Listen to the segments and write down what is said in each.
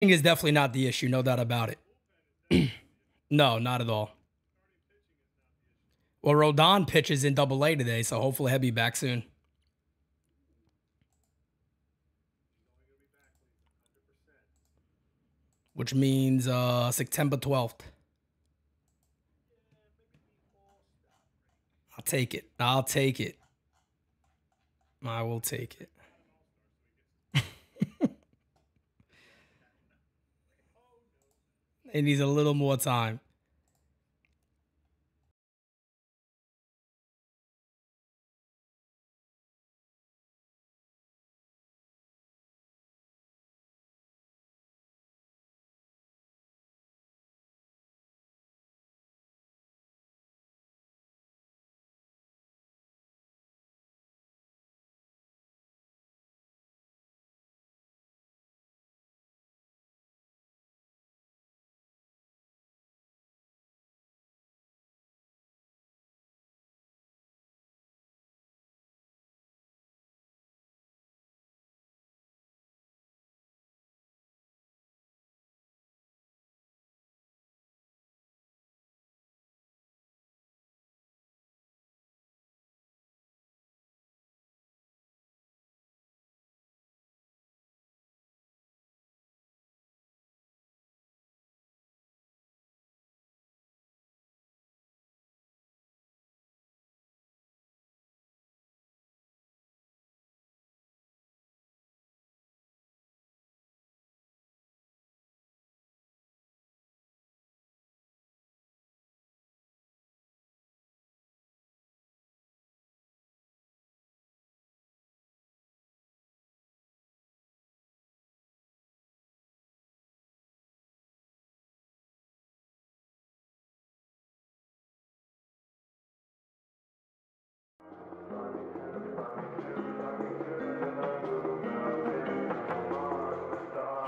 Is definitely not the issue, no doubt about it. No, not at all. Well, Rodon pitches in Double-A today, so hopefully he'll be back soon. Which means September 12th. I'll take it. I'll take it. I will take it. It needs a little more time.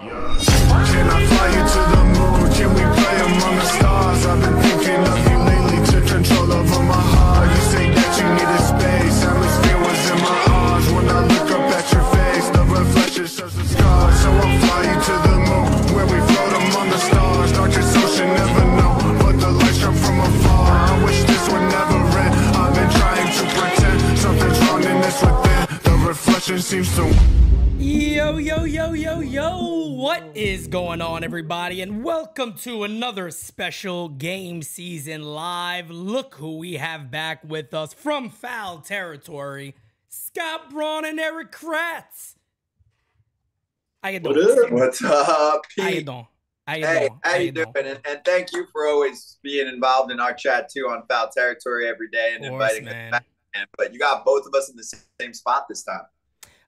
Can I fly you to the moon? Can we play among the stars? I've been thinking of you lately, took control over my heart. You say that you needed space, atmosphere was in my arms. When I look up at your face, the reflection shows the scars. So I'll fly you to the moon, where we float among the stars. Darkest ocean, never know, but the lights come from afar. I wish this would never end. I've been trying to pretend something's wrong in this within. The reflection seems to... Yo, yo, yo, yo, yo. What is going on, everybody? And welcome to another special Game Season Live. Look who we have back with us from Foul Territory. Scott Braun and Eric Kratz. How you doing? What's up, Pete? How you doing? How you doing? And thank you for always being involved in our chat, too, on Foul Territory every day and inviting us back. But you got both of us in the same spot this time.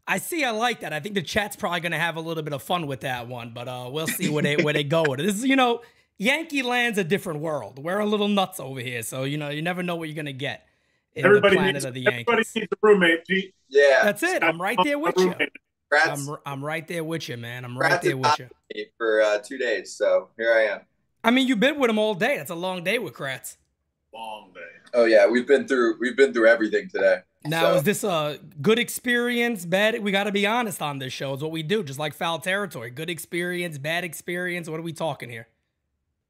I see. I like that. I think the chat's probably going to have a little bit of fun with that one, but we'll see where they go with it. This is, Yankee land's a different world. We're a little nuts over here, so you never know what you're going to get in the planet of the Yankees. Everybody needs a roommate, Pete. Yeah, that's it. I'm right there with you. I'm right there with you, man. I'm right there with you. For 2 days, so here I am. I mean, you've been with him all day. That's a long day with Kratz. Long day. Oh yeah, we've been through everything today. Now, is this a good experience, bad? We got to be honest on this show. It's what we do, just like Foul Territory. Good experience, bad experience. What are we talking here?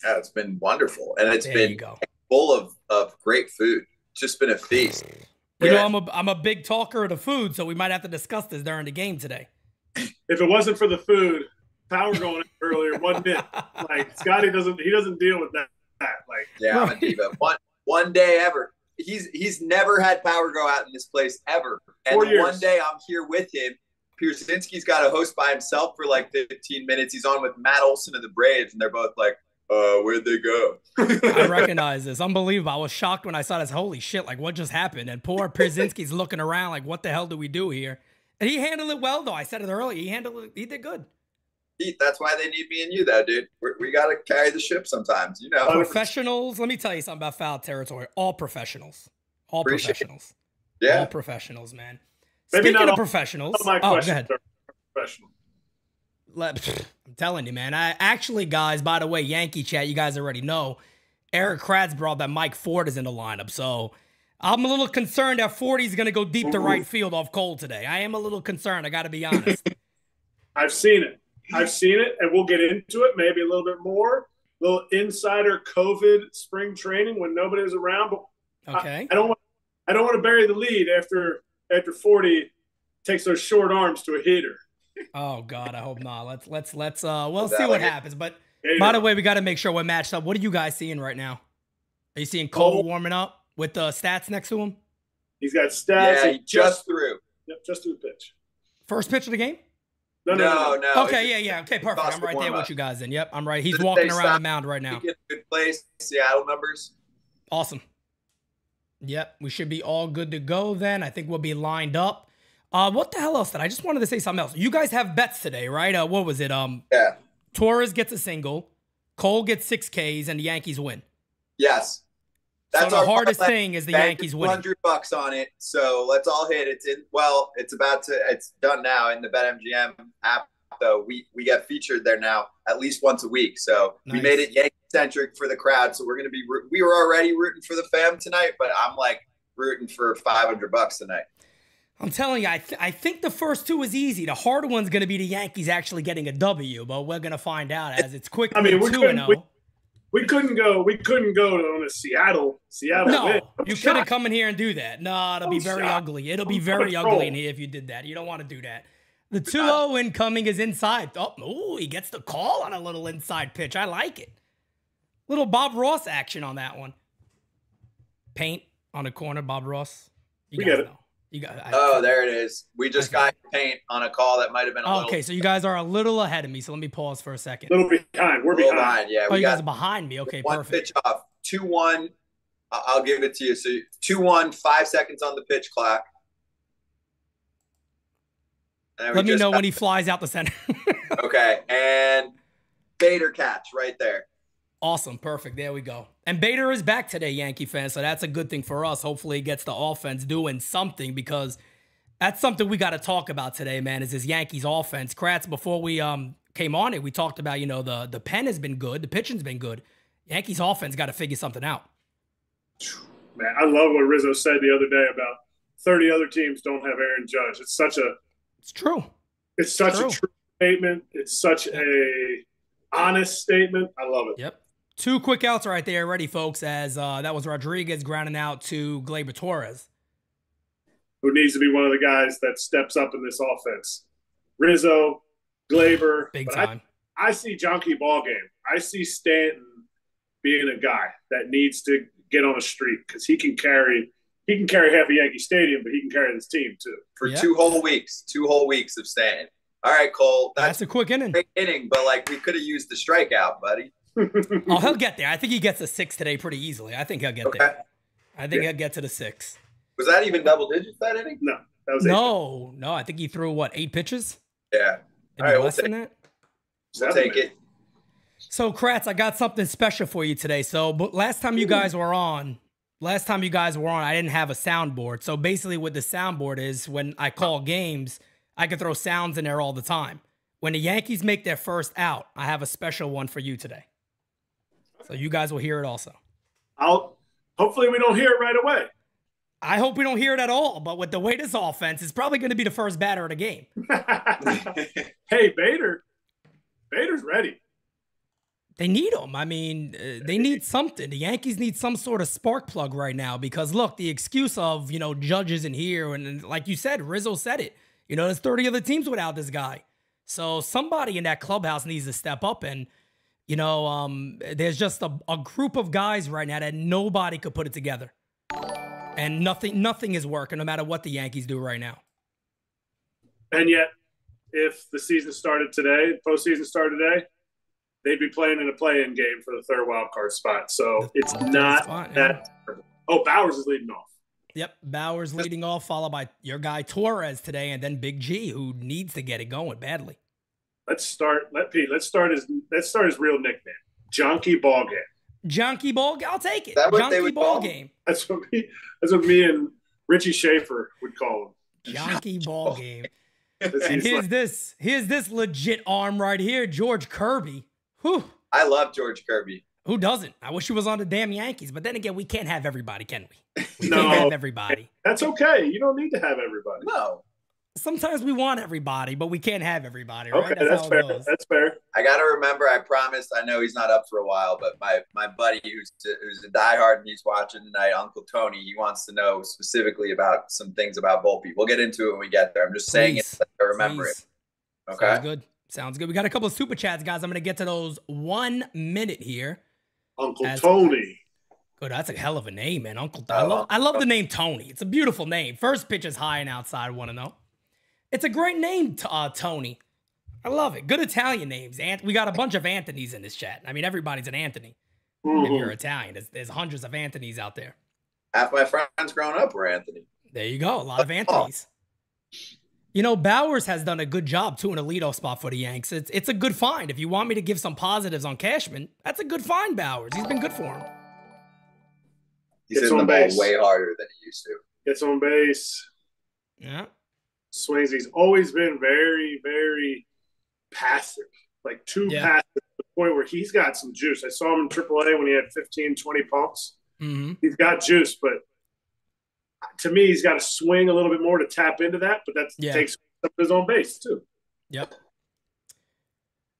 Yeah, it's been wonderful, and it's been full of great food. It's just been a feast. I'm a big talker of the food, so we might have to discuss this during the game today. If it wasn't for the food, power going in earlier, wasn't it? Like Scotty doesn't deal with that. Like, yeah, I'm a diva. One day ever. He's never had power go out in this place ever. And one day I'm here with him. Pierzynski's got a host by himself for like 15 minutes. He's on with Matt Olson of the Braves, and they're both like, where'd they go? I recognize this. Unbelievable. I was shocked when I saw this. Holy shit, like what just happened? And poor Pierzynski's looking around like, what the hell do we do here? And he handled it well, though. I said it earlier. He did good. Pete, that's why they need me and you, though, dude. We got to carry the ship sometimes, Professionals. Let me tell you something about Foul Territory. All professionals. All professionals. Yeah. All professionals, man. Maybe Speaking of professionals. My go ahead. Professional. I'm telling you, man. Guys, by the way, Yankee chat, you guys already know, Eric Kratz brought that Mike Ford is in the lineup. So I'm a little concerned that 40 is going to go deep to right field off Cole today. I am a little concerned. I got to be honest. I've seen it. I've seen it, and we'll get into it maybe a little bit more. A little insider COVID spring training when nobody was around. But Okay. I don't want to bury the lead after 40 takes those short arms to a hitter. Oh God, I hope not. We'll see what happens. But by the way, we got to make sure we're matched up. What are you guys seeing right now? Are you seeing Cole warming up with the stats next to him? He's got stats. Yeah, he just threw. Yep, just threw the pitch. First pitch of the game? No. Okay, yeah. Okay, perfect. I'm right there with you guys then. Yep, I'm right. He's walking around the mound right now. Good place. Seattle numbers. Awesome. Yep, we should be all good to go then. I think we'll be lined up. What the hell else did I just wanted to say something else. You guys have bets today, right? What was it? Yeah. Torres gets a single, Cole gets 6 Ks, and the Yankees win. Yes. That's so the hardest thing is the Yankees winning. $100 on it. So let's all hit. It's done now in the BetMGM app. Though we get featured there now at least once a week. So we made it Yankee centric for the crowd. So we're gonna be. We were already rooting for the fam tonight, but I'm like rooting for $500 tonight. I'm telling you, I think the first 2 is easy. The harder one's going to be the Yankees actually getting a W, but we're going to find out as it's quickly 2-0. We couldn't go on a Seattle no, win. You couldn't come in here and do that. No, it'll be very ugly. It'll be very ugly in here if you did that. You don't want to do that. The 2-0 incoming is inside. Oh, he gets the call on a little inside pitch. I like it. Little Bob Ross action on that one. Paint on the corner, Bob Ross. We get it. There it is. We just got paint on a call that might have been a little. Okay, so you guys are a little ahead of me, so let me pause for a second. A little behind. We're behind. Yeah. Oh, you guys are behind me. Okay, one perfect. Pitch off. 2-1. I'll give it to you. So 2-1, 5 seconds on the pitch clock. Let me know when he flies out the center. Okay, and Bader catch right there. Awesome, perfect. There we go. And Bader is back today, Yankee fans, so that's a good thing for us. Hopefully he gets the offense doing something because that's something we got to talk about today, man, is this Yankees offense. Kratz, before we came on it, we talked about, the pen has been good, the pitching's been good. Yankees offense got to figure something out. Man, I love what Rizzo said the other day about 30 other teams don't have Aaron Judge. It's true. It's such a true statement. It's such a honest statement. I love it. Yep. 2 quick outs right there already, folks, as that was Rodriguez grounding out to Gleyber Torres. Who needs to be one of the guys that steps up in this offense. Rizzo, Gleyber. Big time. I see junkie Ballgame. I see Stanton being a guy that needs to get on a streak because he can carry half a Yankee Stadium, but he can carry this team too. For 2 whole weeks. 2 whole weeks of Stanton. All right, Cole. That's a quick inning. Great inning, but we could have used the strikeout, buddy. Oh, he'll get there. I think he gets a 6 today pretty easily. I think he'll get there. I think he'll get to the 6. Was that even double digits that inning? No, that was 8. No. I think he threw 8 pitches? Yeah. All right, less than that. We'll take it. So, Kratz, I got something special for you today. So, but last time you guys were on, I didn't have a soundboard. So basically, what the soundboard is, when I call games, I can throw sounds in there all the time. When the Yankees make their first out, I have a special one for you today. So you guys will hear it also. Hopefully we don't hear it right away. I hope we don't hear it at all, but with the way this offense is probably going to be the first batter of the game. Hey, Bader's ready. They need him. I mean, they need something. The Yankees need some sort of spark plug right now because, look, the excuse of, Judge isn't here, and like you said, Rizzo said it. There's 30 other teams without this guy. So somebody in that clubhouse needs to step up and, there's just a group of guys right now that nobody could put it together. And nothing is working no matter what the Yankees do right now. And yet, if the season started today, postseason started today, they'd be playing in a play-in game for the 3rd wild card spot. So it's not that terrible. Oh, Bowers is leading off. Yep, Bowers leading off, followed by your guy Torres today, and then Big G, who needs to get it going badly. Let's start his real nickname, Junkie Ballgame. Junkie Ballgame, I'll take it. Junkie Ballgame. That's what me and Richie Schaefer would call him. Junkie Ballgame. And here's this legit arm right here, George Kirby. Whew. I love George Kirby. Who doesn't? I wish he was on the damn Yankees, but then again, we can't have everybody, can we? We No. can't have everybody. That's okay. You don't need to have everybody. No. sometimes we want everybody, but we can't have everybody, right? Okay, that's fair. That's fair. I got to remember, I promised, I know he's not up for a while, but my buddy who's a diehard and he's watching tonight, Uncle Tony, he wants to know specifically about some things about Volpe. We'll get into it when we get there. I'm just saying it so I remember it. Okay. Sounds good. Sounds good. We got a couple of super chats, guys. I'm going to get to those 1 minute here. Uncle Tony. Good. That's a hell of a name, man. Uncle Tony. I love the name Tony. It's a beautiful name. First pitch is high and outside. Want to know? It's a great name, Tony. I love it. Good Italian names. We got a bunch of Anthonys in this chat. I mean, everybody's an Anthony. If you're Italian, there's hundreds of Anthonys out there. Half my friends growing up were Anthony. There you go. A lot of Anthonys. You know, Bowers has done a good job, too, in a leadoff spot for the Yanks. It's a good find. If you want me to give some positives on Cashman, that's a good find, Bowers. He's been good for him. He's hitting the ball way harder than he used to. Gets on base. Yeah. Swings. He's always been very, very passive. Like passive to the point where he's got some juice. I saw him in AAA when he had 15, 20 pumps. Mm-hmm. He's got juice, but to me, he's got to swing a little bit more to tap into that, but that takes up his own base, too. Yep.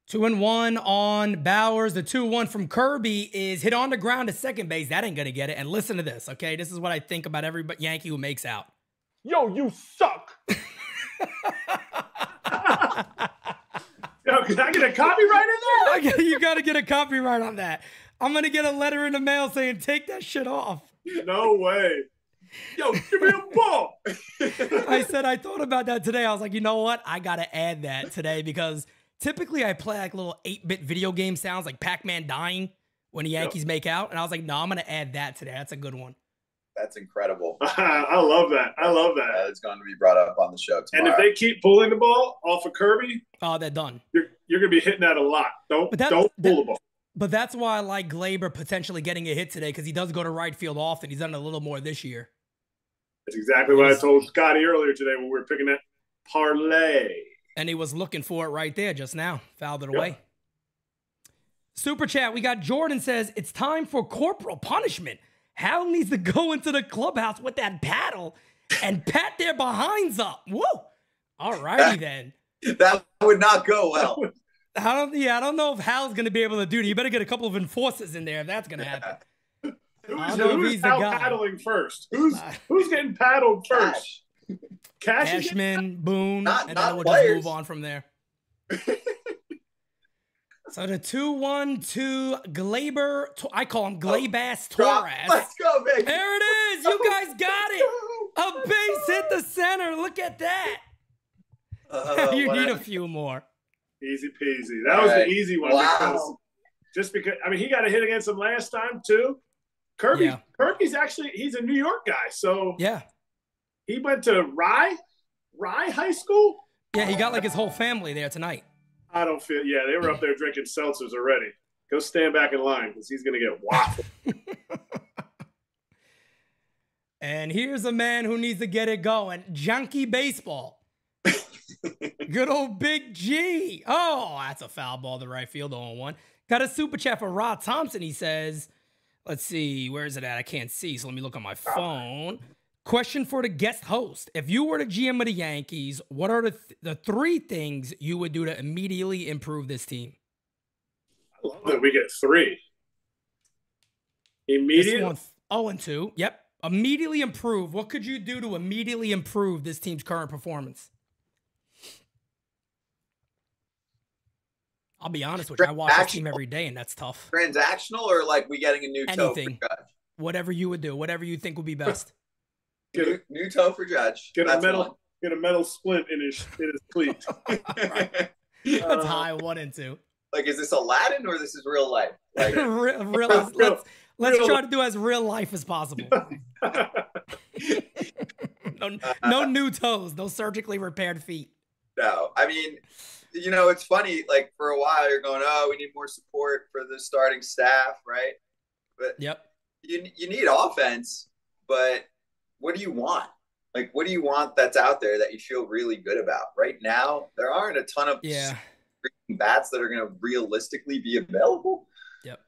2-1 on Bowers. The 2-1 from Kirby is hit on the ground to second base. That ain't going to get it. And listen to this, okay? This is what I think about every Yankee who makes out. Yo, you suck. Yo, can I get a copyright in that? You got to get a copyright on that. I'm going to get a letter in the mail saying, take that shit off. No way. Yo, give me a ball. I thought about that today. I was like, you know what? I got to add that today because typically I play like little 8-bit video game sounds like Pac-Man dying when the Yankees make out. And I was like, no, I'm going to add that today. That's a good one. That's incredible. I love that. I love that. That is going to be brought up on the show tomorrow. And if they keep pulling the ball off of Kirby, they're done. You're going to be hitting that a lot. Don't pull the ball. But that's why I like Glaber potentially getting a hit today because he does go to right field often. He's done it a little more this year. That's exactly what I told Scotty earlier today when we were picking that parlay. And he was looking for it right there just now. Fouled it away. Super chat. We got Jordan says, it's time for corporal punishment. Hal needs to go into the clubhouse with that paddle and pat their behinds up. Woo! All righty then. That would not go well. I don't know if Hal's going to be able to do it. You better get a couple of enforcers in there if that's going to happen. Who's Hal paddling first? Who's getting paddled first? Cashman, Boone, and then we'll just move on from there. So the 2-1 to Glaber. I call him Glabass Torres. Let's go, baby. There it is. You guys got it. A base hit the center. Look at that. You need a few more. Easy peasy. That was the easy one. Wow. Because I mean, he got a hit against him last time too. Kirby's actually, he's a New York guy. So he went to Rye High School. Yeah, he got like his whole family there tonight. I don't feel, they were up there drinking seltzers already. Go stand back in line because he's going to get waffled. And here's a man who needs to get it going. Junkie Baseball. Good old Big G. Oh, that's a foul ball to right field, 0-1. Got a super chat for Rod Thompson. He says, let's see, where is it at? I can't see, so let me look on my phone. Question for the guest host. If you were the GM of the Yankees, what are the 3 things you would do to immediately improve this team? I love that we get 3. Immediately? 0-2. Yep. Immediately improve. What could you do to immediately improve this team's current performance? I'll be honest with you. I watch this team every day, and that's tough. Transactional or like we getting a new toe for Judge? Whatever you would do. Whatever you think would be best. New toe for Judge. Get a metal splint in his cleat. That's high 1 and 2. Like, is this Aladdin or this is real life? Like, let's try to do as real life as possible. No new toes, no surgically repaired feet. No, I mean, you know, it's funny. Like for a while, you're going, "Oh, we need more support for the starting staff," right? But you need offense. But what do you want? Like, what do you want that's out there that you feel really good about? Right now, there aren't a ton of bats that are going to realistically be available. Yep.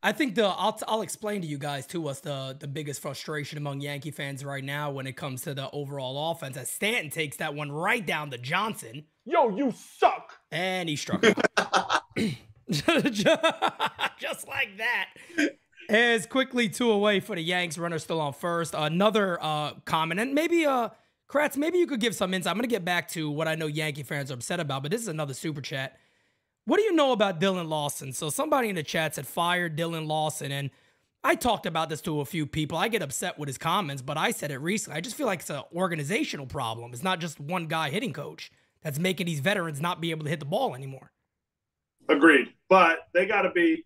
I think I'll explain to you guys too what's the biggest frustration among Yankee fans right now when it comes to the overall offense. As Stanton takes that one right down to Johnson. Yo, you suck. And he struck out. Just like that. As quickly 2 away for the Yanks. Runner still on first. Another comment, and maybe Kratz, maybe you could give some insight. I'm going to get back to what I know Yankee fans are upset about, but this is another super chat. What do you know about Dylan Lawson? So somebody in the chat said fire Dylan Lawson, and I talked about this to a few people. I get upset with his comments, but I said it recently. I just feel like it's an organizational problem. It's not just one guy hitting coach that's making these veterans not be able to hit the ball anymore. Agreed. But they got to be,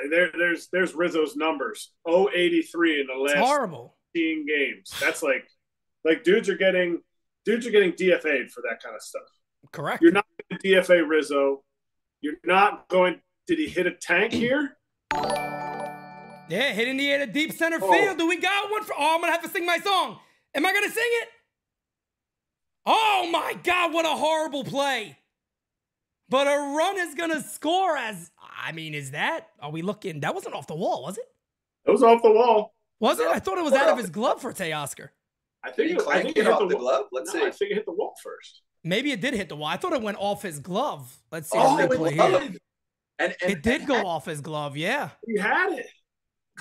there's Rizzo's numbers. 083 in the last 15 games. That's like dudes are getting DFA'd for that kind of stuff. Correct. You're not going to DFA Rizzo. You're not going – did he hit a tank here? Yeah, hitting the air to deep center field. Do we got one for – I'm going to have to sing my song. Am I going to sing it? Oh, my God, what a horrible play. But a run is going to score are we looking – that wasn't off the wall, was it? It was off the wall. Was it? I thought it was out of his glove for Teoscar. I think it hit off the glove. Let's see. I think it hit the wall first. Maybe it did hit the wall. I thought it went off his glove. Let's see. And it did go off his glove, yeah. He had it.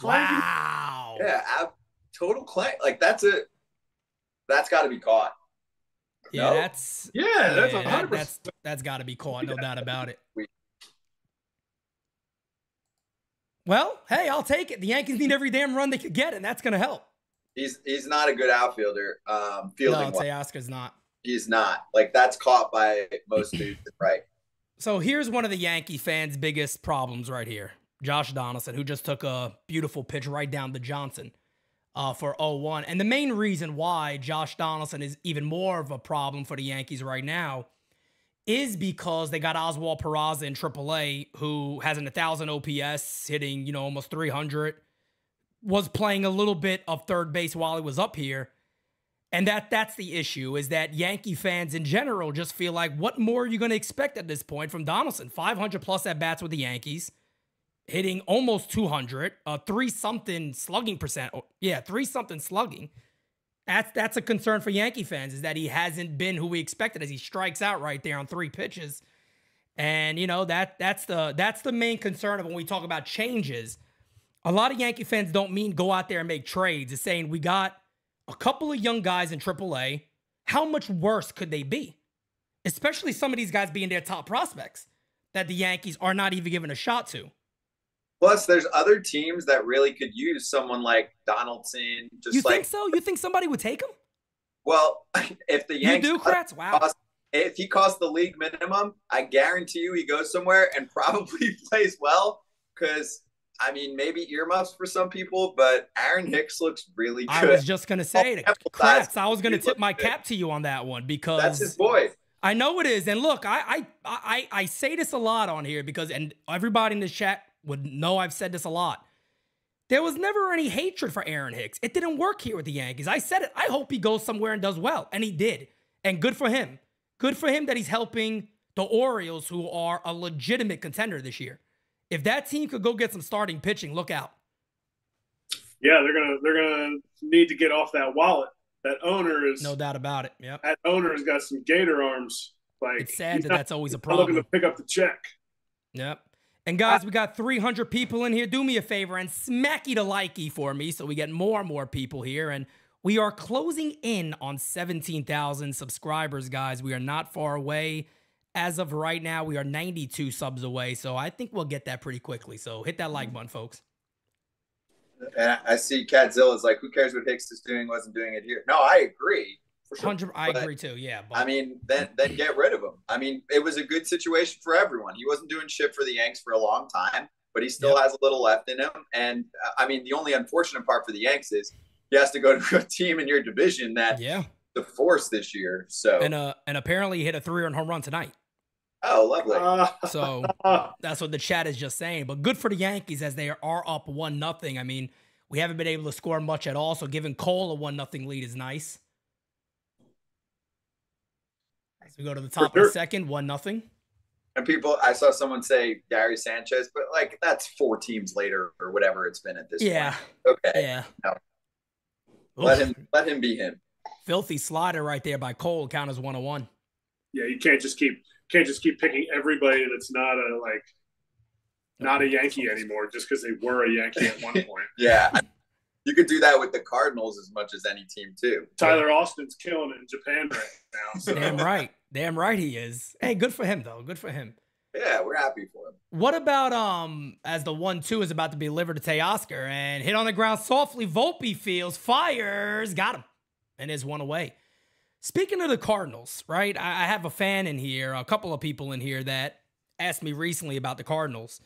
Wow. Yeah, total claim. Like, that's got to be caught. Yeah, no? that's 100%. That's got to be caught, no doubt about it. Well, hey, I'll take it. The Yankees need every damn run they could get, and that's going to help. He's not a good outfielder. Fielding. No, Teoscar's not. He's not. Like, that's caught by most dudes, right? So here's one of the Yankee fans' biggest problems right here. Josh Donaldson, who just took a beautiful pitch right down to Johnson for 0-1. And the main reason why Josh Donaldson is even more of a problem for the Yankees right now is because they got Oswald Peraza in AAA, who has an 1,000 OPS, hitting, almost 300, was playing a little bit of third base while he was up here. And that's the issue, is that Yankee fans in general just feel like, what more are you going to expect at this point from Donaldson? 500-plus at-bats with the Yankees, hitting almost 200, 3-something slugging percent. Yeah, 3-something slugging. That's a concern for Yankee fans, is that he hasn't been who we expected, as he strikes out right there on 3 pitches. And, that's the main concern of when we talk about changes. A lot of Yankee fans don't mean go out there and make trades. It's saying we got a couple of young guys in AAA. How much worse could they be? Especially some of these guys being their top prospects that the Yankees are not even giving a shot to. Plus, there's other teams that really could use someone like Donaldson. You think so? You think somebody would take him? Well, if the Yankees... You do, Kratz? Wow. If he costs the league minimum, I guarantee you he goes somewhere and probably plays well, because... maybe earmuffs for some people, but Aaron Hicks looks really good. I was just going to say, Kratz, I was going to tip my cap to you on that one, because that's his boy. I know it is. And look, I say this a lot on here and everybody in the chat would know I've said this a lot. There was never any hatred for Aaron Hicks. It didn't work here with the Yankees. I said it. I hope he goes somewhere and does well. And he did. And good for him. Good for him that he's helping the Orioles, who are a legitimate contender this year. If that team could go get some starting pitching, look out. Yeah, they're gonna need to get off that wallet. That owner is, no doubt about it. Yep. That owner has got some gator arms. Like, it's sad that's always a problem. Looking to pick up the check. Yep. And guys, we got 300 people in here. Do me a favor and smacky the likey for me, so we get more and more people here. And we are closing in on 17,000 subscribers, guys. We are not far away. As of right now, we are 92 subs away, so I think we'll get that pretty quickly. So hit that like button, folks. And I see Cadzilla's like, who cares what Hicks is doing? Wasn't doing it here. No, I agree. For sure. I agree too, yeah. But... then get rid of him. It was a good situation for everyone. He wasn't doing shit for the Yanks for a long time, but he still has a little left in him. And, the only unfortunate part for the Yanks is he has to go to a team in your division that the force this year. So and apparently he hit a 3-run home run tonight. Oh, lovely. So that's what the chat is just saying. But good for the Yankees, as they are up 1-0. We haven't been able to score much at all, so giving Cole a 1-0 lead is nice. As we go to the top of the second, 1-0. And I saw someone say Gary Sanchez, but like that's 4 teams later or whatever it's been at this point. Okay. Yeah. No. Let him be him. Filthy slider right there by Cole, count as 1-1. Yeah, you can't just keep picking everybody that's not a Yankee anymore just because they were a Yankee at one point. Yeah. You could do that with the Cardinals as much as any team too. Tyler Austin's killing it in Japan right now. So. Damn right he is. Hey, good for him though. Good for him. Yeah, we're happy for him. What about as the 1-2 is about to be delivered to Teoscar and hit on the ground softly, Volpe feels, fires, got him, and is 1 away. Speaking of the Cardinals, right? I have a fan in here, a couple of people in here that asked me recently about the Cardinals.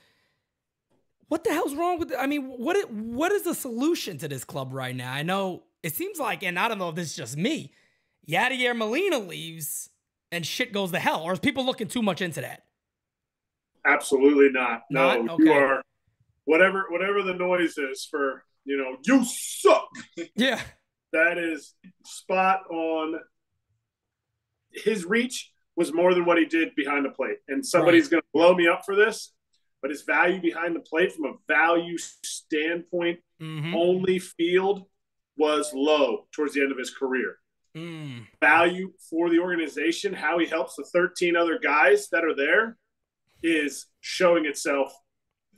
What the hell's wrong with what is the solution to this club right now? I know it seems like, and I don't know if this is just me, Yadier Molina leaves and shit goes to hell, or is people looking too much into that? Absolutely not. No, okay. You are whatever the noise is for, you suck. Yeah. That is spot on. His reach was more than what he did behind the plate. And somebody's going to blow me up for this, but his value behind the plate from a value standpoint only field was low towards the end of his career. Value for the organization, how he helps the 13 other guys that are there, is showing itself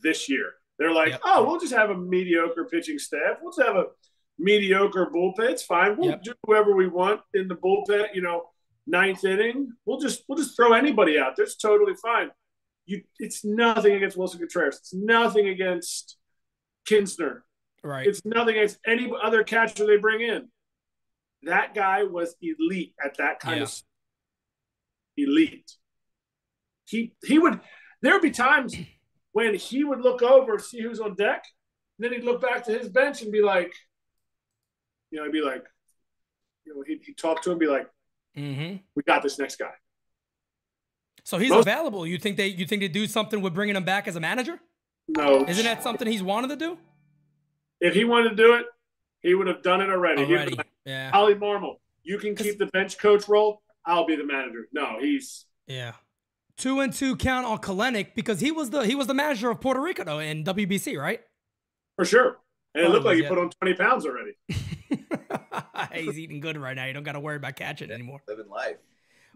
this year. They're like, we'll just have a mediocre pitching staff. We'll just have a mediocre bullpen. It's fine. We'll do whoever we want in the bullpen, 9th inning. We'll just throw anybody out. That's totally fine. It's nothing against Wilson Contreras. It's nothing against Kinsner. Right. It's nothing against any other catcher they bring in. That guy was elite at that kind of elite. He would – there would be times when he would look over, see who's on deck, and then he'd look back to his bench and be like – he'd talk to him and be like, we got this next guy. So he's available. You think they do something with bringing him back as a manager? No. Isn't that something he's wanted to do? If he wanted to do it, he would have done it already. Like, yeah. Ollie Marmol, you can keep the bench coach role. I'll be the manager. No, he's 2-2 count on Kalenic because he was the manager of Puerto Rico though in WBC, right? For sure. And it looked like he put on 20 pounds already. He's eating good right now. You don't got to worry about catching anymore. Living life.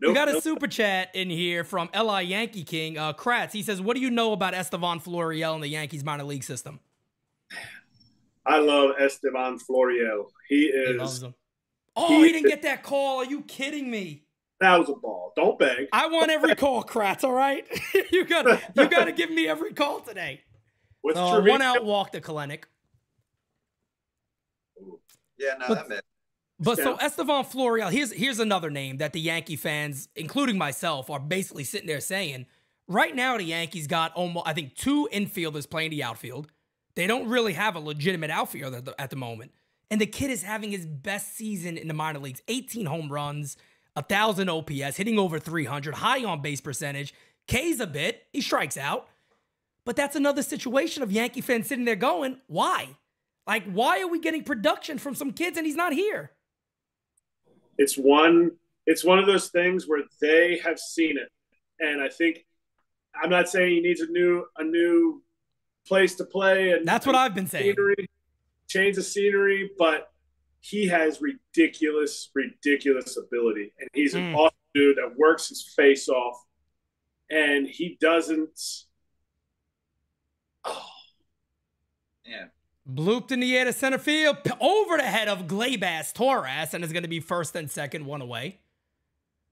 We got a super chat in here from L.I. Yankee King. Kratz, he says, what do you know about Estevan Florial in the Yankees minor league system? I love Estevan Florial. He loves him. Oh, he didn't get that call. Are you kidding me? That was a ball. Don't beg. I want every call, Kratz, all right? you gotta give me every call today. With 1 out walk to Kalenic. Yeah, no, that meant. But so Estevan Florial, here's another name that the Yankee fans, including myself, are basically sitting there saying, right now the Yankees got almost, I think, 2 infielders playing the outfield. They don't really have a legitimate outfielder at the moment. And the kid is having his best season in the minor leagues. 18 home runs, 1,000 OPS, hitting over 300, high on base percentage. K's a bit, he strikes out. But that's another situation of Yankee fans sitting there going, why? Like, why are we getting production from some kids and he's not here? It's one of those things where they have seen it. And I think, I'm not saying he needs a new place to play. And that's what I've been saying. Change the scenery, but he has ridiculous ability. And he's an awesome dude that works his face off. And he doesn't. Oh. Yeah. Blooped in the air to center field, over the head of Gleyber Torres, and is going to be first and second, 1 away.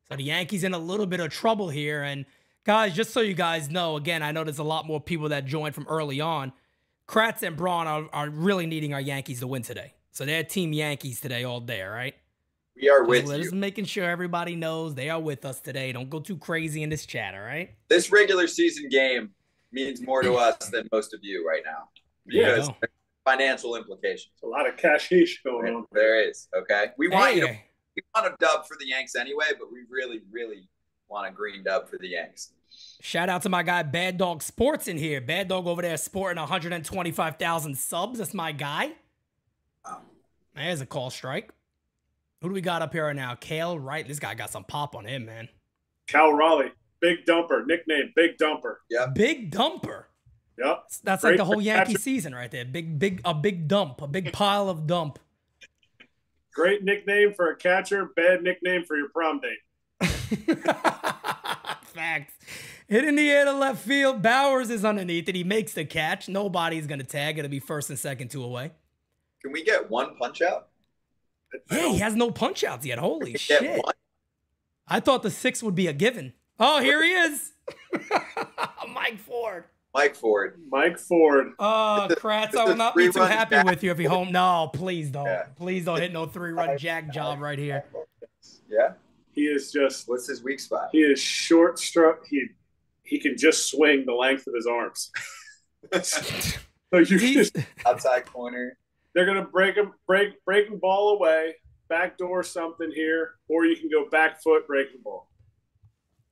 So the Yankees in a little bit of trouble here. And guys, just so you guys know, again, I know there's a lot more people that joined from early on. Kratz and Braun are really needing our Yankees to win today. So they're Team Yankees today all day, all right? We are with you. Just making sure everybody knows they are with us today. Don't go too crazy in this chat, all right? This regular season game means more to us than most of you right now. Because financial implications. A lot of cashish going on. There is, okay? We want a dub for the Yanks anyway, but we really, really want a green dub for the Yanks. Shout out to my guy Bad Dog Sports in here. Bad Dog over there sporting 125,000 subs. That's my guy. Wow. There's a call strike. Who do we got up here right now? Kale Wright. This guy got some pop on him, man. Cal Raleigh. Big Dumper, nickname Big Dumper. Yeah. Big Dumper. Yep. That's Great like the whole Yankee catcher. season right there. A big dump, a big pile of dump. Great nickname for a catcher, bad nickname for your prom date. Facts. Hit in the air to left field. Bowers is underneath it. He makes the catch. Nobody's going to tag. It'll be first and second, 2 away. Can we get one punch out? Yeah, he has no punch outs yet. Holy Get shit. one? I thought the 6 would be a given. Oh, here he is. Mike Ford. Mike Ford. Oh, Kratz, I will not be too happy jack. with you if you home. No, please don't. Yeah. Please don't hit no 3-run jack job right here. Yeah. He is just. What's his weak spot? He is short struck. He can just swing the length of his arms. So you just, Outside corner. they're gonna breaking ball away, backdoor something here, or you can go back foot breaking ball,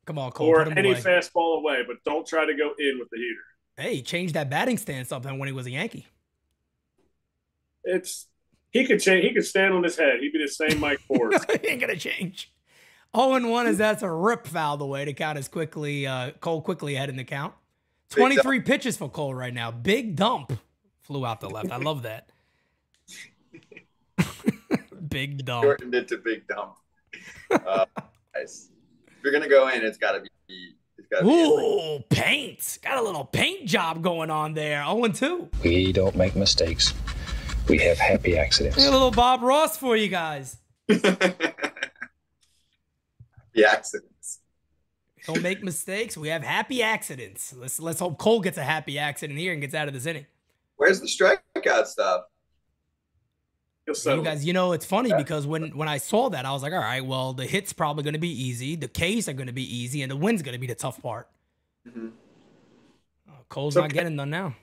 Come on, Cole. or put him any away. fastball away, but don't try to go in with the heater. Hey, he changed that batting stance up when he was a Yankee. He could change. He could stand on his head. He'd be the same Mike Ford. He ain't gonna change. 0-1 is that's a rip foul the way to count as quickly. Cole quickly ahead in the count. 23 pitches for Cole right now. Big dump flew out the left. I love that. Big dump. Shortened it to big dump. Nice. If you're gonna go in, it's gotta be. Ooh, paint. Got a little paint job going on there. 0-2. We don't make mistakes. We have happy accidents. A little Bob Ross for you guys. The accidents. Don't make mistakes. We have happy accidents. Let's hope Cole gets a happy accident here and gets out of this inning. Where's the strikeout stuff? You guys, it's funny because when I saw that, I was like, all right, well, the hit's probably going to be easy. The Ks are going to be easy, and the win's going to be the tough part. Mm-hmm. Cole's not getting none now.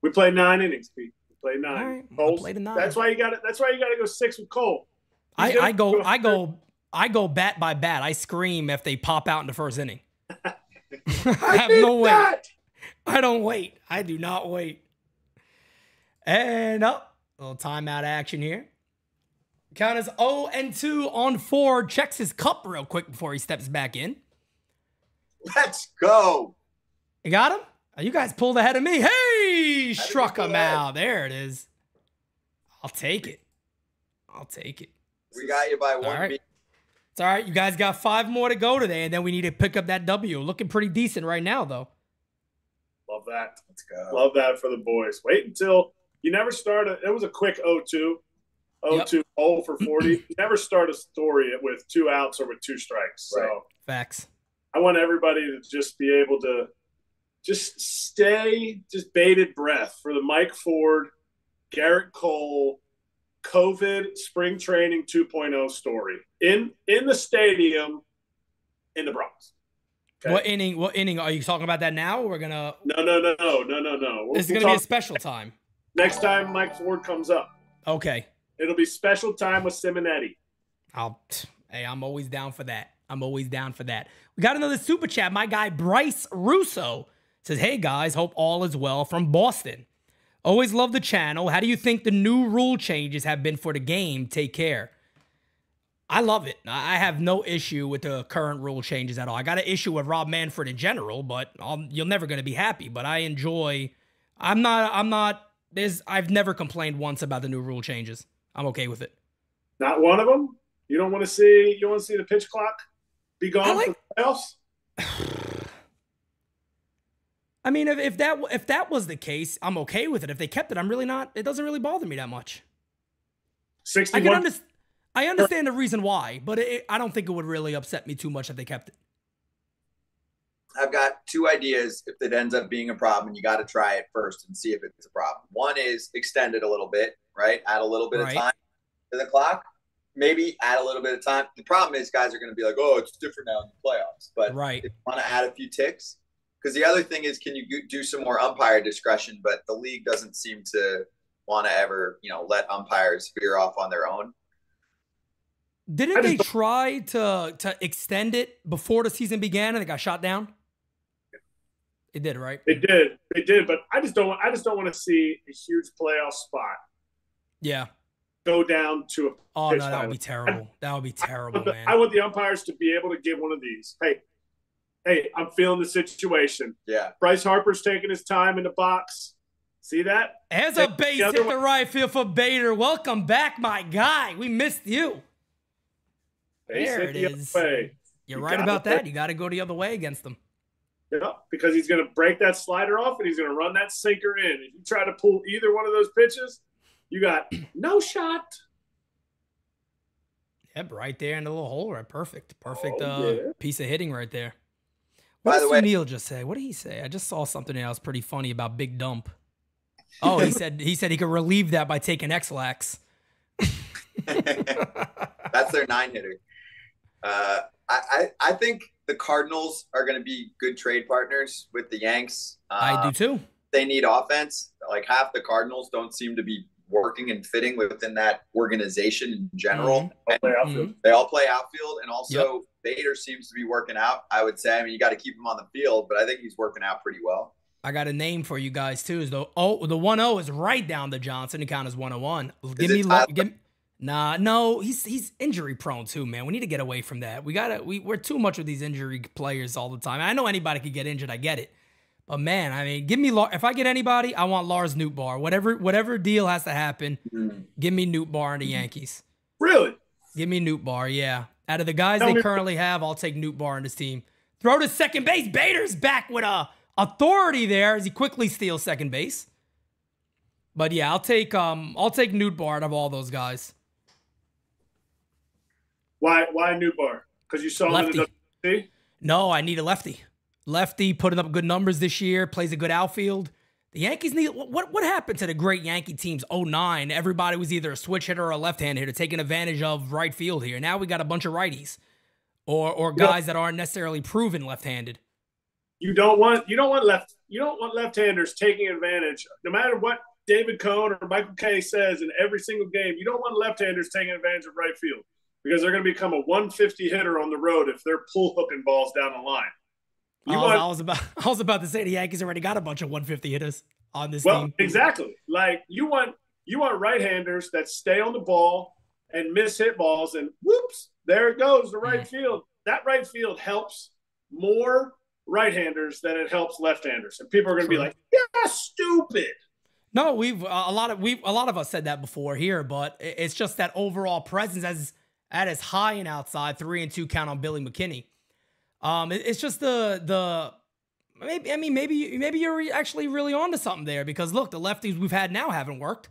We play 9 innings, Pete. We play 9. All right, Cole's, I'll play the 9. That's why you got it. That's why you got to go 6 with Cole. I go bat by bat. I scream if they pop out in the first inning. I have no wait. I don't wait. I do not wait. And up. Little timeout action here. Count is 0-2 on Ford. Checks his cup real quick before he steps back in. Let's go. You got him? Oh, you guys pulled ahead of me. Hey, struck him out. There it is. I'll take it. We got you by one. All right. beat. It's all right. You guys got 5 more to go today, and then we need to pick up that W. Looking pretty decent right now, though. Love that. Let's go. Love that for the boys. Wait until you never start. It was a quick 0-2. 0-2, 0 for 40. You never start a story with 2 outs or with 2 strikes. Right. So Facts. I want everybody to just be able to just stay, just bated breath for the Mike Ford, Garrett Cole, COVID spring training 2.0 story in the stadium in the Bronx. Okay? What inning are you talking about that now? We're gonna No. This is gonna be a special time. Next time Mike Ford comes up. Okay. It'll be special time with Simonetti. I'm always down for that. We got another super chat. My guy Bryce Russo says, "Hey guys, hope all is well from Boston. Always love the channel. How do you think the new rule changes have been for the game? Take care." I love it. I have no issue with the current rule changes at all. I got an issue with Rob Manfred in general, but you're never going to be happy. But I enjoy. I've never complained once about the new rule changes. I'm okay with it. Not one of them? You don't want to see the pitch clock be gone for the playoffs? I mean, if that was the case, I'm okay with it. If they kept it, I'm really not. It doesn't really bother me that much. 61. I understand the reason why, but I don't think it would really upset me too much if they kept it. I've got 2 ideas if it ends up being a problem, and you got to try it first and see if it's a problem. One is extend it a little bit, right? Add a little bit of time to the clock. Maybe add a little bit of time. The problem is guys are going to be like, oh, it's different now in the playoffs. But if you want to add a few ticks, because the other thing is, can you do some more umpire discretion? But the league doesn't seem to want to ever, let umpires veer off on their own. Didn't they try to extend it before the season began and it got shot down? It did, right? It did. But I just don't want to see a huge playoff spot. Yeah. Go down to a. Oh no, that would be terrible. That would be terrible, man. I want the umpires to be able to give one of these. Hey, hey, I'm feeling the situation. Yeah. Bryce Harper's taking his time in the box. See that? As a base hit the right field for Bader. Welcome back, my guy. We missed you. There it is. You're right about that. You got to go the other way against them. Yeah, because he's going to break that slider off and he's going to run that sinker in. If you try to pull either one of those pitches, you got no shot. Yep, right there in the little hole. Right, perfect piece of hitting right there. What did Sunil just say? What did he say? I just saw something that was pretty funny about Big Dump. Oh, he said he could relieve that by taking X-Lax. That's their 9-hitter. I think the Cardinals are going to be good trade partners with the Yanks. I do too. They need offense. Like half the Cardinals don't seem to be working and fitting within that organization in general. Mm-hmm. They all play outfield, and also Bader seems to be working out. I would say. I mean, you got to keep him on the field, but I think he's working out pretty well. I got a name for you guys too. The 1-0 is right down to Johnson. He count as 101. No, he's injury prone too, man. We need to get away from that. We're too much with these injury players all the time. I know anybody could get injured. I get it. But man, I mean, if I get anybody, I want Lars Nootbaar. Whatever deal has to happen, give me Nootbaar in the Yankees. Really? Give me Nootbaar, yeah. Out of the guys they currently have, I'll take Nootbaar in this team. Throw to second base. Bader's back with authority there as he quickly steals second base. But yeah, I'll take Nootbaar out of all those guys. Why Nootbaar? Because you saw him in the WC? No, I need a lefty. Lefty putting up good numbers this year, plays a good outfield. The Yankees need what happened to the great Yankee teams 2009? Everybody was either a switch hitter or a left-hand hitter, taking advantage of right field here. Now we got a bunch of righties or guys that aren't necessarily proven left-handed. You don't want left-handers taking advantage. No matter what David Cohn or Michael Kay says in every single game, you don't want left-handers taking advantage of right field because they're going to become a 150 hitter on the road if they're pull hooking balls down the line. I was about to say the Yankees already got a bunch of 150 hitters on this team. Well, exactly. Like you want right-handers that stay on the ball and miss hit balls, and whoops, there it goes, the right field. That right field helps more right-handers than it helps left-handers, and people are going to be like, "Yeah, stupid." No, a lot of us said that before here, but it's just that overall presence as high and outside 3-2 count on Billy McKinney. It's just maybe you're actually really onto something there because look, the lefties we've had now haven't worked.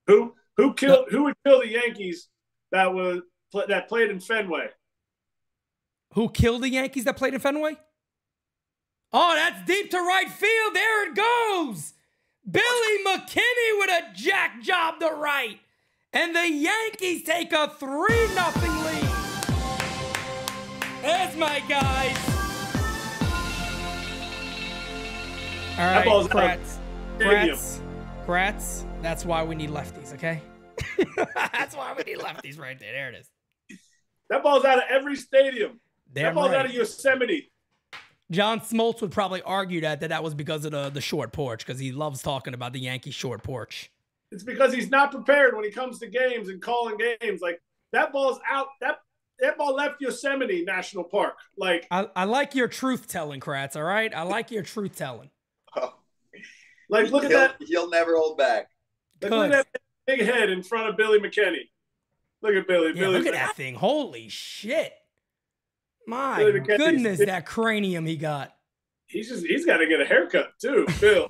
Who would kill the Yankees that played in Fenway? Who killed the Yankees that played in Fenway? Oh, that's deep to right field. There it goes. Billy McKinney with a jack job to right. And the Yankees take a 3-0 lead. There's my guys. All right, Kratz. That's why we need lefties, okay? That's why we need lefties right there. There it is. That ball's out of every stadium. That ball's out of Yosemite. John Smoltz would probably argue that was because of the short porch, because he loves talking about the Yankees short porch. It's because he's not prepared when he comes to games and calling games. Like, that ball's out. That ball left Yosemite National Park. Like, I like your truth telling, Kratz. All right, I like your truth telling. Oh. Like, look at that. He'll never hold back. Like, look at that big head in front of Billy McKinney. Look at Billy. Yeah, look at that thing. Holy shit! My goodness, that cranium he got. He's got to get a haircut too. Bill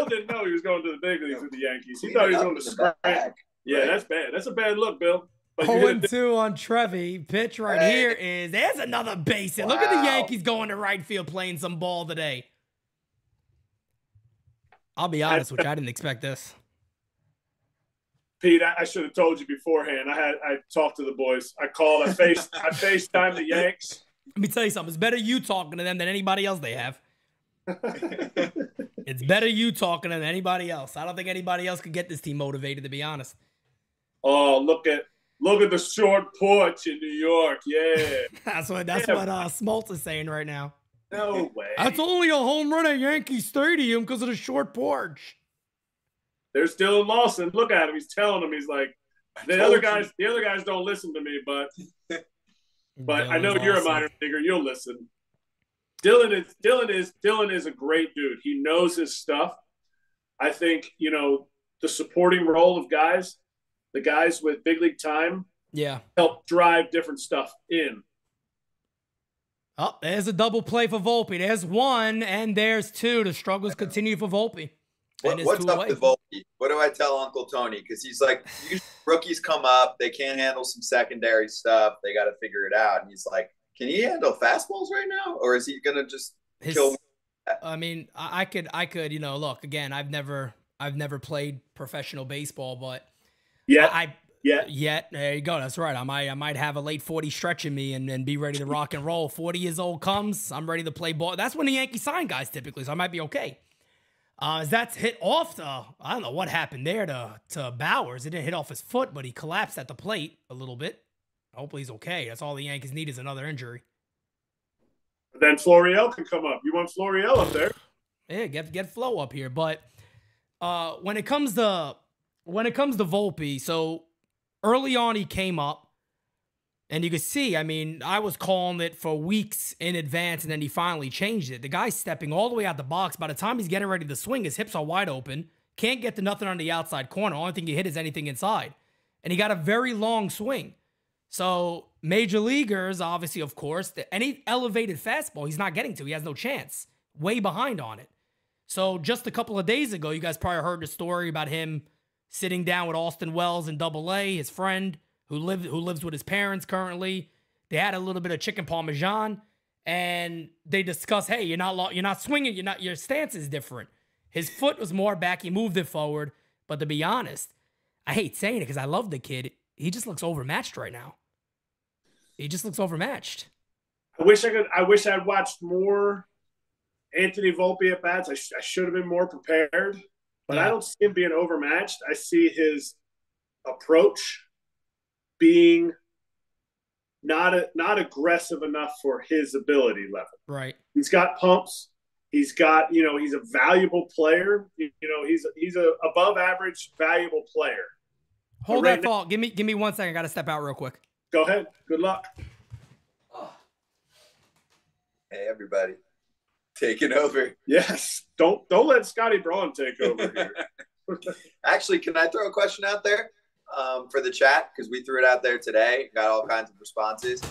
didn't know he was going to the big leagues with the Yankees. He thought he was going to scratch. Yeah, that's bad. That's a bad look, Bill. 0-2 on Trevi. Pitch right here is, there's another base hit. Look at the Yankees going to right field playing some ball today. I'll be honest with you, I didn't expect this. Pete, I should have told you beforehand. I talked to the boys. I FaceTimed the Yanks. Let me tell you something. It's better you talking to them than anybody else they have. It's better you talking than anybody else. I don't think anybody else could get this team motivated, to be honest. Oh, look at the short porch in New York. Yeah. That's what Smoltz is saying right now. No way. That's only a home run at Yankee Stadium because of the short porch. There's Dylan Lawson. Look at him. He's telling him. He's like, the other guys don't listen to me, but I know you're a minor leaguer. You'll listen. Dylan is a great dude. He knows his stuff. I think, the supporting role of the guys with big league time, help drive different stuff in. Oh, there's a double play for Volpe. There's one, and there's two. The struggles continue for Volpe. What's up with Volpe? What do I tell Uncle Tony? Because he's like, rookies come up, they can't handle some secondary stuff. They got to figure it out. And he's like, can he handle fastballs right now, or is he gonna just kill? I mean, I could. Look, again, I've never played professional baseball, but there you go. That's right. I might have a late 40 stretch in me and be ready to rock and roll. 40 years old comes, I'm ready to play ball. That's when the Yankees sign guys typically, so I might be okay. As that's hit off I don't know what happened there to Bowers. It didn't hit off his foot, but he collapsed at the plate a little bit. Hopefully he's okay. That's all the Yankees need is another injury. But then Florial can come up. You want Florial up there? Yeah, get Flo up here. But when it comes to Volpe, so early on he came up, and you could see, I mean, I was calling it for weeks in advance, and then he finally changed it. The guy's stepping all the way out the box. By the time he's getting ready to swing, his hips are wide open. Can't get to nothing on the outside corner. Only thing he hit is anything inside. And he got a very long swing. So major leaguers, obviously, of course, any elevated fastball he's not getting to. He has no chance. Way behind on it. So just a couple of days ago, you guys probably heard the story about him sitting down with Austin Wells in Double-A, his friend who lives with his parents currently. They had a little bit of chicken parmesan, and they discussed, hey, you're not swinging, your stance is different. His foot was more back, he moved it forward. But to be honest, I hate saying it because I love the kid. He just looks overmatched right now. He just looks overmatched. I wish I'd watched more Anthony Volpe at bats. I should have been more prepared, but I don't see him being overmatched. I see his approach being not aggressive enough for his ability level. Right. He's got pumps. He's got, he's a valuable player. He's a above average valuable player. Hold that thought. Give me 1 second. I got to step out real quick. Go ahead. Good luck. Hey, everybody. Taking over. Yes. Don't let Scotty Braun take over here. Actually, can I throw a question out there for the chat? Because we threw it out there today. Got all kinds of responses.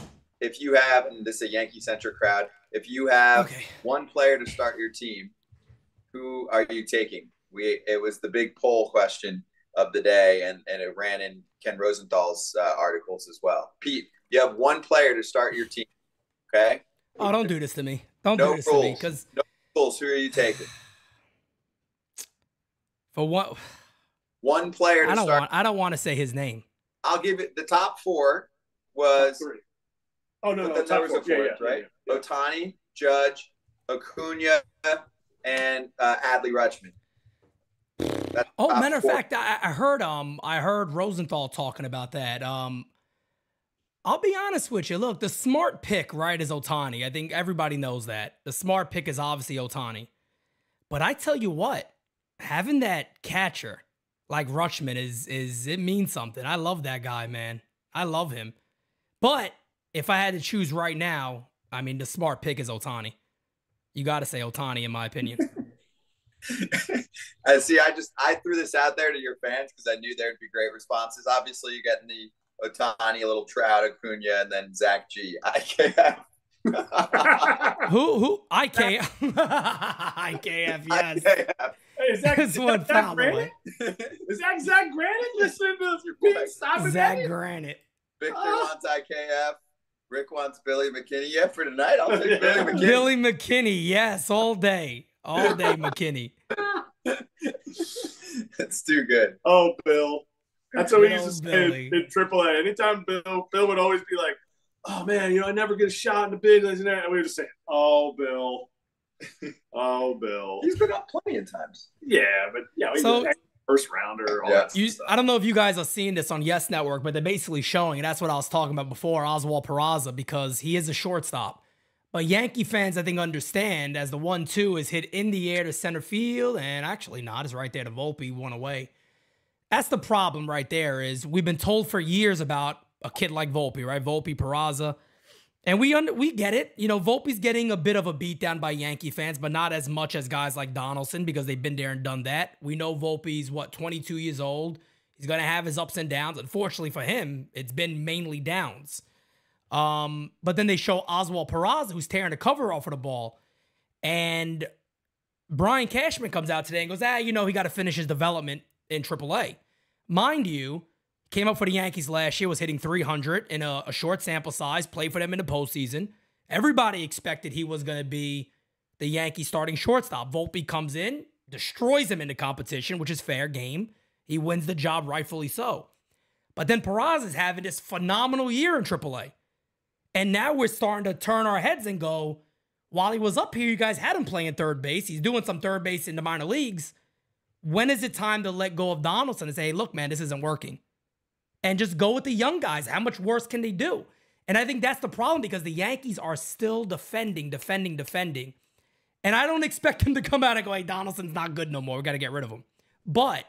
If you have, and this is a Yankee-centric crowd, if you have one player to start your team, who are you taking? It was the big poll question of the day, and it ran in Ken Rosenthal's articles as well. Pete, you have one player to start your team, okay? Oh, don't do this to me. Don't do this to me. No rules. Who are you taking? For what? One player to start. I don't want to say his name. I'll give it. The top four was. Top three. Oh, no. Top four, right? Yeah. Ohtani, Judge, Acuna, and Adley Rutschman. Matter of fact, I heard Rosenthal talking about that. I'll be honest with you. Look, the smart pick, right, is Ohtani. I think everybody knows that. The smart pick is obviously Ohtani. But I tell you what, having that catcher like Rutschman is it means something. I love that guy, man. I love him. But if I had to choose right now, I mean, the smart pick is Ohtani. You got to say Ohtani, in my opinion. I threw this out there to your fans because I knew there'd be great responses. Obviously, you're getting the Ohtani, a little Trout, Acuna, and then Zach G. IKF. Who? IKF. IKF, yes. IKF. Hey, is that Zach Granite? Is that Zach Granite listening to repeat Simon? Zach Granite. Victor wants IKF. Rick wants Billy McKinney. Yeah, for tonight, I'll take Billy McKinney. Billy McKinney, yes, all day. All day, McKinney. It's too good. Oh, Bill. That's what we used to say in AAA. Anytime Bill would always be like, oh, man, I never get a shot in the big leagues. And we would just say, oh, Bill. Oh, Bill. He's been up plenty of times. Yeah, but, he's a first rounder. I don't know if you guys are seeing this on Yes Network, but they're basically showing, and that's what I was talking about before, Oswald Peraza, because he is a shortstop. But Yankee fans, I think, understand as the 1-2 is hit in the air to center field, and actually not. It's right there to Volpe, one away. That's the problem right there is we've been told for years about a kid like Volpe, right? Volpe, Peraza. And we get it. You know, Volpe's getting a bit of a beatdown by Yankee fans, but not as much as guys like Donaldson because they've been there and done that. We know Volpe's, 22 years old. He's going to have his ups and downs. Unfortunately for him, it's been mainly downs. But then they show Oswald Peraza, who's tearing the cover off of the ball. And Brian Cashman comes out today and goes, he got to finish his development in AAA. Mind you, came up for the Yankees last year, was hitting 300 in a short sample size, played for them in the postseason. Everybody expected he was going to be the Yankees starting shortstop. Volpe comes in, destroys him in the competition, which is fair game. He wins the job, rightfully so. But then Peraza is having this phenomenal year in AAA. And now we're starting to turn our heads and go, while he was up here, you guys had him playing third base. He's doing some third base in the minor leagues. When is it time to let go of Donaldson and say, hey, look, man, this isn't working? And just go with the young guys. How much worse can they do? And I think that's the problem because the Yankees are still defending. And I don't expect him to come out and go, hey, Donaldson's not good no more. We got to get rid of him. But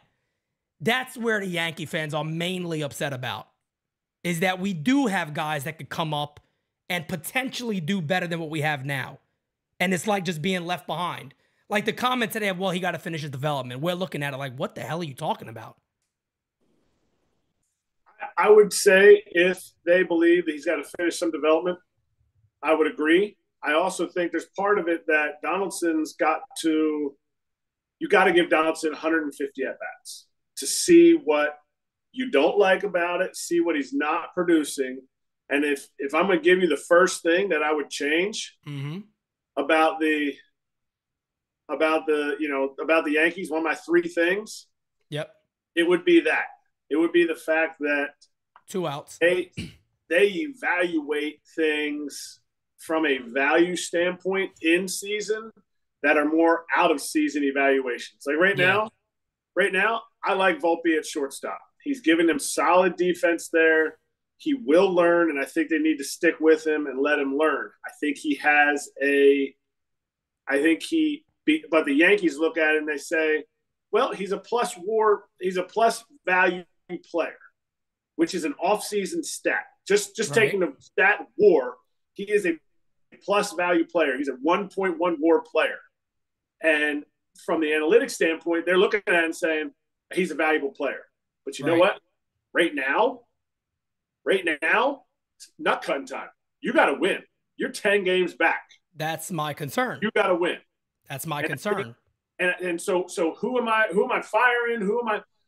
that's where the Yankee fans are mainly upset about, is that we do have guys that could come up and potentially do better than what we have now. And it's like just being left behind. Like the comment today of, well, he got to finish his development. We're looking at it like, what the hell are you talking about? I would say if they believe that he's got to finish some development, I would agree. I also think there's part of it that Donaldson's you got to give Donaldson 150 at-bats to see what you don't like about it, see what he's not producing. And if I'm going to give you the first thing that I would change about the Yankees, one of my three things, it would be that. It would be the fact that 2 outs. They evaluate things from a value standpoint in season that are more out of season evaluations. Like right now, I like Volpe at shortstop. He's giving them solid defense there. He will learn, and I think they need to stick with him and let him learn. But the Yankees look at it and they say, well, he's a plus value player, which is an off-season stat. Just right. Taking the stat WAR, he is a plus value player. He's a 1.1 WAR player. And from the analytics standpoint, they're looking at it and saying, he's a valuable player. But you know what? Right now, it's nut cutting time. You got to win. You're 10 games back. That's my concern. You got to win. That's my concern. And so who am I firing?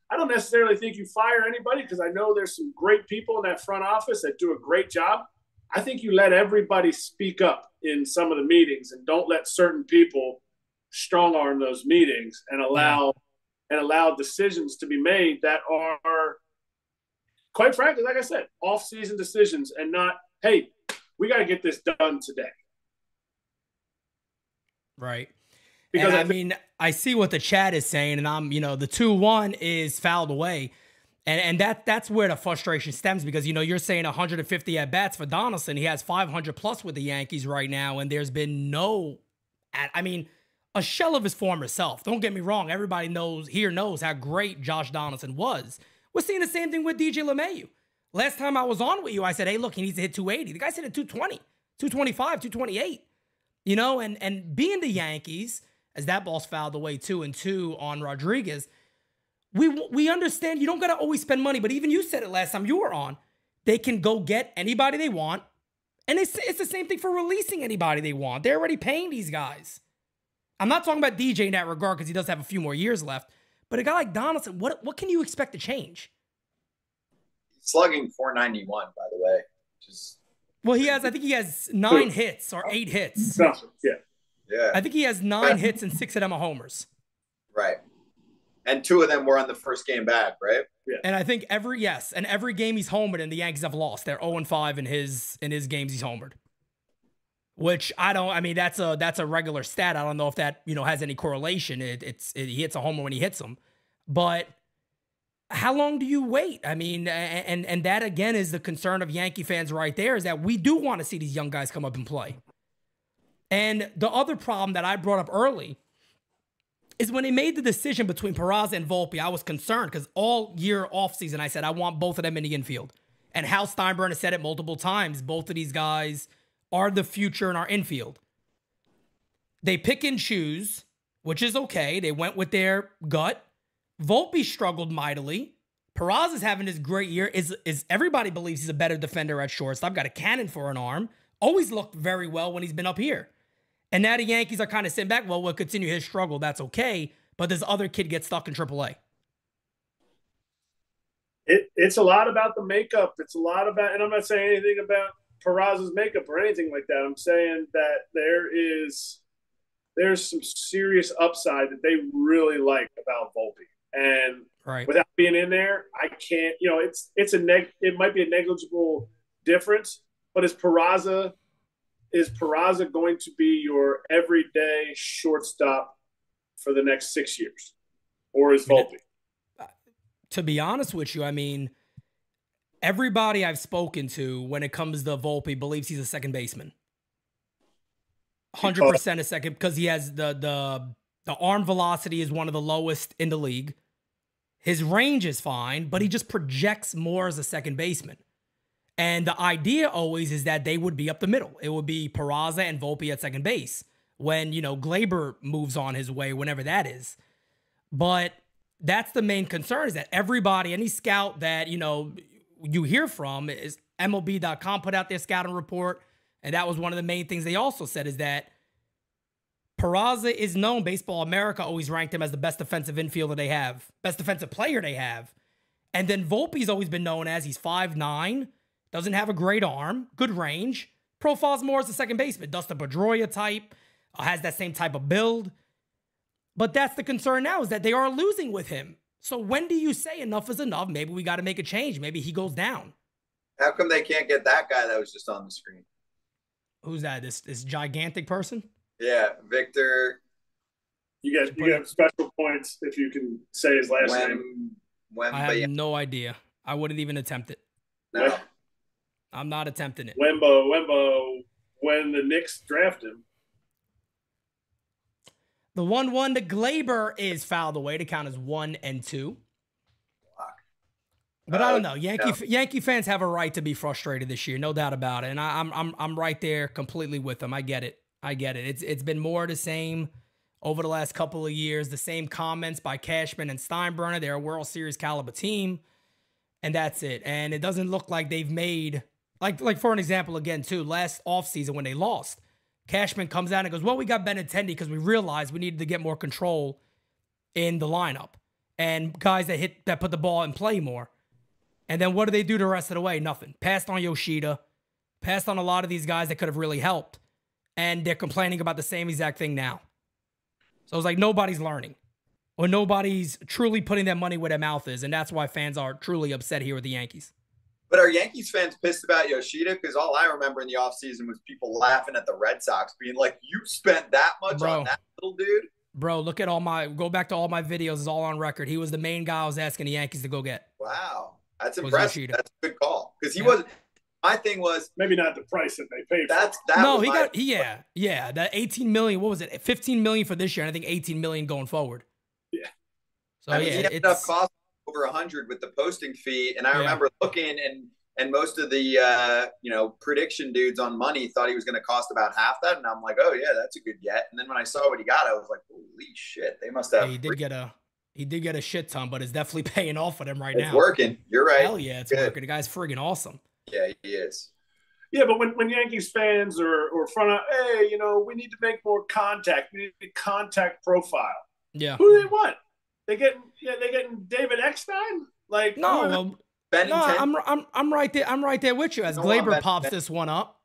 I don't necessarily think you fire anybody because I know there's some great people in that front office that do a great job. I think you let everybody speak up in some of the meetings and don't let certain people strong arm those meetings and allow decisions to be made that are, quite frankly, like I said, off-season decisions and not, hey, we got to get this done today. Right. Because I see what the chat is saying, and the 2-1 is fouled away. And that's where the frustration stems because, you're saying 150 at-bats for Donaldson. He has 500 plus with the Yankees right now, and there's been a shell of his former self. Don't get me wrong. Everybody knows how great Josh Donaldson was. We're seeing the same thing with DJ LeMahieu. Last time I was on with you, I said, hey, look, he needs to hit 280. The guy's hitting 220, 225, 228. And being the Yankees, as that ball's fouled away 2-2 on Rodriguez, we understand you don't got to always spend money, but even you said it last time you were on. They can go get anybody they want, and it's the same thing for releasing anybody they want. They're already paying these guys. I'm not talking about DJ in that regard because he does have a few more years left, but a guy like Donaldson, what can you expect to change? Slugging .491, by the way. Well, I think he has 9 hits or 8 hits. Yeah. I think he has 9 hits and 6 of them are homers. Right. And 2 of them were on the first game back, right? Yeah. And I think every game he's homered and the Yankees have lost. They're 0-5 in his games he's homered. Which that's a regular stat. I don't know if that, has any correlation. He hits a homer when he hits them. But how long do you wait? And that again is the concern of Yankee fans right there, is that we do want to see these young guys come up and play. And the other problem that I brought up early is when they made the decision between Peraza and Volpe, I was concerned because all year offseason I said I want both of them in the infield. And Hal Steinbrenner said it multiple times. Both of these guys are the future in our infield. They pick and choose, which is okay. They went with their gut. Volpe struggled mightily. Peraza's having this great year. Is everybody believes he's a better defender at shortstop. Got a cannon for an arm. Always looked very well when he's been up here. And now the Yankees are kind of sitting back. Well, we'll continue his struggle. That's okay. But this other kid gets stuck in AAA. It's a lot about the makeup. It's a lot about, and I'm not saying anything about Peraza's makeup or anything like that. I'm saying that there's some serious upside that they really like about Volpe. And without being in there, I can't, it might be a negligible difference, but is Peraza going to be your everyday shortstop for the next 6 years? Or is Volpe? To be honest with you, I mean, everybody I've spoken to when it comes to Volpe believes he's a second baseman. 100% a second, because he has the arm velocity is one of the lowest in the league. His range is fine, but he just projects more as a second baseman. And the idea always is that they would be up the middle. It would be Peraza and Volpe at second base when, Gleyber moves on his way, whenever that is. But that's the main concern, is that everybody, any scout that, you hear from, is MLB.com put out their scouting report. And that was one of the main things they also said, is that Peraza is known, Baseball America always ranked him as the best defensive infielder they have, best defensive player they have. And then Volpe's always been known as he's 5'9", doesn't have a great arm, good range, profiles more as a second baseman, Dustin Pedroia type, has that same type of build. But that's the concern now, is that they are losing with him. So when do you say enough is enough? Maybe we got to make a change. Maybe he goes down. How come they can't get that guy that was just on the screen? Who's that? This gigantic person? Yeah, Victor. You get special points if you can say his last name. I have no idea. I wouldn't even attempt it. No. I'm not attempting it. Wembo, when the Knicks draft him. The 1-1 to Gleyber is fouled away to count as 1 and 2. But I don't know. Yankee fans have a right to be frustrated this year, no doubt about it. And I'm right there completely with them. I get it. It's been more the same over the last couple of years. The same comments by Cashman and Steinbrenner. They're a World Series caliber team, and that's it. And it doesn't look like they've made, like for an example again too, last offseason when they lost, Cashman comes out and goes, well, we got Benintendi because we realized we needed to get more control in the lineup and guys that put the ball in play more. And then what do they do the rest of the way? Nothing. Passed on Yoshida, passed on a lot of these guys that could have really helped. And they're complaining about the same exact thing now. So it's like nobody's learning, or nobody's truly putting their money where their mouth is. And that's why fans are truly upset here with the Yankees. But are Yankees fans pissed about Yoshida? Because all I remember in the offseason was people laughing at the Red Sox, being like, you spent that much on that little dude? Bro, look at go back to all my videos. It's all on record. He was the main guy I was asking the Yankees to go get. Wow. That's impressive. That's a good call. Because he wasn't. My thing was maybe not the price that they paid. That $18 million. What was it? $15 million for this year, and I think $18 million going forward. Yeah. So he ended up costing over $100 with the posting fee, and I remember looking, and most of the prediction dudes on money thought he was going to cost about half that, and I'm like, oh yeah, that's a good get. And then when I saw what he got, I was like, holy shit, they must have. Yeah, he did get a shit ton, but it's definitely paying off for them right now. It's working. You're right. Hell yeah, it's working. The guy's friggin' awesome. Yeah, he is. Yeah, but when Yankees fans or front of, hey, we need to make more contact. We need a contact profile. Yeah. Who do they want? They getting David Eckstein? Like no, I'm right there. I'm right there with you. As Gleyber pops this one up,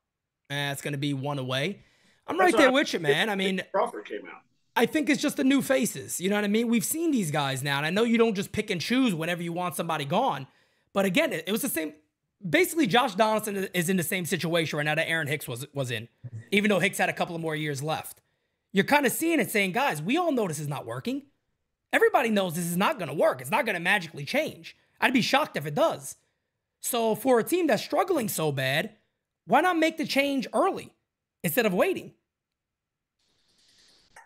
it's going to be one away. I'm right there with you, man. I mean, Crawford came out. I think it's just the new faces. You know what I mean? We've seen these guys now, and I know you don't just pick and choose whenever you want somebody gone. But again, it was the same. Basically, Josh Donaldson is in the same situation right now that Aaron Hicks was in, even though Hicks had a couple of more years left. You're kind of seeing it saying, guys, we all know this is not working. Everybody knows this is not going to work. It's not going to magically change. I'd be shocked if it does. So for a team that's struggling so bad, why not make the change early instead of waiting?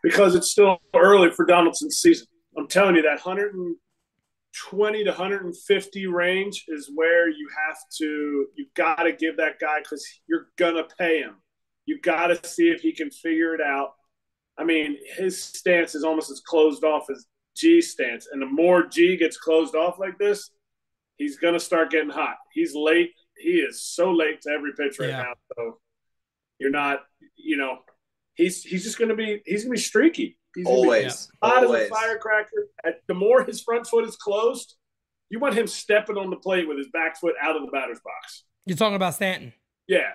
Because it's still early for Donaldson's season. I'm telling you, that 120 to 150 range is where you got to give that guy, because you're going to pay him. You got to see if he can figure it out. I mean, his stance is almost as closed off as G's stance. And the more G gets closed off like this, he's going to start getting hot. He's late. He is so late to every pitch right now. So you're not, he's just going to be streaky. He's always hot as a firecracker. The more his front foot is closed, you want him stepping on the plate with his back foot out of the batter's box. You're talking about Stanton? Yeah.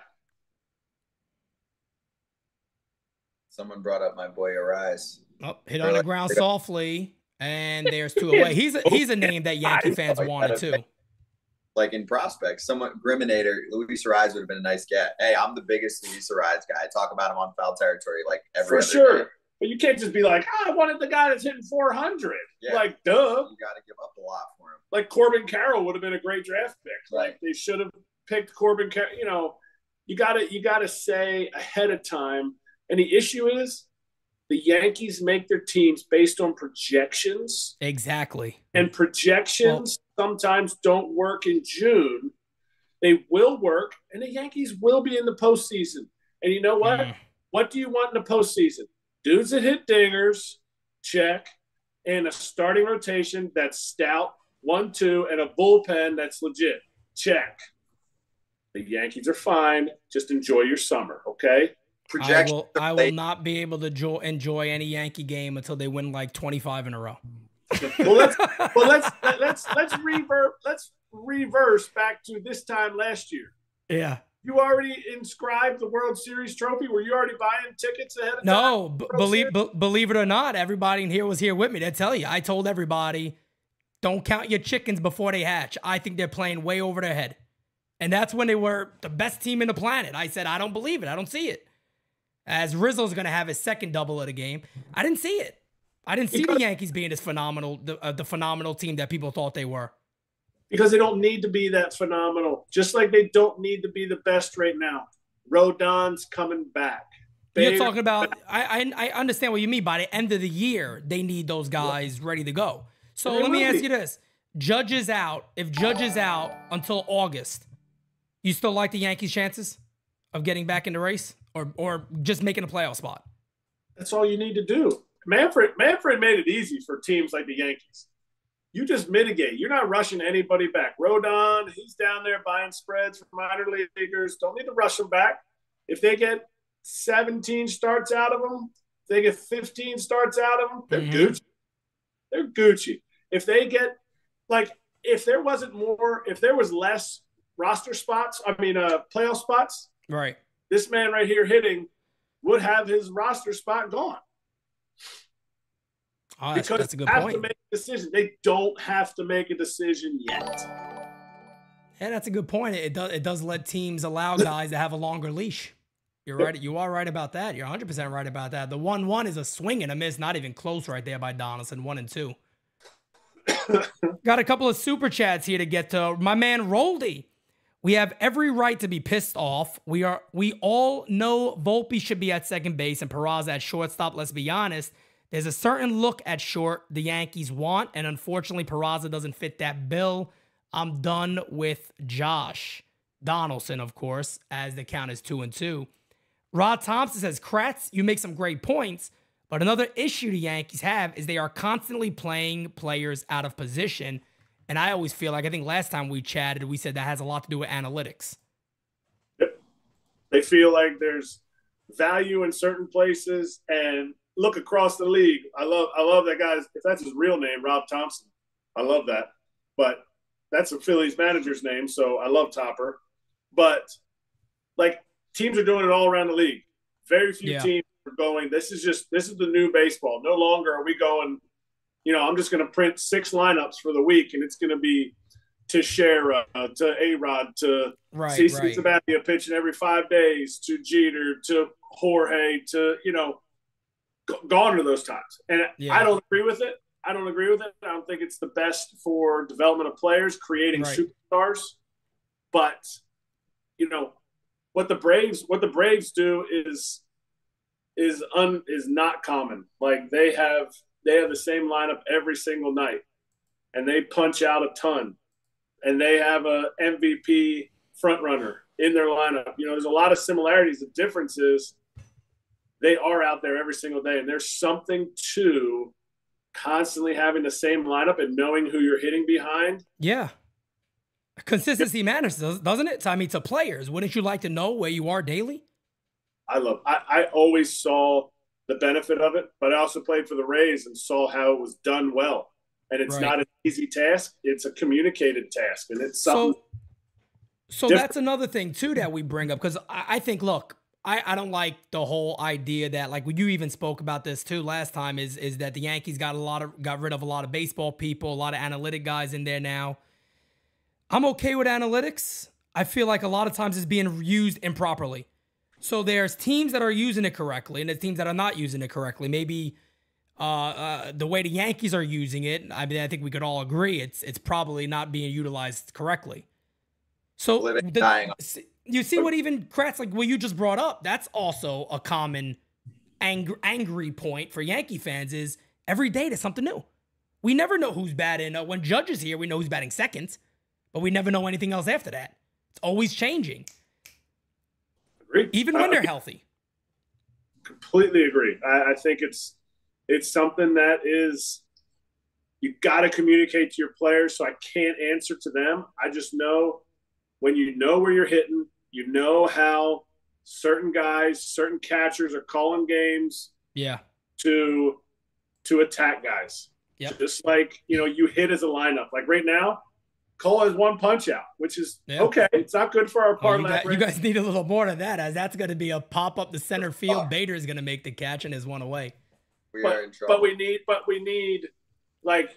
Someone brought up my boy Arise. Oh, hit on the ground softly, and there's 2 away. He's a name that Yankee fans wanted too. Like in prospects, Griminator, Luis Arise would have been a nice get. Hey, I'm the biggest Luis Arise guy. I talk about him on Foul Territory like every other day. But you can't just be like, I wanted the guy that's hitting 400. Yeah. Like, duh. You got to give up a lot for him. Like Corbin Carroll would have been a great draft pick. Right. Like they should have picked Corbin Carroll. You gotta say ahead of time. And the issue is the Yankees make their teams based on projections. Exactly. And projections sometimes don't work in June. They will work, and the Yankees will be in the postseason. And you know what? What do you want in the postseason? Dudes that hit dingers, check, and a starting rotation that's stout, 1-2, and a bullpen that's legit, check. The Yankees are fine. Just enjoy your summer, okay? I will not be able to enjoy any Yankee game until they win like 25 in a row. let's reverse back to this time last year. Yeah. You already inscribed the World Series trophy? Were you already buying tickets ahead of time? No, believe it or not, everybody in here was here with me. They tell you, I told everybody, don't count your chickens before they hatch. I think they're playing way over their head. And that's when they were the best team in the planet. I said, I don't believe it. I don't see it. As Rizzo's going to have his second double of the game, I didn't see it. I didn't see the Yankees being this phenomenal, the phenomenal team that people thought they were. Because they don't need to be that phenomenal. Just like they don't need to be the best right now. Rodon's coming back. You're talking about, I understand what you mean. By the end of the year, they need those guys ready to go. So let me ask you this. Judge is out. If Judge is out until August, you still like the Yankees' chances of getting back in the race? Or just making a playoff spot? That's all you need to do. Manfred made it easy for teams like the Yankees. You just mitigate. You're not rushing anybody back. Rodon, he's down there buying spreads for minor leaguers. Don't need to rush them back. If they get 17 starts out of them, if they get 15 starts out of them, they're Gucci. They're Gucci. If they get, if there was less roster spots, playoff spots. Right. This man right here hitting would have his roster spot gone. Oh, that's a good point. They have to make a decision. They don't have to make a decision yet. Yeah, that's a good point. It does let teams allow guys to have a longer leash. You're right. You are right about that. You're 100% right about that. The 1-1 is a swing and a miss, not even close right there by Donaldson, 1 and 2. Got a couple of super chats here to get to. My man Roldy. We have every right to be pissed off. We all know Volpe should be at second base and Peraza at shortstop. Let's be honest. There's a certain look at short the Yankees want, and unfortunately, Peraza doesn't fit that bill. I'm done with Josh Donaldson, of course, as the count is 2-2. Rod Thompson says, Kratz, you make some great points, but another issue the Yankees have is they are constantly playing players out of position. And I always feel like, I think last time we chatted, we said that has a lot to do with analytics. Yep. They feel like there's value in certain places and look across the league. I love that guy. If that's his real name, Rob Thompson. I love that. But that's a Phillies manager's name, so I love Topper. But, teams are doing it all around the league. Very few teams are going, this is the new baseball. No longer are we going, I'm just going to print 6 lineups for the week, and it's going to be Teixeira, to A-Rod, to CC Sabathia pitching every 5 days, to Jeter, to Jorge, to, gone are those times. And I don't agree with it. I don't think it's the best for development of players, creating superstars. But, what the Braves do is not common. They have the same lineup every single night, and they punch out a ton, and they have a MVP front runner in their lineup. There's a lot of similarities. The difference is they are out there every single day, and there's something to constantly having the same lineup and knowing who you're hitting behind. Yeah. Consistency matters, doesn't it? I mean, to players, wouldn't you like to know where you are daily? I always saw the benefit of it, but I also played for the Rays and saw how it was done well. And it's not an easy task. It's a communicated task. And it's something. So that's another thing, too, that we bring up. Because I think, look, I don't like the whole idea that, like, you even spoke about this, too, last time, is that the Yankees got rid of a lot of baseball people, a lot of analytic guys in there now. I'm okay with analytics. I feel like a lot of times it's being used improperly. So there's teams that are using it correctly, and there's teams that are not using it correctly. Maybe the way the Yankees are using it, I mean, I think we could all agree it's probably not being utilized correctly. So you see what even Kratz, like what you just brought up, that's also a common angry point for Yankee fans is every day there's something new. We never know who's batting. When Judge is here, we know who's batting second, but we never know anything else after that. It's always changing. Agree. Even when they're healthy. Completely agree. I think it's something that is, you got to communicate to your players, so I can't answer to them. I just know when you know where you're hitting, you know how certain guys, certain catchers are calling games to attack guys. Yep. Just like, you hit as a lineup. Like right now, Cole has one punch out, which is okay. It's not good for our parlay. You guys need a little more than that, as that's going to be a pop up the center field. Bader is going to make the catch and is one away. We are in trouble. But we need like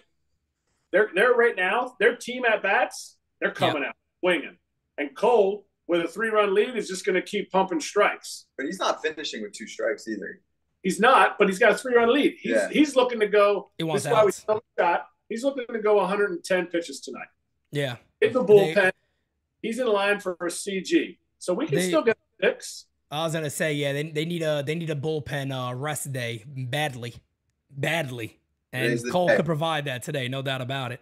they're right now. Their team at bats, they're coming out swinging, and Cole with a 3-run lead is just going to keep pumping strikes. But he's not finishing with 2 strikes either. He's not, but he's got a 3-run lead. He's looking to go. He wants shot. He's looking to go 110 pitches tonight. Yeah. In the bullpen, he's in line for a CG, so we can still get 6. I was gonna say, they need a bullpen rest day badly, and Cole could provide that today, no doubt about it.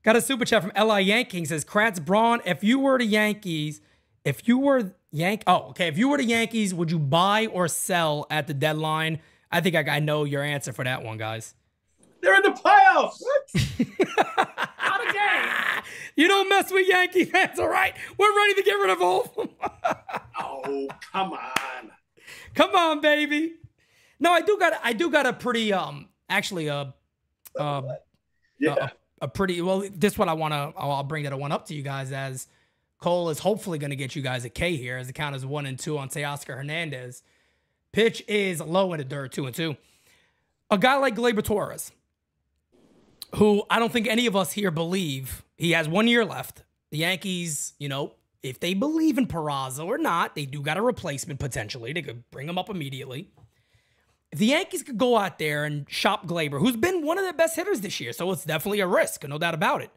Got a super chat from LI Yankees, says Kratz Braun. If you were the Yankees, would you buy or sell at the deadline? I think I know your answer for that one, guys. They're in the playoffs. What? Not a game. You don't mess with Yankee fans, all right? We're ready to get rid of all of them. Oh, come on. Come on, baby. No, I do got a pretty actually a pretty, well, this one I'll bring that one up to you guys, as Cole is hopefully going to get you guys a K here, as the count is 1-2 on Teoscar Hernandez. Pitch is low in the dirt, 2-2. A guy like Gleyber Torres, who I don't think any of us here believe, he has 1 year left. The Yankees, if they believe in Peraza or not, they do got a replacement potentially. They could bring him up immediately. If the Yankees could go out there and shop Gleyber, who's been one of their best hitters this year, so it's definitely a risk, no doubt about it.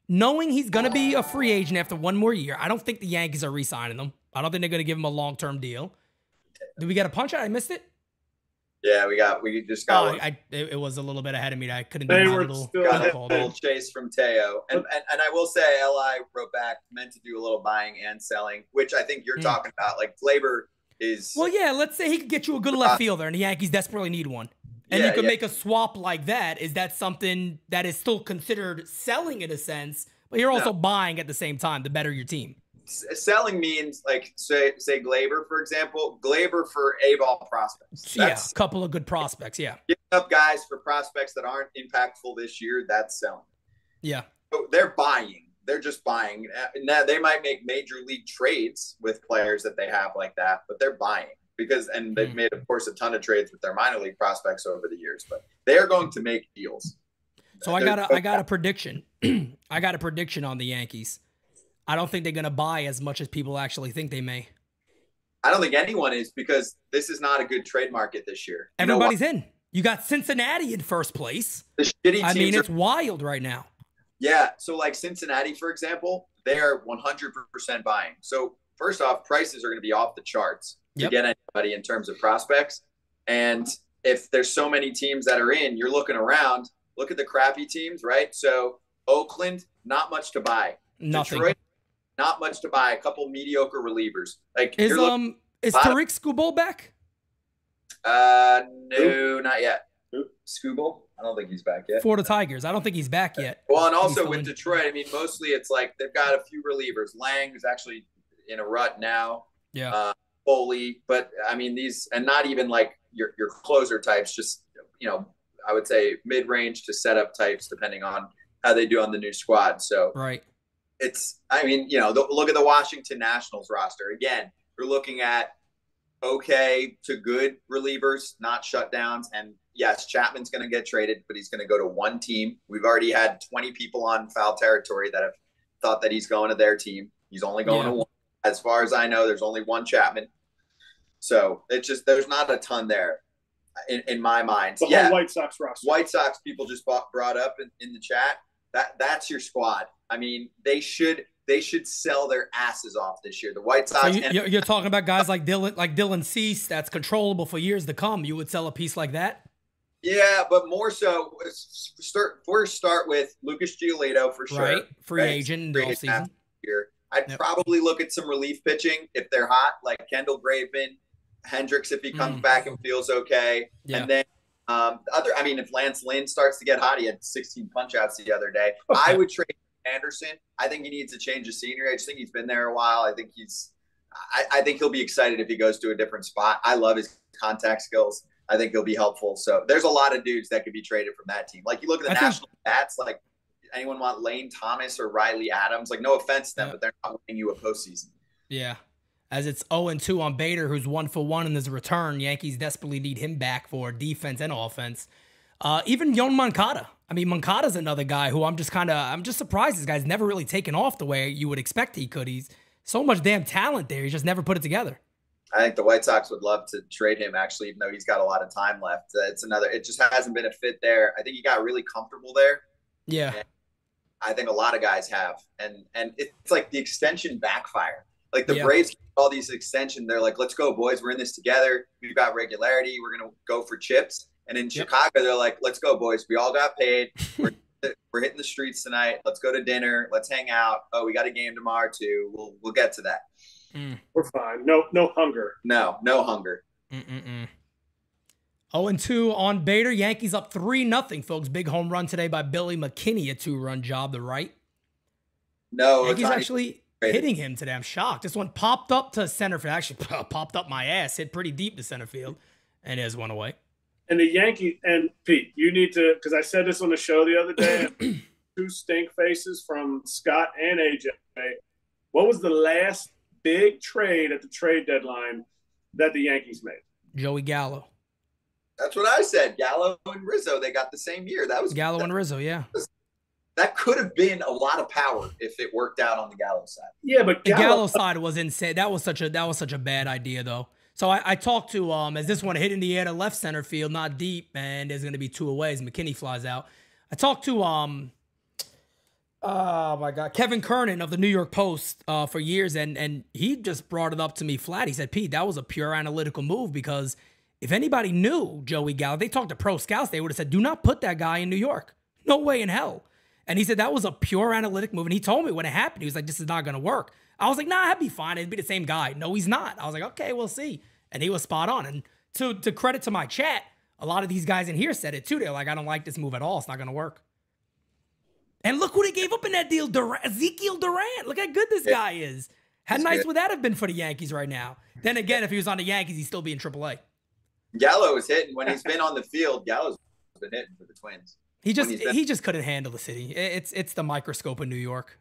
Knowing he's going to be a free agent after 1 more year, I don't think the Yankees are re-signing him. I don't think they're going to give him a long-term deal. Did we get a punch out? I missed it? Yeah, we just got one. It was a little bit ahead of me. I couldn't do a little chase from Teo. And I will say, LI wrote back, meant to do a little buying and selling, which I think you're talking about. Like, Gleyber is... Well, yeah, let's say he could get you a good left fielder, and the Yankees desperately need one. And you could make a swap like that. Is that something that is still considered selling in a sense, but you're also buying at the same time to better your team? Selling means, like, say Gleyber, for example, Gleyber for A-ball prospects. A couple of good prospects, Giving up guys for prospects that aren't impactful this year, that's selling. Yeah. So they're buying. They're just buying. Now, they might make major league trades with players that they have like that, but they're buying. And they've made, of course, a ton of trades with their minor league prospects over the years, but they are going to make deals. So I got a prediction. I got a prediction on the Yankees. I don't think they're going to buy as much as people actually think they may. I don't think anyone is, because this is not a good trade market this year. Everybody's in. You got Cincinnati in first place. The shitty teams it's wild right now. Yeah. So like Cincinnati, for example, they are 100% buying. So first off, prices are going to be off the charts to get anybody in terms of prospects. And if there's so many teams that are in, you're looking around, look at the crappy teams, right? So Oakland, not much to buy. Nothing. Detroit, not much to buy. A couple mediocre relievers. Like is Tariq Skubal back? No, not yet. Skubal? I don't think he's back yet. For the Tigers, I don't think he's back yet. Well, and also with Detroit, I mean, mostly it's like they've got a few relievers. Lang is actually in a rut now. Yeah. Foley, but I mean and not even like your closer types. Just I would say mid-range to setup types, depending on how they do on the new squad. So right. Look at the Washington Nationals roster. Again, you're looking at okay to good relievers, not shutdowns. And yes, Chapman's going to get traded, but he's going to go to one team. We've already had 20 people on foul territory that have thought that he's going to their team. He's only going to one. As far as I know, there's only one Chapman. So there's not a ton there in my mind. The whole White Sox roster. White Sox people just brought up in the chat. That's your squad. I mean, they should sell their asses off this year. The White Sox. So you're talking about guys like Dylan Cease, that's controllable for years to come. You would sell a piece like that? Yeah, but more so, start with Lucas Giolito for sure. Right, free agent in the offseason. I'd probably look at some relief pitching if they're hot, like Kendall Graveman, Hendricks if he comes back and feels okay. Yeah. And then if Lance Lynn starts to get hot, he had 16 punch-outs the other day. I would trade Anderson. I think he needs to change the scenery. I just think he's been there a while. I think he'll be excited if he goes to a different spot. I love his contact skills. I think he'll be helpful. So there's a lot of dudes that could be traded from that team. Like you look at the national bats, like anyone want Lane Thomas or Riley Adams? Like no offense to them, but they're not winning you a postseason. Yeah. As it's 0-2 on Bader, who's 1-for-1 in his return. Yankees desperately need him back for defense and offense. Even Yoan Moncada. I mean, Moncada's another guy who I'm just surprised this guy's never really taken off the way you would expect he could. He's so much damn talent there. He's just never put it together. I think the White Sox would love to trade him, actually, even though he's got a lot of time left. It just hasn't been a fit there. I think he got really comfortable there. Yeah. And I think a lot of guys have. And it's like the extension backfire. Like the Braves, all these extensions, they're like, let's go, boys. We're in this together. We've got regularity. We're going to go for chips. And in Chicago, they're like, let's go, boys. We all got paid. We're hitting the streets tonight. Let's go to dinner. Let's hang out. Oh, we got a game tomorrow, too. We'll get to that. We're fine. No hunger. No hunger. 0-2 on Bader. Yankees up 3-0, folks. Big home run today by Billy McKinney, a 2-run job to right. No, Yankees actually hitting him today. I'm shocked. This one popped up to center field. Actually, popped up my ass. Hit pretty deep to center field. And there's one away. And the Yankees, and Pete, you need to, because I said this on the show the other day, two stink faces from Scott and AJ. What was the last big trade at the trade deadline that the Yankees made? Joey Gallo. That's what I said. Gallo and Rizzo, they got the same year. That was Gallo and Rizzo, yeah. That could have been a lot of power if it worked out on the Gallo side. Yeah, but the Gallo side was insane. That was such a bad idea, though. So I talked to as this one hit in the air to left center field, not deep, and there's going to be two away as McKinney flies out. I talked to oh my God, Kevin Kernan of the New York Post for years, and he just brought it up to me flat. He said, Pete, that was a pure analytical move because if anybody knew Joey Gallo, they talked to pro scouts, they would have said, do not put that guy in New York. No way in hell. And he said that was a pure analytic move. And he told me when it happened, he was like, this is not going to work. I was like, nah, that'd be fine. It'd be the same guy. No, he's not. I was like, okay, we'll see. And he was spot on. And to credit to my chat, a lot of these guys in here said it too. They're like, I don't like this move at all. It's not going to work. And look who they gave up in that deal, Ezekiel Durant. Look how good this guy is. How nice would that have been for the Yankees right now? Then again, if he was on the Yankees, he'd still be in AAA. Gallo is hitting. When he's been on the field, Gallo's been hitting for the Twins. He just couldn't handle the city. It's the microscope of New York.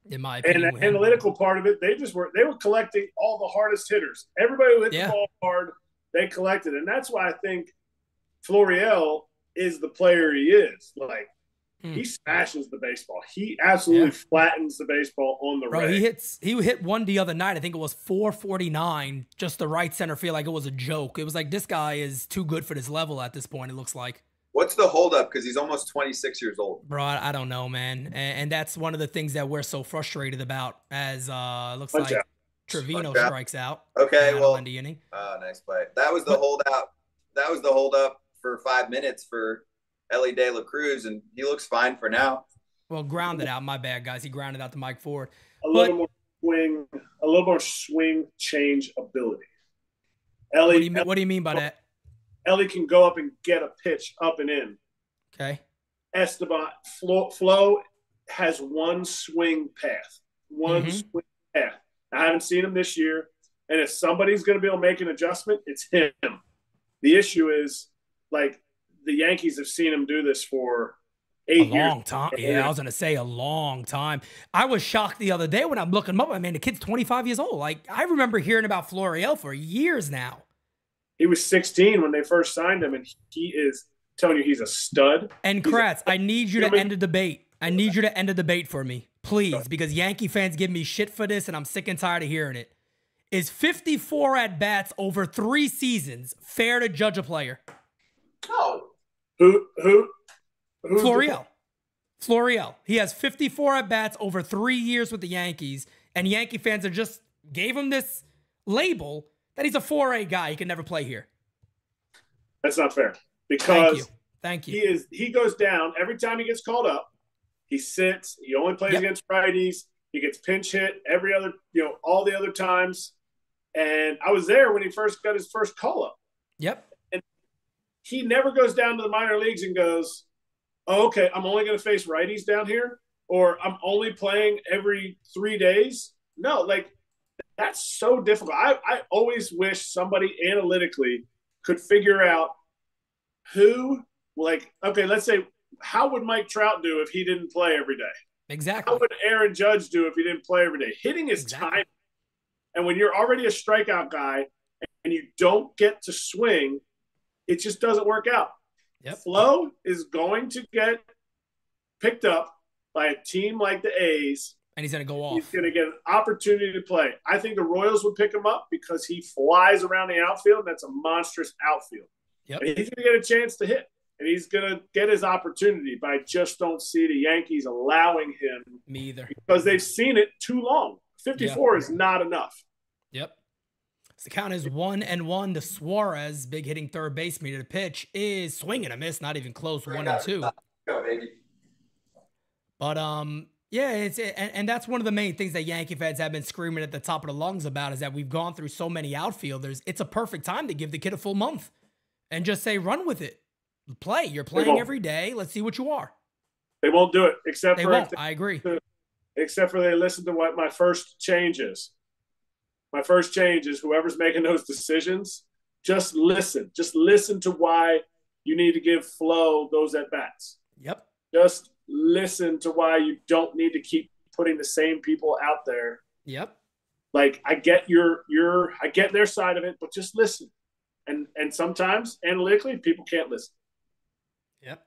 In my opinion. And the analytical part of it, they were collecting all the hardest hitters. Everybody who hit the ball hard, they collected. And that's why I think Florial is the player he is. Like, he smashes the baseball. He absolutely flattens the baseball on the right. He hit one the other night. I think it was 449, just the right center field, like it was a joke. It was like, this guy is too good for this level at this point, it looks like. What's the holdup? Because he's almost 26 years old. Bro, I don't know, man. And that's one of the things that we're so frustrated about as looks like Trevino strikes out. Okay, well. Inning. Oh, nice play. That was the holdout. That was the holdup for 5 minutes for Ellie De La Cruz, and he looks fine for now. Well, grounded out. My bad, guys. He grounded out to Mike Ford. A little more swing change ability. Ellie, what do you mean by that? Ellie can go up and get a pitch up and in. Okay. Esteban, Flo has one swing path. Swing path. I haven't seen him this year. And if somebody's going to be able to make an adjustment, it's him. The issue is, like, the Yankees have seen him do this for 8 years. A long time. Yeah, I was going to say a long time. I was shocked the other day when I'm looking him up. I mean, the kid's 25 years old. Like, I remember hearing about Florial for years now. He was 16 when they first signed him, and he is telling you he's a stud. And Kratz, I need you to end the debate. I need you to end the debate for me, please, because Yankee fans give me shit for this, and I'm sick and tired of hearing it. Is 54 at-bats over 3 seasons fair to judge a player? No. Who? Florial. He has 54 at-bats over 3 years with the Yankees, and Yankee fans are just gave him this label that he's a 4A guy. He can never play here. That's not fair. Because Thank you. He goes down every time he gets called up. He sits. He only plays against righties. He gets pinch hit every other, all the other times. And I was there when he first got his first call up. Yep. And he never goes down to the minor leagues and goes, oh, okay, I'm only going to face righties down here, or I'm only playing every 3 days. No, like, that's so difficult. I always wish somebody analytically could figure out who, like, okay, let's say, how would Mike Trout do if he didn't play every day? Exactly. How would Aaron Judge do if he didn't play every day? Hitting is time. And when you're already a strikeout guy and you don't get to swing, it just doesn't work out. Yep. Flo is going to get picked up by a team like the A's. And he's going to go off. He's going to get an opportunity to play. I think the Royals would pick him up because he flies around the outfield, and that's a monstrous outfield. Yep. And he's going to get a chance to hit. And he's going to get his opportunity, but I just don't see the Yankees allowing him. Me either. Because they've seen it too long. 54 is not enough. Yep. So the count is 1-1 to Suarez. Big hitting third baseman. The pitch is swing and a miss. Not even close. 1-2. Go, baby. But, yeah, and that's one of the main things that Yankee fans have been screaming at the top of the lungs about, is that we've gone through so many outfielders. It's a perfect time to give the kid a full month and just say, run with it. Play. You're playing every day. Let's see what you are. They won't do it I agree. Except for they listen to what my first change is. My first change is whoever's making those decisions, just listen. Just listen to why you need to give Flo those at-bats. Yep. Just listen to why you don't need to keep putting the same people out there. Yep. Like, I get I get their side of it, but just listen. And sometimes analytically people can't listen. Yep.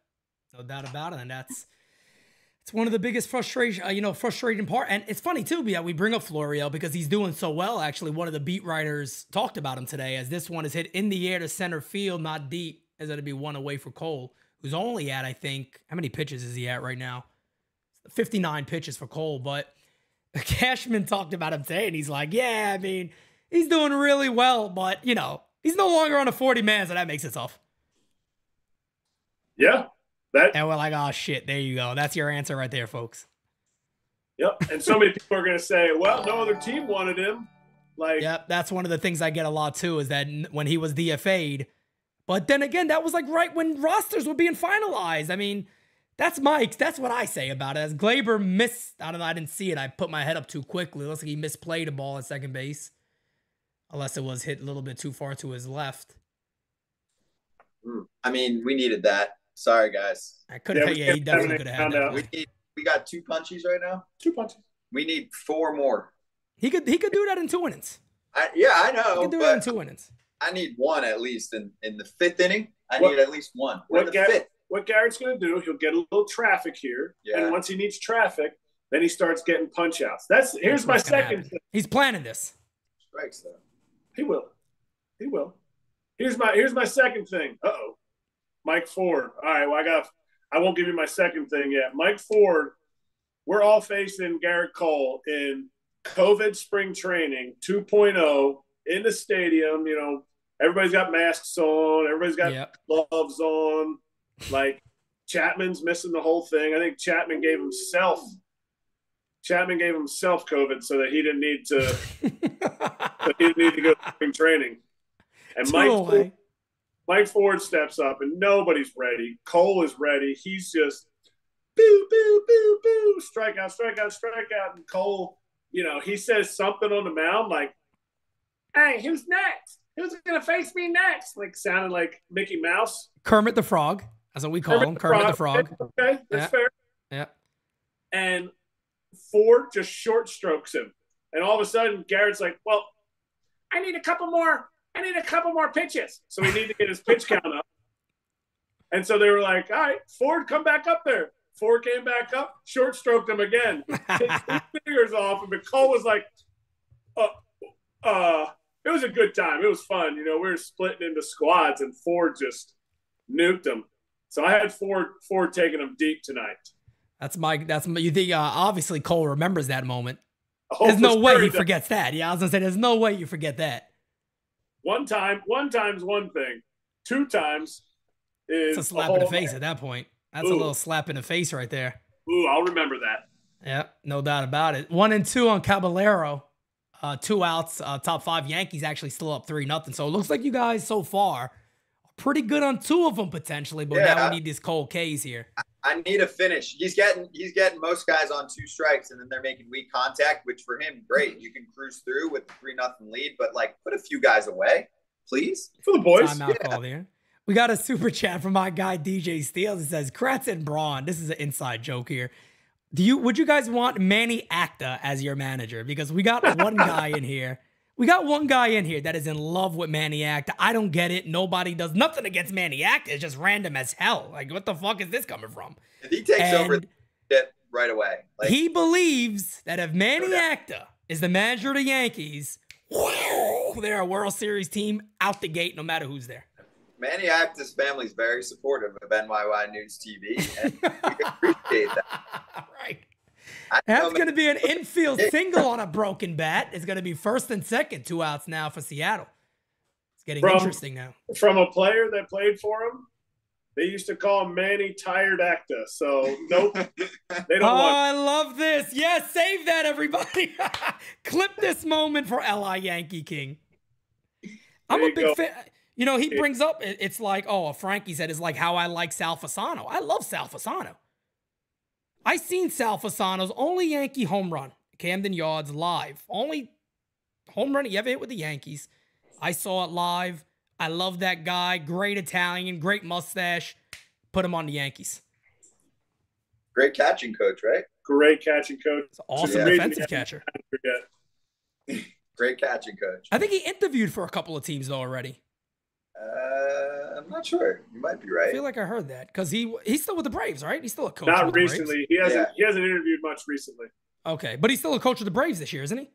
No doubt about it. And it's one of the biggest frustrating part. And it's funny too, we bring up Florial because he's doing so well. Actually, one of the beat writers talked about him today, as this one is hit in the air to center field, not deep, as it'll be one away for Cole, who's only at, I think, how many pitches is he at right now? 59 pitches for Cole. But Cashman talked about him today, and he's like, yeah, I mean, he's doing really well, but, he's no longer on a 40-man, so that makes it tough. Yeah. And we're like, oh, shit, there you go. That's your answer right there, folks. Yep. And so many people are going to say, well, no other team wanted him. Like, yep, that's one of the things I get a lot, too, is that when he was DFA'd. But then again, that was like right when rosters were being finalized. I mean, that's what I say about it. As Glaber missed, I don't know, I didn't see it. I put my head up too quickly. It looks like he misplayed a ball at second base. Unless it was hit a little bit too far to his left. I mean, we needed that. Sorry, guys. I could have. Yeah, he definitely could have had that. We got 2 punchies right now. 2 punches. We need 4 more. He could do that in 2 innings. I know. He could do that in 2 innings. I need 1 at least in the 5th inning. I need at least 1. We're in the 5th. What Garrett's going to do, he'll get a little traffic here, and once he needs traffic, then he starts getting punch outs. Here's my second thing. He's planning this. Strikes though. He will. Here's my second thing. Uh-oh. Mike Ford. All right, well, I won't give you my second thing yet. Mike Ford, we're all facing Garrett Cole in COVID spring training 2.0 in the stadium. Everybody's got masks on. Everybody's got gloves on. Like, Chapman's missing the whole thing. I think Chapman gave himself COVID so that he didn't need to go to spring training. And Mike Ford steps up, and nobody's ready. Cole is ready. He's just boo, boo, boo, boo, strikeout, strikeout, strikeout. And Cole, he says something on the mound like, "Hey, who's next? Who's going to face me next?" Like sounding like Mickey Mouse. Kermit the Frog. That's what we call him. Kermit the Frog. Okay, that's fair. Yeah. And Ford just short strokes him. And all of a sudden, Garrett's like, "Well, I need a couple more pitches." So we need to get his pitch count up. And so they were like, "All right, Ford, come back up there." Ford came back up, short stroked him again. His fingers off him. But Cole was like, it was a good time. It was fun. We were splitting into squads, and Ford just nuked him. So I had Ford taking him deep tonight. You think obviously Cole remembers that moment. There's no way he forgets that. Yeah, I was gonna say there's no way you forget that. One time's one thing. 2 times is it's a slap in the face at that point. That's a little slap in the face right there. Ooh, I'll remember that. Yeah, no doubt about it. 1-2 on Caballero. 2 outs. Top 5 Yankees actually still up 3-0. So it looks like you guys so far are pretty good on 2 of them potentially, but now we need this Cole K's here. I need a finish. He's getting most guys on 2 strikes, and then they're making weak contact, which for him, great. You can cruise through with the 3-0 lead, but put a few guys away, please. For the boys. Timeout call there. We got a super chat from my guy DJ Steele. It says, "Kratz and Braun." This is an inside joke here. Would you guys want Manny Acta as your manager? Because we got one guy in here. We got one guy in here that is in love with Manny Acta. I don't get it. Nobody does nothing against Manny Acta. It's just random as hell. Like, what the fuck is this coming from? If he takes over right away. He believes that if Manny Acta is the manager of the Yankees, they're a World Series team out the gate no matter who's there. Manny Acta's family is very supportive of NyynewsTV, and we appreciate that. Right. That's going to be an infield single on a broken bat. It's going to be first and second, 2 outs now for Seattle. It's getting interesting now. From a player that played for him, they used to call him Manny Tired Acta. So, nope. They don't want. I love this. Yes, save that, everybody. Clip this moment for L.I. Yankee King. I'm a big fan. He brings up, it's like, Frankie said, it's like how I like Sal Fasano. I love Sal Fasano. I seen Sal Fasano's only Yankee home run, Camden Yards, live. Only home run he ever hit with the Yankees. I saw it live. I love that guy. Great Italian, great mustache. Put him on the Yankees. Great catching coach, right? Great catching coach. It's an awesome defensive catcher. Great catching coach. I think he interviewed for a couple of teams already. I'm not sure. You might be right. I feel like I heard that because he's still with the Braves, right? He's still a coach. Not recently. He hasn't interviewed much recently. Okay, but he's still a coach of the Braves this year, isn't he?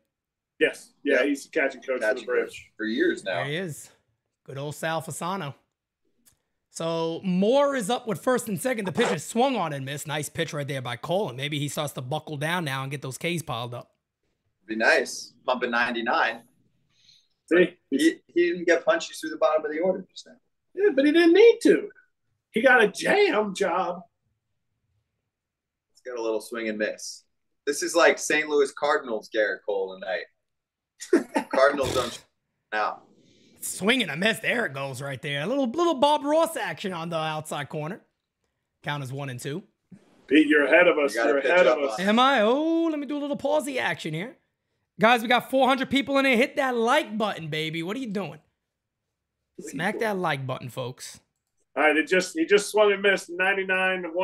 Yes. Yeah, he's a catching coach for the Braves for years now. There he is. Good old Sal Fasano. So Moore is up with first and second. The pitch is swung on and missed. Nice pitch right there by Cole. And maybe he starts to buckle down now and get those Ks piled up. Be nice. Pumping 99. See? He didn't get punchy through the bottom of the order just now. Yeah, but he didn't need to. He got a jam job. He's got a little swing and miss. This is like St. Louis Cardinals Garrett Cole tonight. Cardinals don't now. Swing and a miss. There it goes right there. A little Bob Ross action on the outside corner. Count is 1-2. Pete, you're ahead of us. You're ahead of us. Am I? Oh, let me do a little pausey action here. Guys, we got 400 people in there. Hit that like button, baby. What are you doing? Smack that like button, folks. All right, he just swung and missed 99 to 1-2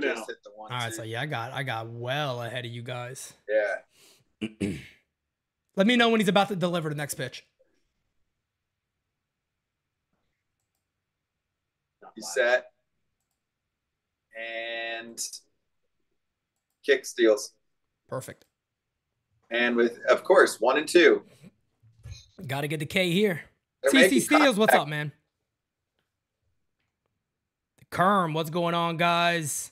now. Just hit the 1-2. All right, so yeah, I got well ahead of you guys. Yeah. Let me know when he's about to deliver the next pitch. He's set. And kick steals. Perfect. And with, of course, 1-2. Got to get the K here. TC Steels, what's up, man? The Kerm, what's going on, guys?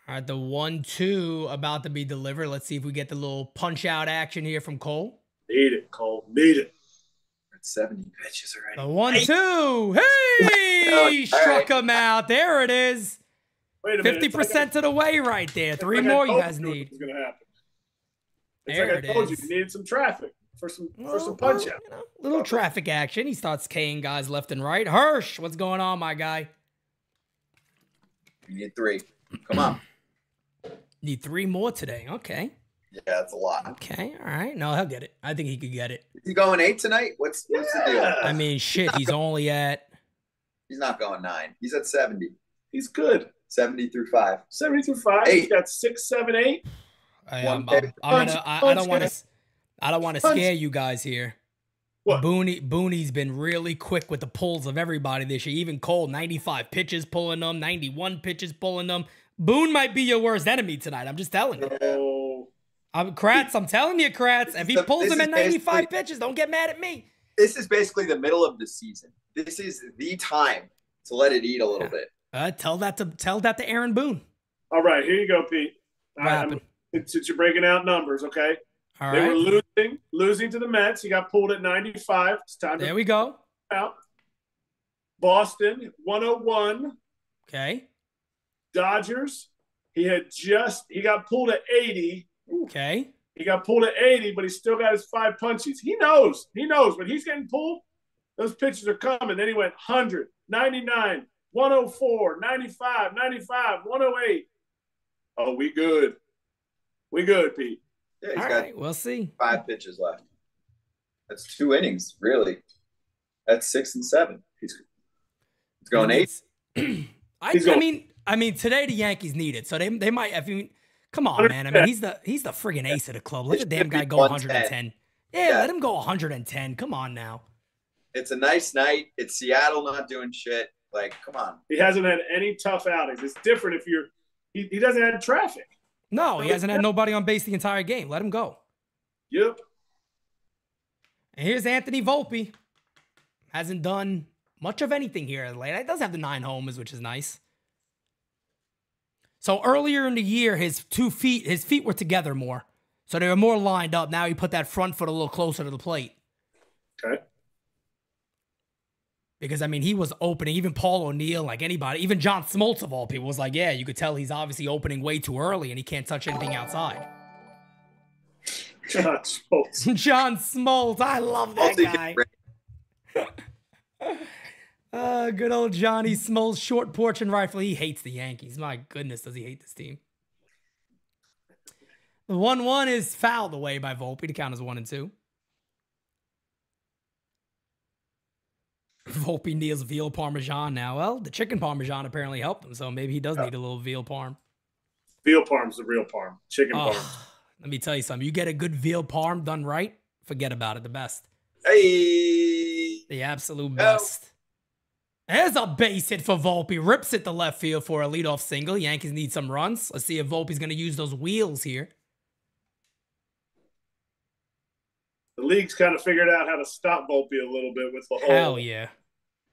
All right, the 1-2 about to be delivered. Let's see if we get the little punch-out action here from Cole. Need it, Cole. Need it. 70 pitches already. The 1-2. Hey, struck him out. There it is. Wait a minute. 50% to the way right there. 3 more you guys need. It's going to happen. It's There like I told it is. you needed some traffic for some punch out. Little traffic action. He starts K'ing guys left and right. Hirsch, what's going on, my guy? You need 3. Come on. Need 3 more today. Okay. Yeah, that's a lot. Okay. All right. No, he'll get it. I think he could get it. Is he going 8 tonight? What's the deal? I mean, shit. He's only at. He's not going 9. He's at 70. He's good. 70 through 5. 70 through 5. 8. He's got 6, 7, 8. I don't want to scare you guys here. What? Booney's been really quick with the pulls of everybody this year. Even Cole, 95 pitches pulling them, 91 pitches pulling them. Boone might be your worst enemy tonight. I'm just telling you. Oh. Kratz, I'm telling you, Kratz. If he pulls them at 95 pitches, don't get mad at me. This is basically the middle of the season. This is the time to let it eat a little bit. Tell that to Aaron Boone. All right, here you go, Pete. What happened? Since you're breaking out numbers, okay? All They right. were losing to the Mets. He got pulled at 95. It's time to There we go. out. Boston, 101. Okay. Dodgers, he got pulled at 80. Okay. He got pulled at 80, but he still got his 5 punches. He knows. When he's getting pulled, those pitches are coming. Then he went 100, 99, 104, 95, 95, 108. Oh, we good. We good, Pete. Yeah, he's All got right. We'll see. 5 pitches left. That's 2 innings, really. That's 6 and 7. He's going 8. I mean, today the Yankees need it, so they might. Come on, man. I mean, he's the friggin' ace of the club. Let the damn guy go 110. Yeah, let him go 110. Come on now. It's a nice night. It's Seattle not doing shit. Like, come on. He hasn't had any tough outings. It's different if he doesn't have traffic. No, he hasn't had nobody on base the entire game. Let him go. Yep. And here's Anthony Volpe. Hasn't done much of anything here lately. He does have the 9 homers, which is nice. So earlier in the year, his feet were together more. So they were more lined up. Now he put that front foot a little closer to the plate. Okay. Because, I mean, he was opening. Even Paul O'Neill, like anybody, even John Smoltz of all people was like, yeah, you could tell he's obviously opening way too early and he can't touch anything outside. John Smoltz. John Smoltz. I love that guy. Good old Johnny Smoltz, short porch and rifle. He hates the Yankees. My goodness, does he hate this team. The 1-1 is fouled away by Volpe to count as 1-2. Volpe needs veal parmesan now. Well, the chicken parmesan apparently helped him, so maybe he does need a little veal parm. Veal parm's the real parm. Chicken parm. Let me tell you something. You get a good veal parm done right, forget about it. The best. Hey. The absolute best. There's a base hit for Volpe. Rips it to left field for a leadoff single. Yankees need some runs. Let's see if Volpe's going to use those wheels here. The league's kind of figured out how to stop Volpe a little bit with the whole. Hell yeah.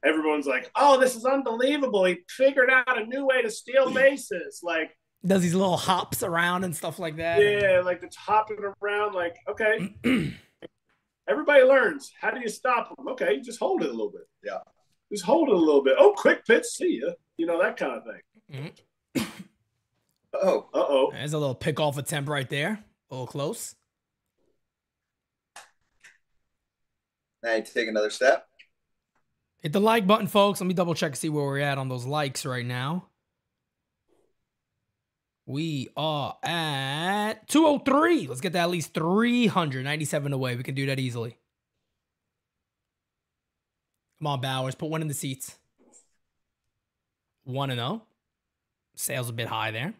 Everyone's like, oh, this is unbelievable. He figured out a new way to steal bases. Like, does these little hops around and stuff like that. Yeah, like it's hopping around. Like, okay. Everybody learns. How do you stop them? Okay, just hold it a little bit. Yeah. Just hold it a little bit. Oh, quick pitch. See ya. You know, that kind of thing. Uh-oh. There's a little pick-off attempt right there. A little close. Now you take another step. Hit the like button, folks. Let me double-check and see where we're at on those likes right now. We are at 203. Let's get that at least 397 away. We can do that easily. Come on, Bowers. Put one in the seats. 1-0. Sales a bit high there.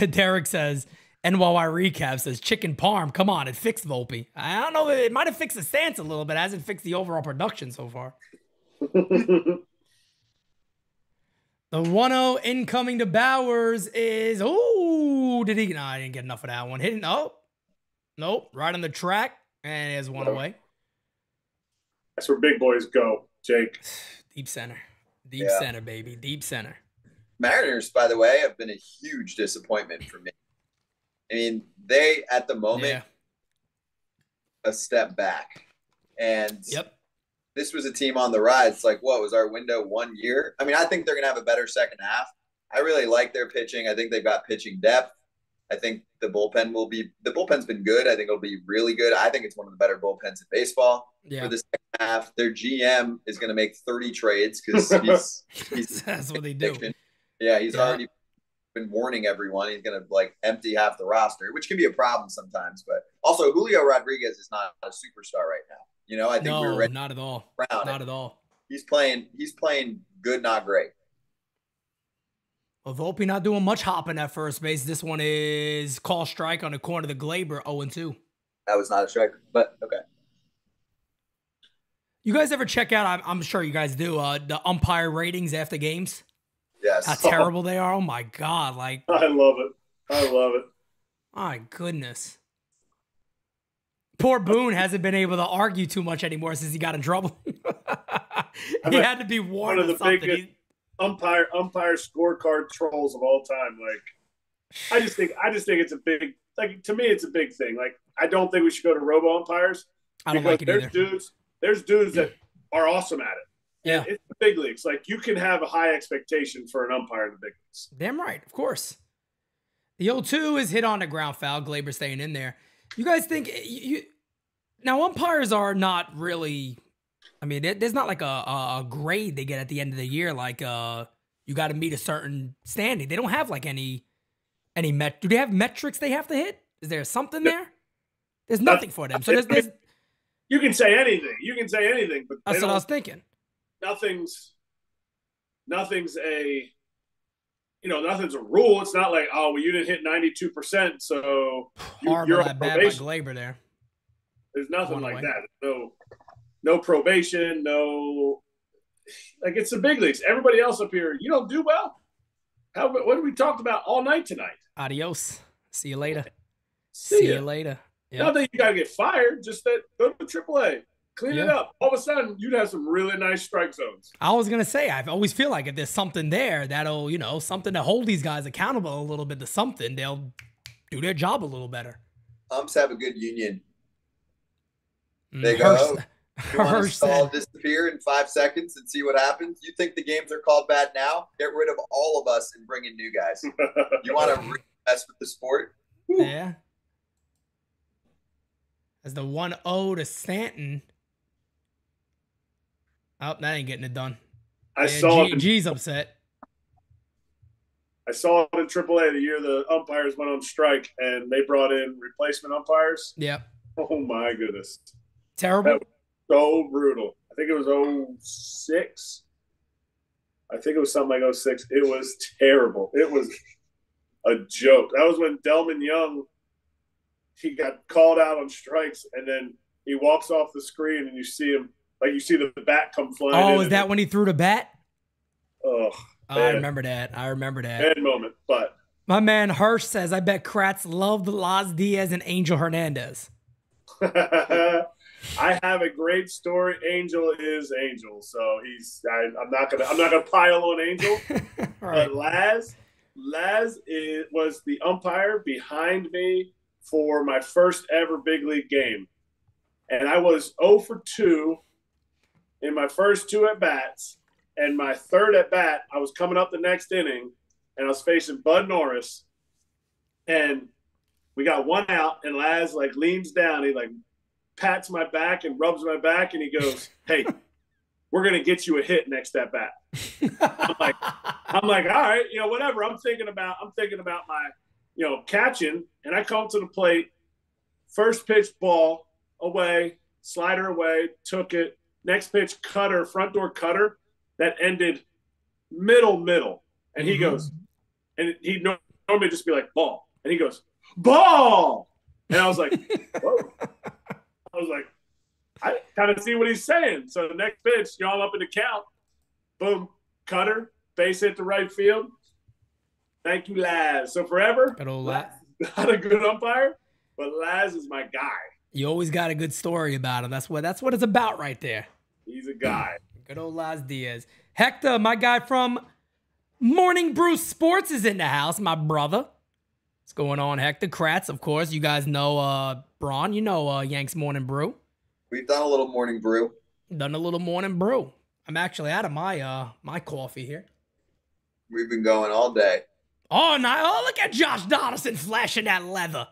Derek says, NYY Recap says, chicken parm. Come on, it fixed Volpe. I don't know. It might have fixed the stance a little bit. It hasn't fixed the overall production so far. The 1-0 incoming to Bowers is, oh, did he? No, I didn't get enough of that one. Hitting, oh, nope, right on the track, and there's one away. That's where big boys go, Jake. Deep center. Deep center, baby. Deep center. Mariners, by the way, have been a huge disappointment for me. I mean, they at the moment a step back, and this was a team on the rise. It's like, what was our window 1 year? I mean, I think they're gonna have a better second half. I really like their pitching. I think they've got pitching depth. I think the bullpen's been good. I think it'll be really good. I think it's one of the better bullpens in baseball for the second half. Their GM is going to make 30 trades because he's that's what they do. Yeah, he's already been warning everyone he's going to like empty half the roster, which can be a problem sometimes. But also, Julio Rodriguez is not a superstar right now. You know, I think we're ready. Not at all. Not at all. He's playing good, not great. Well, Volpe not doing much hopping at first base. This one is call strike on the corner of the Glaber, 0-2. That was not a strike, but okay. You guys ever check out, I'm sure you guys do, the umpire ratings after games? Yes. How terrible they are. Oh, my God. Like, I love it. My goodness. Poor Boone hasn't been able to argue too much anymore since he got in trouble. He had to be warned of something. Umpire scorecard trolls of all time. Like, I just think it's a big, like, to me, it's a big thing. Like, I don't think we should go to robo umpires. I don't like it either. There's dudes that are awesome at it. Yeah. It's the big leagues. Like, you can have a high expectation for an umpire in the big leagues. Damn right. Of course. The 0-2 is hit on the ground foul. Glaber staying in there. You guys think now umpires are not really, I mean, there's not like a grade they get at the end of the year. Like, you got to meet a certain standing. They don't have like any do they have metrics they have to hit? Is there something there? There's nothing for them. So there's you can say anything. But that's what I was thinking. Nothing's a, nothing's a rule. It's not like, oh, well, you didn't hit 92%, so you're on probation. By Glaber there. There's nothing like that. No probation, like, it's the big leagues. Everybody else up here, you don't do well. What have we talked about all night tonight? Adios. See you later. See you later. Yep. Not that you got to get fired, just that go to AAA. Clean it up. All of a sudden, you'd have some really nice strike zones. I was going to say, I always feel like if there's something there that'll, something to hold these guys accountable a little bit to something, they'll do their job a little better. Umps have a good union. They go, you want to all disappear in 5 seconds and see what happens? You think the games are called bad now? Get rid of all of us and bring in new guys. You want to mess with the sport? Yeah. As the 1-0 to Stanton. Oh, that ain't getting it done. G's upset. I saw it in AAA the year the umpires went on strike and they brought in replacement umpires. Yeah. Oh, my goodness. Terrible. That was so brutal. I think it was 06. I think it was something like 06. It was terrible. It was a joke. That was when Delman Young, he got called out on strikes, and then he walks off the screen, and you see him, like, you see the bat come flying in. Oh, is that when he threw the bat? Oh, I remember that. Bad moment, but. My man Hirsch says, I bet Kratz loved Laz Diaz and Angel Hernandez. I have a great story. Angel is Angel, so I'm not gonna pile on Angel. Right. But Laz was the umpire behind me for my first ever big league game, and I was 0 for 2 in my first 2 at bats, and my third at bat, I was coming up the next inning, and I was facing Bud Norris, and we got 1 out, and Laz like leans down, he like pats my back and rubs my back, and he goes, "Hey, we're gonna get you a hit next at bat." I'm like, all right, whatever. I'm thinking about my, catching, and I come to the plate, first pitch ball away, slider away, took it. Next pitch cutter, front door cutter that ended middle, and he goes, and he normally just be like ball, and he goes ball, and I was like, whoa. I was like, I kind of see what he's saying. So the next pitch, I'm up in the count. Boom, cutter, base hit to right field. Thank you, Laz. So forever, good old Laz. Not a good umpire, but Laz is my guy. You always got a good story about him. That's what it's about right there. He's a guy. Good old Laz Diaz. Hector, my guy from Morning Brew Sports, is in the house, my brother. What's going on, Hector? Kratz, of course. You guys know Braun. You know Yanks Morning Brew. We've done a little morning brew. Done a little morning brew. I'm actually out of my my coffee here. We've been going all day. Oh, look at Josh Donaldson flashing that leather.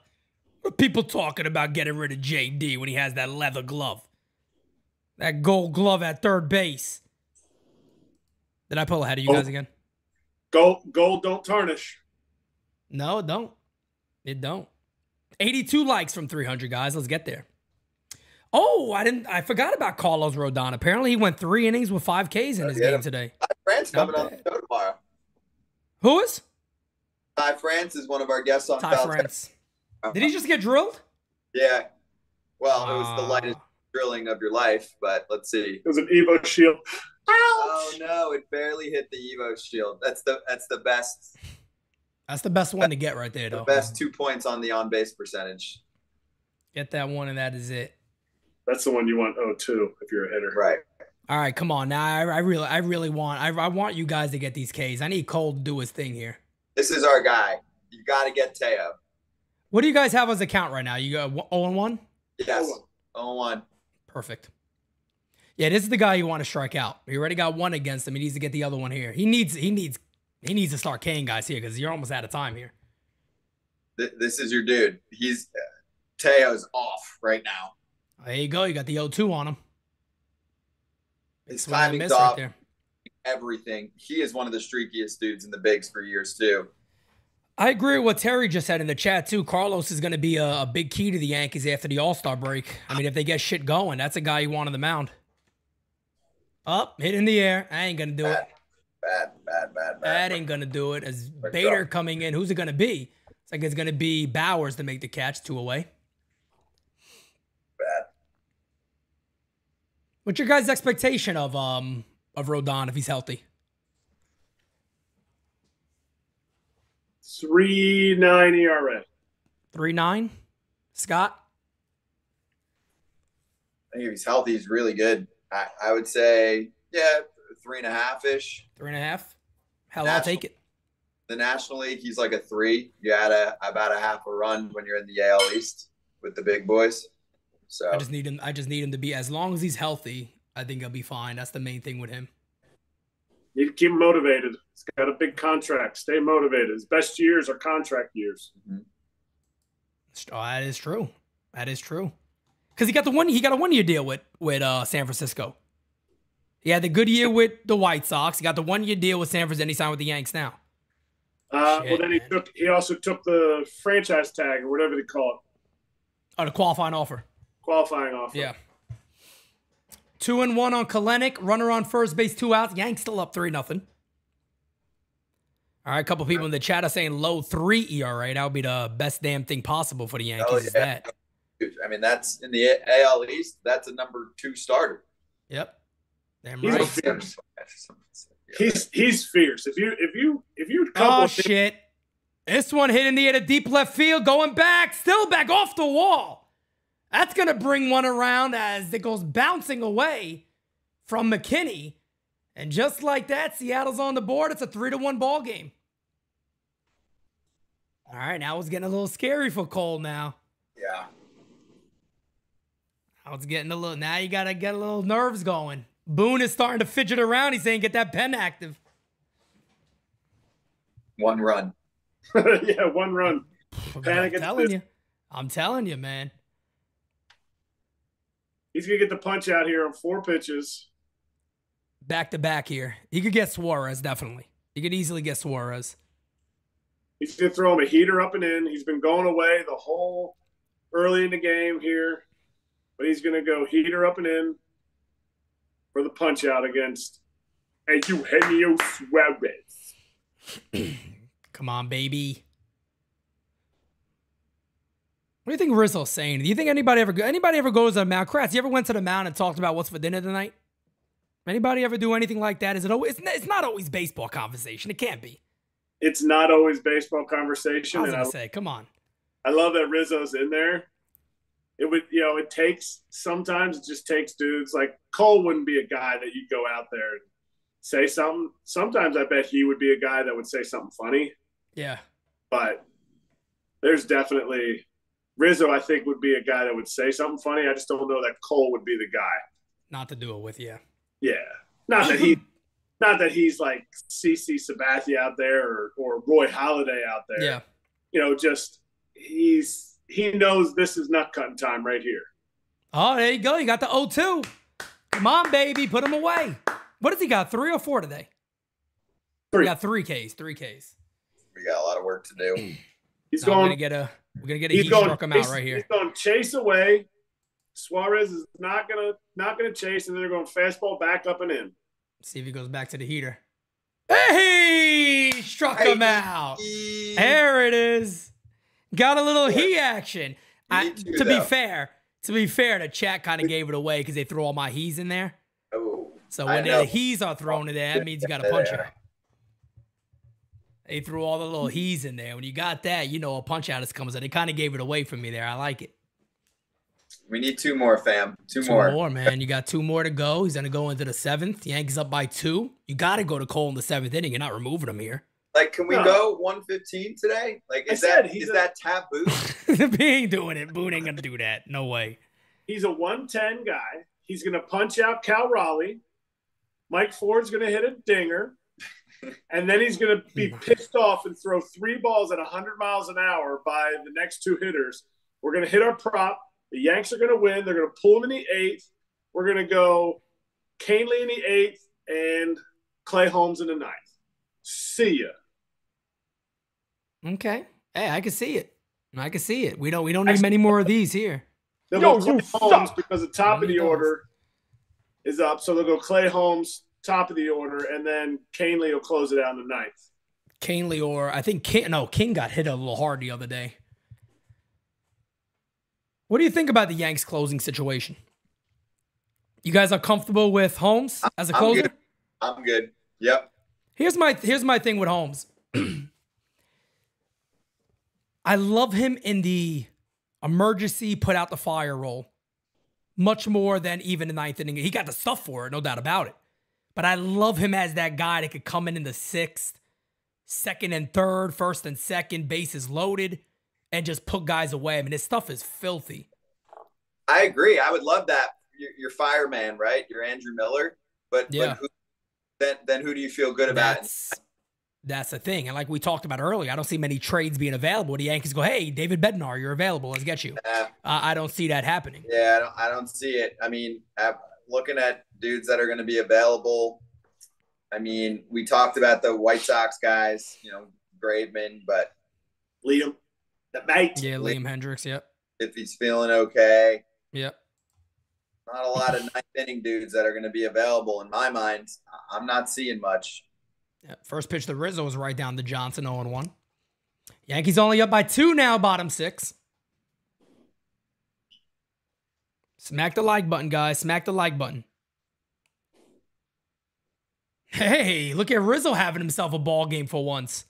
What are people talking about getting rid of JD when he has that leather glove? That gold glove at third base. Did I pull ahead of you guys again? Gold don't tarnish. No, it don't. It don't. 82 likes from 300, guys. Let's get there. Oh, I forgot about Carlos Rodon. Apparently he went 3 innings with 5 Ks in his game today. Ty France coming on the show tomorrow. Who is? Ty France is one of our guests on Ty France. Did he just get drilled? Yeah. Well, it was the lightest drilling of your life, but let's see. It was an Evo shield. Oh no, it barely hit the Evo shield. That's the best. That's the best one to get right there, though. The best 2 points on the on-base percentage. Get that one, and that is it. That's the one you want 0-2 if you're a hitter. Right. All right, come on now. I really want you guys to get these Ks. I need Cole to do his thing here. This is our guy. You got to get Teo. What do you guys have as a count right now? You got 0-1? Yes. 0-1. Perfect. Yeah, this is the guy you want to strike out. He already got one against him. He needs to get the other one here. He needs to start K'ing guys here because you're almost out of time here. This is your dude. Teo's off right now. There you go. You got the 0-2 on him. His timing's off. Right there. Everything. He is one of the streakiest dudes in the bigs for years too. I agree with what Terry just said in the chat too. Carlos is going to be a big key to the Yankees after the All-Star break. I mean, if they get shit going, that's a guy you want on the mound. Up, hit in the air. I ain't going to do it. Bad. That ain't going to do it. As Bader coming in, who's it going to be? It's like it's going to be Bowers to make the catch, 2 away. Bad. What's your guys' expectation of Rodon if he's healthy? 3.9 ERA. 3.9? Scott? I think if he's healthy, he's really good. I would say, 3.5-ish. 3.5? Hell, I'll take it. The National League, he's like a 3. You add about a half a run when you're in the AL East with the big boys. So I just need him to be, as long as he's healthy, I think he'll be fine. That's the main thing with him. You need to keep him motivated. He's got a big contract. Stay motivated. His best years are contract years. Mm-hmm. Oh, that is true. That is true. Because he got a 1-year deal with San Francisco. He had the good year with the White Sox. He got the 1-year deal with San Francisco, and he signed with the Yanks now. Well, then he also took the franchise tag or whatever they call it. Oh, the qualifying offer. Qualifying offer. Yeah. 2-1 on Kalenic. Runner on first base, 2 outs. Yanks still up 3-0. All right, a couple people in the chat are saying low 3 ERA. That would be the best damn thing possible for the Yankees. Oh, yeah. Is that? I mean, that's in the AL East. That's a number 2 starter. Yep. Damn right. He's fierce. If you oh shit! This one hit in the air to deep left field, going back, still back off the wall. That's gonna bring one around as it goes bouncing away from McKinney, and just like that, Seattle's on the board. It's a 3-1 ball game. All right, now it's getting a little scary for Cole now. Yeah. Now it's getting a little. Now you gotta get a little nerves going. Boone is starting to fidget around. He's saying, get that pen active. 1 run. Yeah, 1 run. I'm telling you, man. He's going to get the punch out here on 4 pitches. Back to back here. He could get Suarez, definitely. He could easily get Suarez. He's going to throw him a heater up and in. He's been going away the whole early in the game here. But he's going to go heater up and in for the punch out against Eugenio Suarez. Come on, baby. What do you think Rizzo's saying? Do you think anybody ever goes to the mound? Kratz, you ever went to the mound and talked about what's for dinner tonight? Anybody ever do anything like that? Is it always? It's not always baseball conversation. It can't be. It's not always baseball conversation. I was gonna say, come on. I love that Rizzo's in there. Sometimes it just takes dudes. Like Cole wouldn't be a guy that you'd go out there and say something. Sometimes I bet he would be a guy that would say something funny. Yeah. But there's definitely Rizzo, I think, would be a guy that would say something funny. I just don't know that Cole would be the guy. Not to do it with, yeah. Yeah. Not that he's like CC Sabathia out there or Roy Halladay out there. Yeah. You know, just he knows this is nut cutting time right here. Oh, there you go. You got the 0-2. Come on, baby. Put him away. What has he got? 3 or 4 today? 3. We got 3 Ks. 3 Ks. We got a lot of work to do. We're gonna get a heat struck him out right here. He's going to chase away. Suarez is not gonna chase, and then they're going fastball back up and in. See if he goes back to the heater. Hey, struck him out. There it is. Got a little heat action. To be fair, the chat kind of gave it away because they threw all my he's in there. Oh, so when the he's are thrown in there, that means you got to punch out. They threw all the little he's in there. When you got that, you know a punch out is coming. So they kind of gave it away from me there. I like it. We need 2 more, fam. Two 2 more, man. You got 2 more to go. He's going to go into the 7th. Yankees up by 2. You got to go to Cole in the 7th inning. You're not removing him here. Like, can we go 115 today? Like, is that taboo? He ain't doing it. Boone ain't going to do that. No way. He's a 110 guy. He's going to punch out Cal Raleigh. Mike Ford's going to hit a dinger. And then he's going to be pissed off and throw 3 balls at 100 miles an hour by the next 2 hitters. We're going to hit our prop. The Yanks are going to win. They're going to pull him in the 8th. We're going to go Canely in the 8th and Clay Holmes in the 9th. See ya. Okay. Hey, I can see it. We don't need many more of these here. They'll go Clay Holmes because the top of the order is up. So they'll go Clay Holmes, top of the order, and then Canely will close it out in the 9th. Canely or I think King got hit a little hard the other day. What do you think about the Yanks closing situation? You guys are comfortable with Holmes as a closer? I'm good. Yep. Here's my thing with Holmes. I love him in the emergency put out the fire role much more than even the 9th inning. He got the stuff for it, no doubt about it. But I love him as that guy that could come in the 6th, 2nd and 3rd, 1st and 2nd, bases loaded, and just put guys away. I mean, his stuff is filthy. I agree. I would love that. You're fireman, right? You're Andrew Miller. But then who do you feel good about? That's the thing. And like we talked about earlier, I don't see many trades being available. The Yankees go, hey, David Bednar, you're available. Let's get you. I don't see that happening. Yeah, I don't see it. I mean, looking at dudes that are going to be available, I mean, we talked about the White Sox guys, Graveman, but Liam. The mate. Yeah, Liam Hendricks, yep. If he's feeling okay. Yep. Not a lot of 9th inning dudes that are going to be available in my mind. I'm not seeing much. Yeah, first pitch to Rizzo was right down to Johnson, 0-1. Yankees only up by 2 now, bottom 6. Smack the like button, guys. Smack the like button. Hey, look at Rizzo having himself a ball game for once.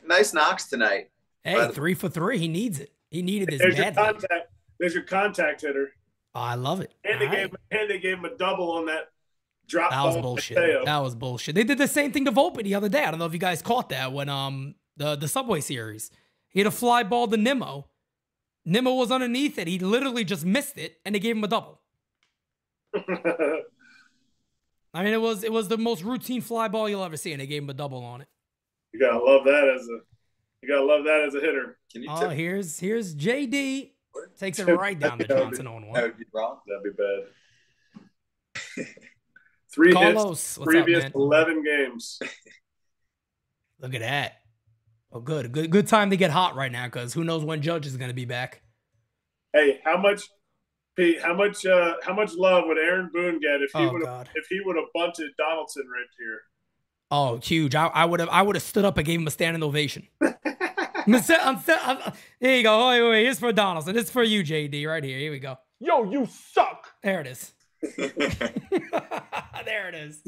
Nice knocks tonight. Hey, 3 for 3. He needs it. He needed this badly. There's your contact hitter. Oh, I love it. And they gave him a double on that drop ball. That was bullshit. That was bullshit. They did the same thing to Volpe the other day. I don't know if you guys caught that when the Subway Series. He had a fly ball to Nimmo. Nimmo was underneath it. He literally just missed it, and they gave him a double. I mean, it was the most routine fly ball you'll ever see, and they gave him a double on it. You gotta love that as a hitter. Here's JD. Takes it right down to Johnson on 1. That would be wrong. That'd be bad. 3 Carlos, hits, previous 11 games. Look at that. Oh, good time to get hot right now because who knows when Judge is going to be back. Hey, how much love would Aaron Boone get if he would have bunted Donaldson right here? Oh, huge! I would have stood up and gave him a standing ovation. Here you go. Wait. Here's for Donaldson. This is for you, JD, right here. Here we go. Yo, you suck. There it is. There it is.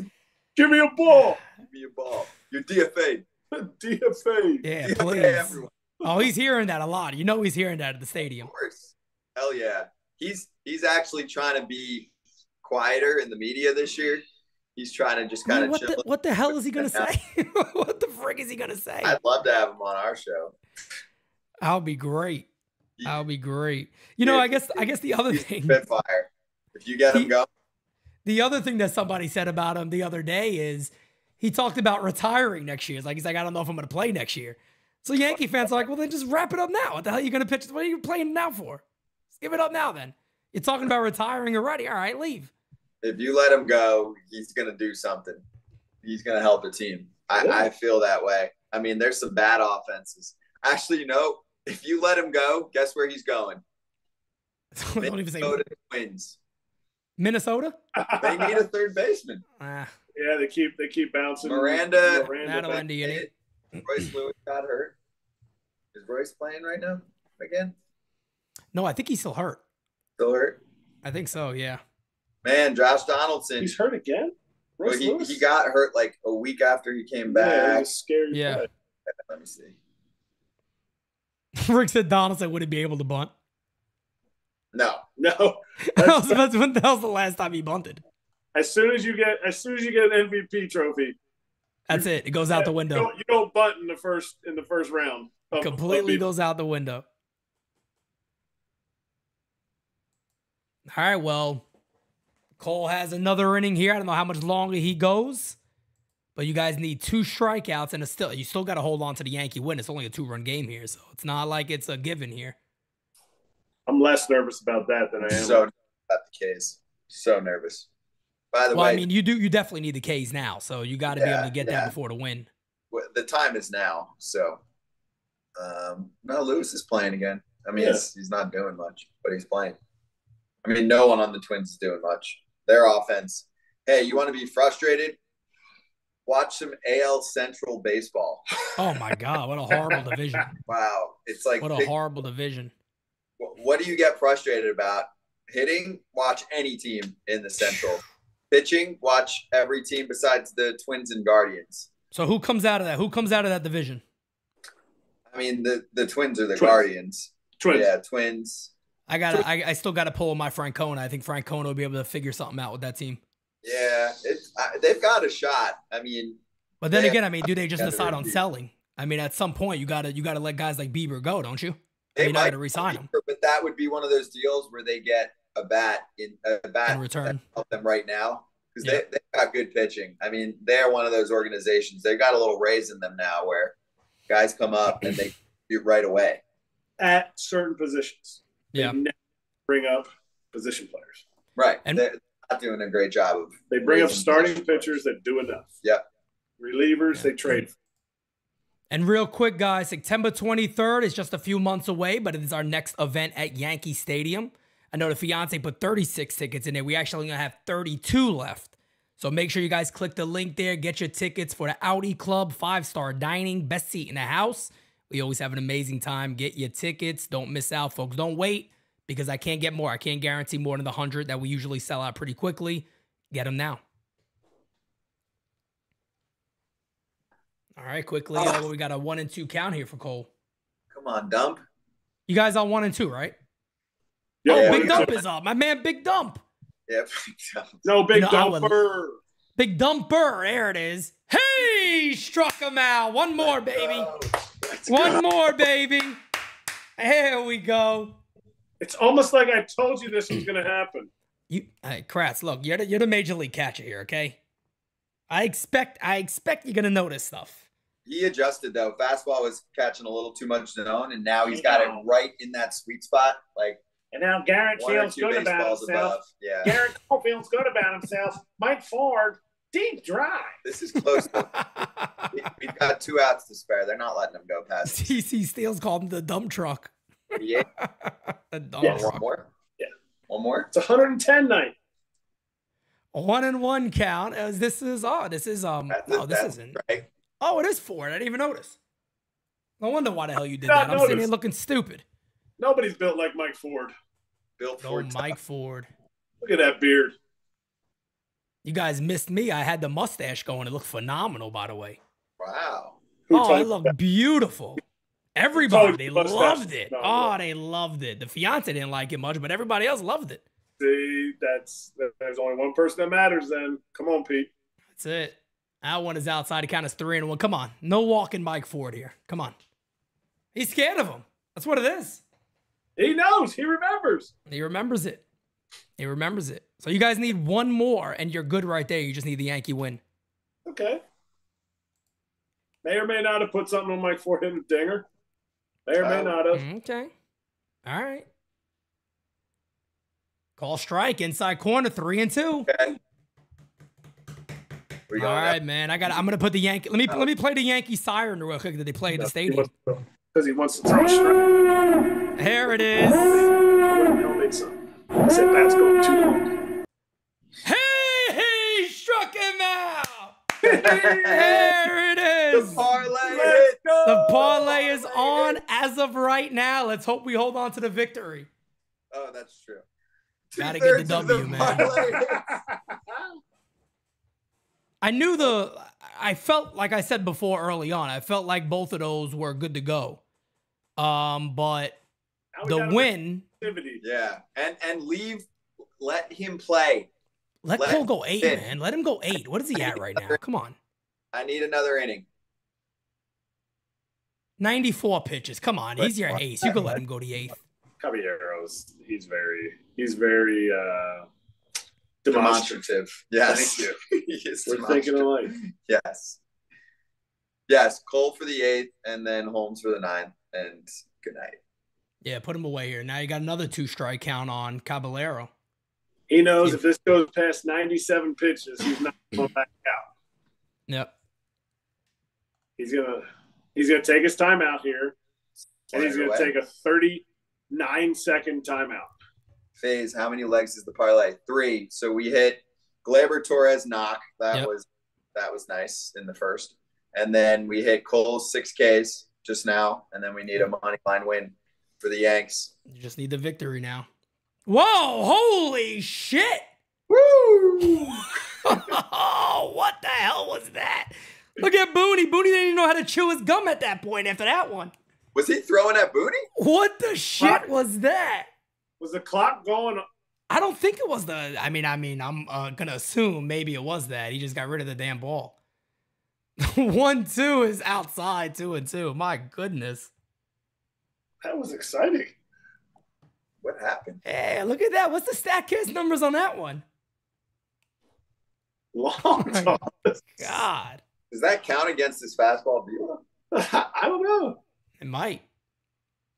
Give me a ball. Give me a ball. You're DFA. DFA. Yeah, DFA please. Everyone. Oh, he's hearing that a lot. You know he's hearing that at the stadium. Of course. Hell yeah. He's actually trying to be quieter in the media this year. He's trying to just kind of chill. What the hell is he going to say? What the frick is he going to say? I'd love to have him on our show. I'll be great. I'll be great. You know, I guess the other thing. Spitfire. If you get him going. The other thing that somebody said about him the other day is he talked about retiring next year. He's like, I don't know if I'm going to play next year. So Yankee fans are like, well, then just wrap it up now. What the hell are you going to pitch? What are you playing now for? Just give it up now then. You're talking about retiring already. All right, leave. If you let him go, he's going to do something. He's going to help the team. I feel that way. I mean, there's some bad offenses. Actually, if you let him go, guess where he's going? Don't even say Twins. Minnesota? They need a third baseman. Yeah, they keep bouncing. Miranda that'll end it. Royce Lewis got hurt. Is Royce playing right now again? No, I think he's still hurt. Still hurt? I think so, yeah. Man, Josh Donaldson. He's hurt again? Well, he got hurt like a week after he came back. Scary. Yeah. Let me see. Rick said Donaldson wouldn't be able to bunt. No. When the hell's the last time he bunted? As soon as you get an MVP trophy, that's it. It goes out the window. You don't bunt in the first round. Completely goes out the window. All right, well, Cole has another inning here. I don't know how much longer he goes, but you guys need 2 strikeouts and you still got to hold on to the Yankee win. It's only a 2-run game here, so it's not like it's a given here. I'm less nervous about that than I am. So about the K's. So nervous. By the way, I mean, you definitely need the K's now, so you got to be able to get that before the win. The time is now, so. No, Lewis is playing again. I mean, he's not doing much, but he's playing. I mean, no one on the Twins is doing much. Their offense. Hey, you want to be frustrated? Watch some AL Central baseball. Oh, my God. What a horrible division. Wow. It's like what a horrible division. What do you get frustrated about? Hitting? Watch any team in the Central. Pitching? Watch every team besides the Twins and Guardians. So who comes out of that? Who comes out of that division? I mean, the Twins are the Guardians. Twins. Yeah, Twins. I still got to pull my Francona. I think Francona will be able to figure something out with that team. Yeah, they've got a shot. I mean, but then again, do they just decide on selling? I mean, at some point, you gotta let guys like Bieber go, don't you? You're not gonna resign him. But that would be one of those deals where they get a bat in return. Help them right now because they've got good pitching. I mean, they're one of those organizations. They've got a little raise in them now where guys come up and they do right away at certain positions. Yeah, they never bring up position players. Right, and they're not doing a great job of. They bring up starting pitchers that do enough. Yep. Relievers they trade. And real quick, guys, September 23rd is just a few months away, but it is our next event at Yankee Stadium. I know the fiance put 36 tickets in there. We actually only have 32 left. So make sure you guys click the link there. Get your tickets for the Audi Club, 5-star dining, best seat in the house. We always have an amazing time. Get your tickets. Don't miss out, folks. Don't wait because I can't get more. I can't guarantee more than the 100 that we usually sell out pretty quickly. Get them now. All right, quickly. We got a 1 and 2 count here for Cole. Come on, Dump. You guys on 1 and 2, right? Yeah, Big Dump is up. My man, Big Dump. Yeah, Big Dump. No, Big Dumper. Big Dumper. There it is. Hey, struck him out. One more, baby. One more, baby. There we go. It's almost like I told you this was going to happen. Hey, Kratz, look, you're the major league catcher here, okay? I expect you're going to notice stuff. He adjusted, though. Fastball was catching a little too much zone, and now he's got it right in that sweet spot. And now Garrett feels good about himself. Yeah. Garrett Cole feels good about himself. Mike Ford, deep drive. This is close. We've got 2 outs to spare. They're not letting him go past. TC Steele's called him the dump truck. Yeah. The dump truck. One more? Yeah. One more? It's 110 night. 1 and 1 count. This isn't. Right. Oh, it is 4. I didn't even notice. No wonder why the hell you did that. I'm sitting here looking stupid. Nobody's built like Mike Ford. Mike Ford. Look at that beard. You guys missed me. I had the mustache going. It looked phenomenal, by the way. Wow. It looked beautiful. Everybody, they loved it. They loved it. The fiance didn't like it much, but everybody else loved it. See, there's only one person that matters then. Come on, Pete. That's it. That one is outside. He count us 3 and 1. Come on. No walking Mike Ford here. Come on. He's scared of him. That's what it is. He knows. He remembers. He remembers it. He remembers it. So you guys need one more, and you're good right there. You just need the Yankee win. Okay. May or may not have put something on my forehead and dinger. May or may not have. Okay. All right. Call strike, inside corner, 3-2. Okay. All right, man. I'm gonna put the Yankee. Let me play the Yankee siren real quick that they play in the stadium. Because he wants to throw strike. Here it is. I said that's going too long. Hey, he struck him out. There it is. The parlay. Let's go. The parlay is on as of right now. Let's hope we hold on to the victory. Oh, that's true. Gotta get the 2/3 of W, man. parlay. I felt, like I said before early on, I felt like both of those were good to go. But the win. Yeah. And let him play. Let Cole go 8, man. Let him go 8. What is he at right now? Come on. I need another inning. 94 pitches. Come on. He's your ace. You can let him go the 8th. Caballeros, he's very Demonstrative. Yes. Thank He is We're thinking alike. Yes. Yes. Cole for the 8th, and then Holmes for the 9th, and good night. Yeah, put him away here. Now you got another 2-strike count on Caballero. He knows if this goes past 97 pitches, he's not going back out. Yep. He's gonna take his time out here, and he's gonna take a 39-second timeout. FaZe, how many legs is the parlay? 3. So we hit Gleyber Torres knock. That was nice in the first. And then we hit Cole's 6Ks just now, and then we need a money line win for the Yanks. You just need the victory now. Whoa, holy shit. Woo! What the hell was that? Look at Booney. Booney didn't even know how to chew his gum at that point after that one. Was he throwing at Booney? What the shit was that? Was the clock going? I don't think it was the. I mean, I'm gonna assume maybe it was that. He just got rid of the damn ball. 1-2 is outside. 2-2. My goodness. That was exciting. What happened? Hey, look at that. What's the StatCast numbers on that one? Long toss. God. Does that count against his fastball view? I don't know. It might.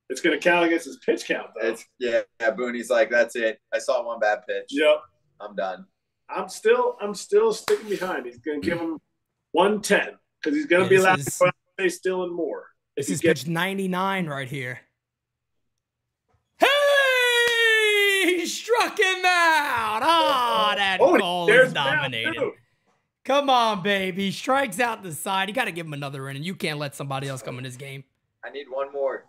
It's going to count against his pitch count, though. Yeah. Booney's like, that's it. I saw one bad pitch. Yep. I'm done. I'm still sticking behind. He's going to give him 110 because he's going to be allowed to go out and stay still and more. This is pitch 99 right here. Hey! He struck him out. Oh, that ball is dominated. Come on, baby. He strikes out the side. You got to give him another inning. You can't let somebody else come in this game. I need one more.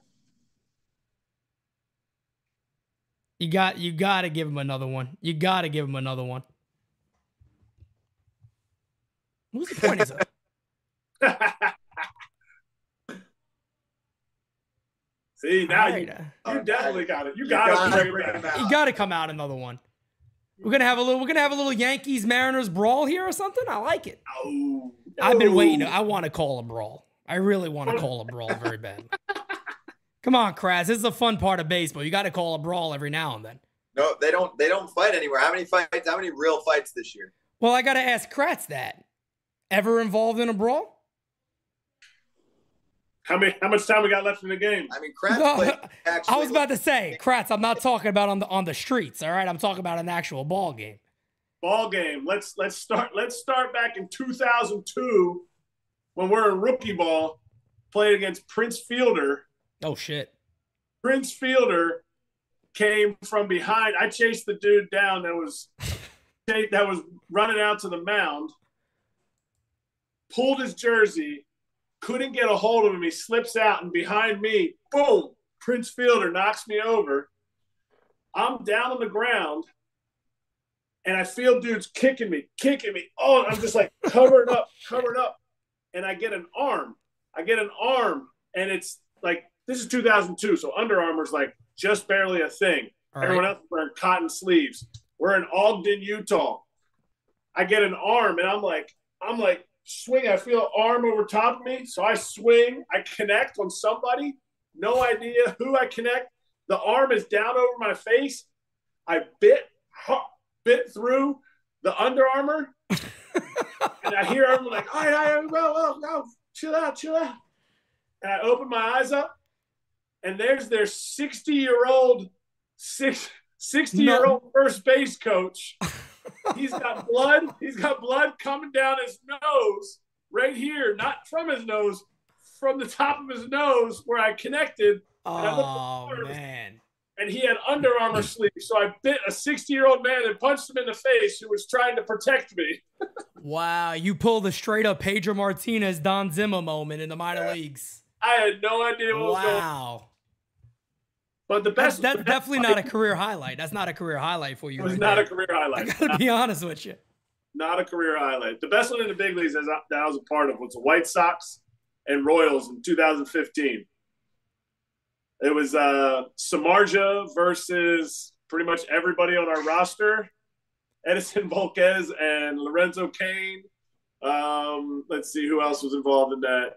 You got to give him another one. You got to give him another one. What's the point is See, now you definitely got it. You got to bring it back. You got to come out another one. We're gonna have a little Yankees Mariners brawl here or something. I like it. Oh, I've been waiting. I want to call a brawl. I really want to call a brawl very bad. Come on, Kraz. This is a fun part of baseball. You got to call a brawl every now and then. No, they don't fight anywhere. How many fights? How many real fights this year? Well, I got to ask Kratz that. Ever involved in a brawl? How much time we got left in the game? I mean, Kratz played. I was about to say, Kratz. I'm not talking about on the streets. All right, I'm talking about an actual ball game. Ball game. Let's start back in 2002 when we're in rookie ball, playing against Prince Fielder. Oh shit! Prince Fielder came from behind. I chased the dude down that was running out to the mound. Pulled his jersey. Couldn't get a hold of him. He slips out, and behind me, boom, Prince Fielder knocks me over. I'm down on the ground, and I feel dudes kicking me. Oh, I'm just like covered up. And I get an arm, and it's like, this is 2002, so Under Armour's like just barely a thing. All Everyone else is wearing cotton sleeves. We're in Ogden, Utah. I get an arm, and I'm like, swing. I feel an arm over top of me. So I swing. I connect on somebody. No idea who I connect. The arm is down over my face. I bit through the Under Armour, and I hear everyone like, all right, well, chill out. And I open my eyes up, and there's their 60-year-old first base coach. He's got blood. He's got blood coming down his nose right here, not from his nose, from the top of his nose where I connected. Oh, man. And he had Under Armour sleeves, so I bit a 60-year-old man and punched him in the face who was trying to protect me. Wow, you pulled a straight-up Pedro Martinez, Don Zimmer moment in the minor leagues. I had no idea what was going on. Wow. But the best... That's definitely not a career highlight. That's not a career highlight for you. It was not a career highlight. I got to be honest with you. Not a career highlight. The best one in the big leagues that I was a part of was the White Sox and Royals in 2015. It was Samardzija versus pretty much everybody on our roster. Edison Volquez and Lorenzo Cain. Let's see who else was involved in that.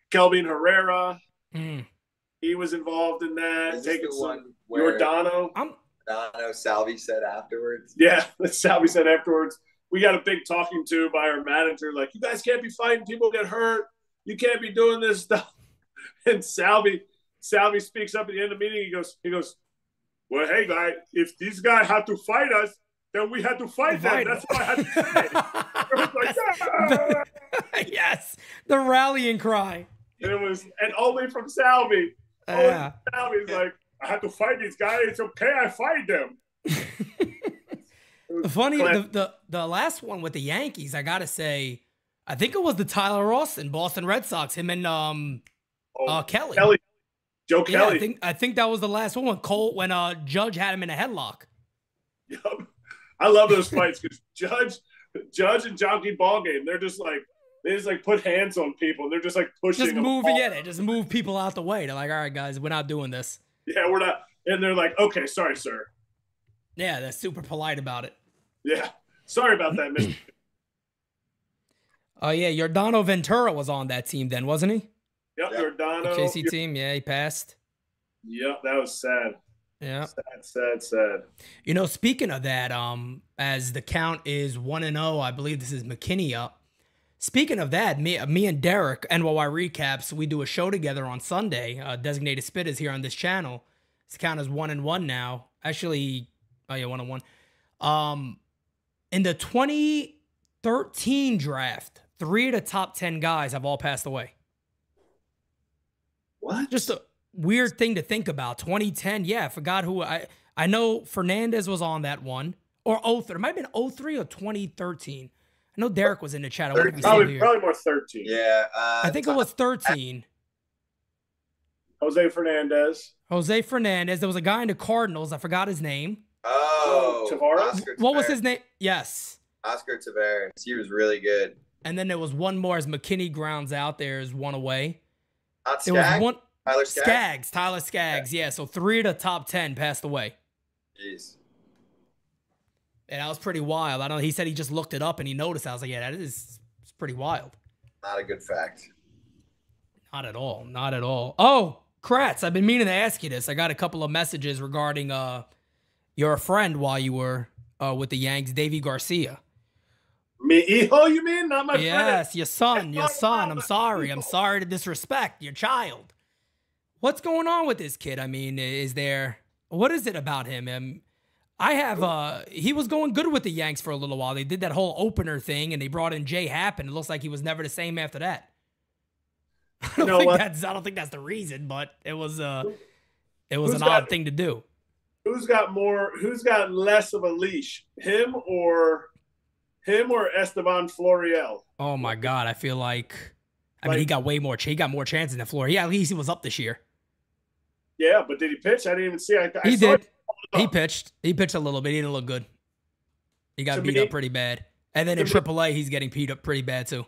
Kelvin Herrera. He was involved in that. Taking some Giordano. Giordano, Salvi said afterwards. Yeah, Salvi said afterwards. We got a big talking to by our manager. Like, you guys can't be fighting. People get hurt. You can't be doing this stuff. And Salvi speaks up at the end of the meeting. He goes, well, hey, guy, if these guys have to fight us, then we had to fight them. That's what I had to say. Like, yes, the rallying cry. And only from Salvi. Salvi's like, I have to fight these guys. It's okay, I fight them. Funny, the last one with the Yankees, I gotta say, I think it was the Tyler Austin, Boston Red Sox, him and Kelly. Joe Kelly. Yeah, I think that was the last one when Judge had him in a headlock. Yep. I love those fights because Judge and Jockey Ballgame, they just put hands on people and they're just like pushing just them. They just move people out the way. They're like, all right, guys, we're not doing this. Yeah, we're not. And they're like, okay, sorry, sir. Yeah, they're super polite about it. Yeah. Sorry about that, Mr. Oh, yeah, Giordano Ventura was on that team then, wasn't he? Yep, Giordano. The KC team, yeah, he passed. Yep, that was sad. Yeah. Sad. You know, speaking of that, as the count is 1-0, I believe this is McKinney up. Speaking of that, me and Derek, NYY Recaps, we do a show together on Sunday. Designated Spitters here on this channel. This count is 1-1 now. Actually, 1-1. In the 2013 draft, 3 of the top 10 guys have all passed away. What? Just a weird thing to think about. 2010, yeah, I forgot who. I know Fernandez was on that one. Or 03. It might have been 03 or 2013. I know Derek was in the chat. Probably more 13. Yeah. I think it was 13. Jose Fernandez. There was a guy in the Cardinals. I forgot his name. Oh, Tavares? What was his name? Yes. Oscar Tavares. He was really good. And then there was one more as McKinney grounds out. There's one away. There was one. Tyler Skaggs. Tyler Skaggs. Yeah, so 3 of the top 10 passed away. Jeez. And that was pretty wild. I don't know. He said he just looked it up and he noticed. I was like, yeah, it's pretty wild. Not a good fact. Not at all. Not at all. Oh, Kratz, I've been meaning to ask you this. I got a couple of messages regarding your friend while you were with the Yanks, Davy Garcia. Me, hijo, you mean? Not my friend? Yes, your son. I'm sorry to disrespect your child. What's going on with this kid? I mean, what is it about him? He was going good with the Yanks for a little while. They did that whole opener thing, and they brought in Jay Happ, and it looks like he was never the same after that. I don't think that's the reason, but it was an odd thing to do. Who's got less of a leash? Him or Esteban Florial? Oh my God. I feel like he got he got more chances than Florial. Yeah, at least he was up this year. Yeah, but did he pitch? I didn't even see. He did. He pitched. He pitched a little bit. He didn't look good. He got beat up pretty bad. And then in AAA, he's getting beat up pretty bad too.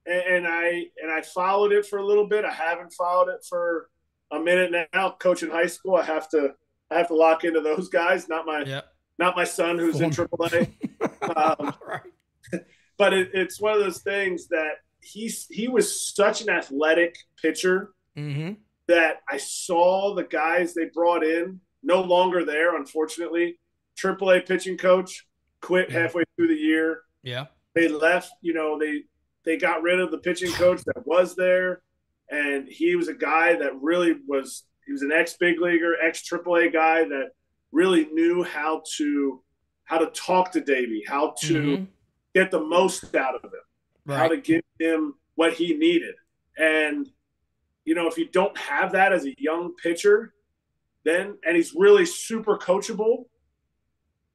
And I followed it for a little bit. I haven't followed it for a minute now. Coaching high school, I have to lock into those guys. Not my son who's in AAA. Right. But it's one of those things that he was such an athletic pitcher. Mm-hmm. that I saw the guys they brought in no longer there, unfortunately. AAA pitching coach quit halfway through the year. Yeah. They left, they got rid of the pitching coach that was there, and he was a guy that really was – he was an ex-big leaguer, ex-AAA guy that really knew how to talk to Davey, how to get the most out of him, how to give him what he needed. And, if you don't have that as a young pitcher, and he's really super coachable,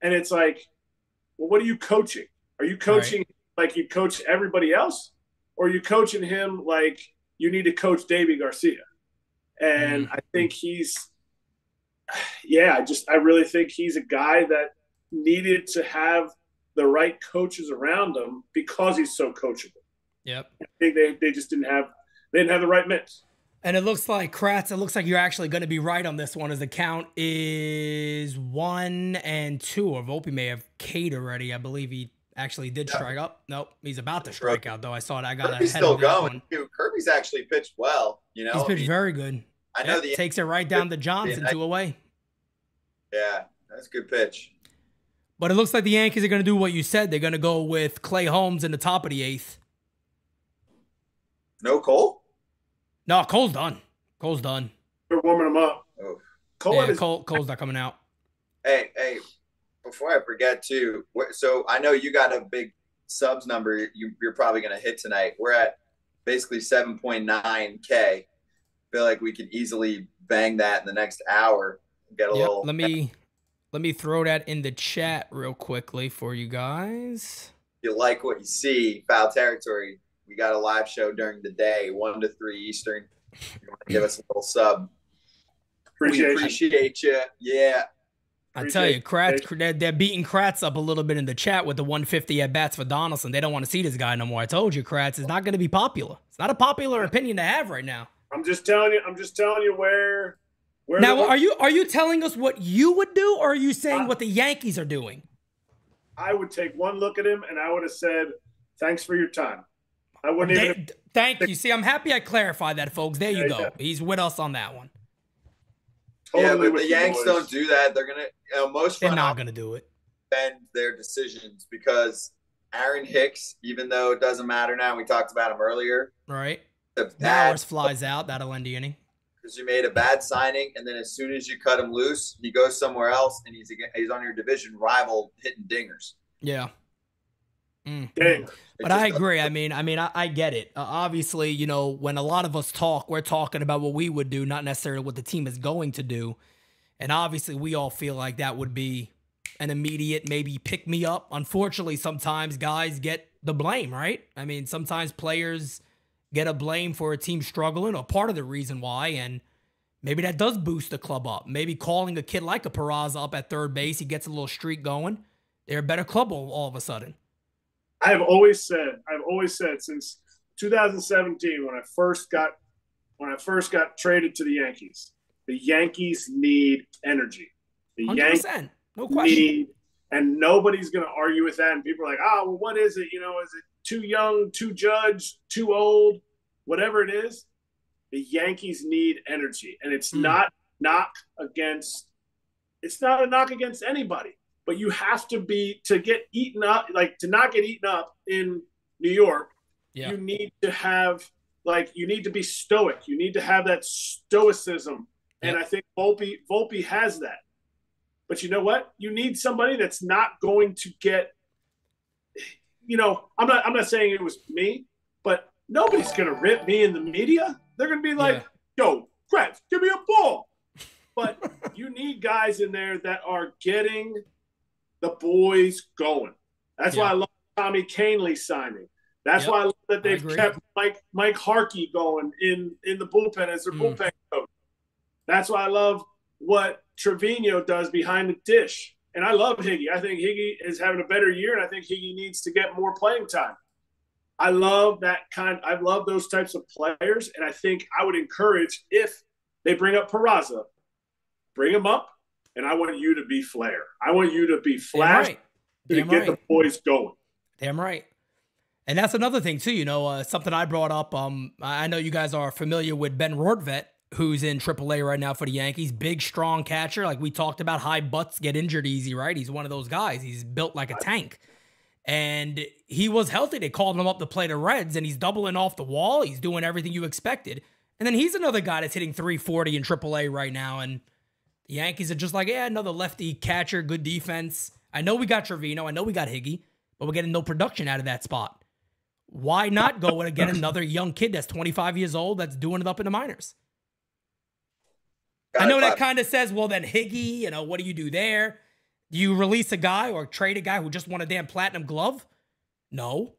and it's like, well, what are you coaching? Are you coaching like you coach everybody else, or are you coaching him like you need to coach Davey Garcia? And I think I really think he's a guy that needed to have the right coaches around him because he's so coachable. Yep. I think they just didn't have the right mix. And it looks like, Kratz, it looks like you're actually going to be right on this one, as the count is 1-2. Or Volpe may have K'd already. I believe he actually did strike up. Nope, he's about to strike out, though. I saw it. I got Kirby's ahead still of that going. one. Kirby's actually pitched well. He's pitched very good. I know takes it right down to Johnson, 2 away. Yeah, that's a good pitch. But it looks like the Yankees are going to do what you said. They're going to go with Clay Holmes in the top of the 8th. No Cole? No, Cole's done. Cole's done. They're warming him up. Oh. Cole's not coming out. Hey, before I forget, too, so I know you got a big subs number you're probably going to hit tonight. We're at basically 7.9K. Feel like we could easily bang that in the next hour. Get a little. Let me throw that in the chat real quickly for you guys. If you like what you see, Foul Territory, we got a live show during the day, 1 to 3 Eastern. If you want to give us a little sub, appreciate you. Yeah. I tell you, Kratz, they're beating Kratz up a little bit in the chat with the 150 at bats for Donaldson. They don't want to see this guy no more. I told you, Kratz is not going to be popular. It's not a popular opinion to have right now. I'm just telling you where now, are you telling us what you would do, or are you saying what the Yankees are doing? I would take one look at him, and I would have said, thanks for your time. I wouldn't even. Thank you. See, I'm happy I clarified that, folks. There you go. Yeah. He's with us on that one. Totally, but the Yanks don't do that. They're going to, they're not going to do it. Bend their decisions because Aaron Hicks, even though it doesn't matter now, we talked about him earlier. Right. Bowers flies out. That'll end the inning. Because you made a bad signing, and then as soon as you cut him loose, he goes somewhere else, and he's on your division rival hitting dingers. Yeah. Dang. But I agree. I get it. Obviously, when a lot of us talk, we're talking about what we would do, not necessarily what the team is going to do. And obviously, we all feel like that would be an immediate maybe pick me up. Unfortunately, sometimes guys get the blame, right? Sometimes players get a blame for a team struggling, or part of the reason why, and maybe that does boost the club up. Maybe calling a kid like a Peraza up at third base, he gets a little streak going. They're a better club all of a sudden. I've always said since 2017 when I first got traded to the Yankees need energy. The 100%. Yankees No question. And nobody's going to argue with that. And people are like, well, what is it? Is it too young, too judged, too old, whatever it is? The Yankees need energy. And it's not a knock against anybody. But you have to get eaten up, to not get eaten up in New York. Yeah. You need to be stoic. You need to have that stoicism. Yep. And I think Volpe has that. But you know what? You need somebody that's not going to get, I'm not saying it was me, but nobody's going to rip me in the media. They're going to be like, yo, Kratz, give me a ball. But you need guys in there that are getting the boys going. That's why I love Tommy Canley signing. That's why I love that they've kept Mike Harkey going in the bullpen as their bullpen coach. That's why I love what Trevino does behind the dish. And I love Higgy. I think Higgy is having a better year, and I think Higgy needs to get more playing time. I love those types of players, and I think I would encourage, if they bring up Peraza, bring him up. And I want you to be Flair. I want you to be Flash to get the boys going. Damn right. And that's another thing, too. Something I brought up. I know you guys are familiar with Ben Rortvedt, who's in AAA right now for the Yankees. Big, strong catcher. Like we talked about, high butts get injured easy, right? He's one of those guys. He's built like a tank. And he was healthy. They called him up to play the Reds, and he's doubling off the wall. He's doing everything you expected. And then he's another guy that's hitting 340 in AAA right now. And the Yankees are just like, yeah, another lefty catcher, good defense. I know we got Trevino. I know we got Higgy, but we're getting no production out of that spot. Why not go and get another young kid that's 25 years old that's doing it up in the minors? I know that kind of says, well, then Higgy, you know, what do you do there? Do you release a guy or trade a guy who just won a damn platinum glove? No.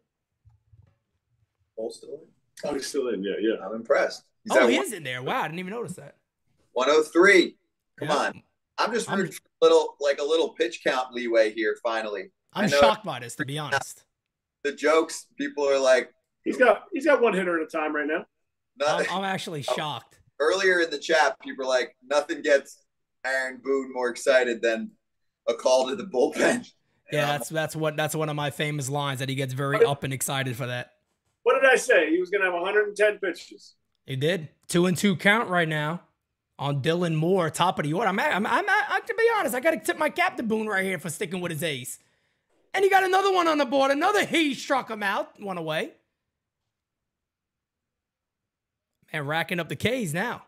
Paul's still in? Oh, he's still in. Yeah. I'm impressed. He is in there. Wow, I didn't even notice that. 103. Come on. I'm just rooting for a little pitch count leeway here, finally. I'm shocked by this, to be honest. The jokes, people are like... He's got one hitter at a time right now. I'm actually shocked. Earlier in the chat, people were like, nothing gets Aaron Boone more excited than a call to the bullpen. Yeah, that's one of my famous lines, that he gets very up and excited for that. What did I say? He was going to have 110 pitches. He did. 2-2 count right now on Dylan Moore, top of the order. I'm to be honest, I got to tip my cap to Boone right here for sticking with his ace. And he got another one on the board. Another he struck him out, one away. Man, racking up the Ks now.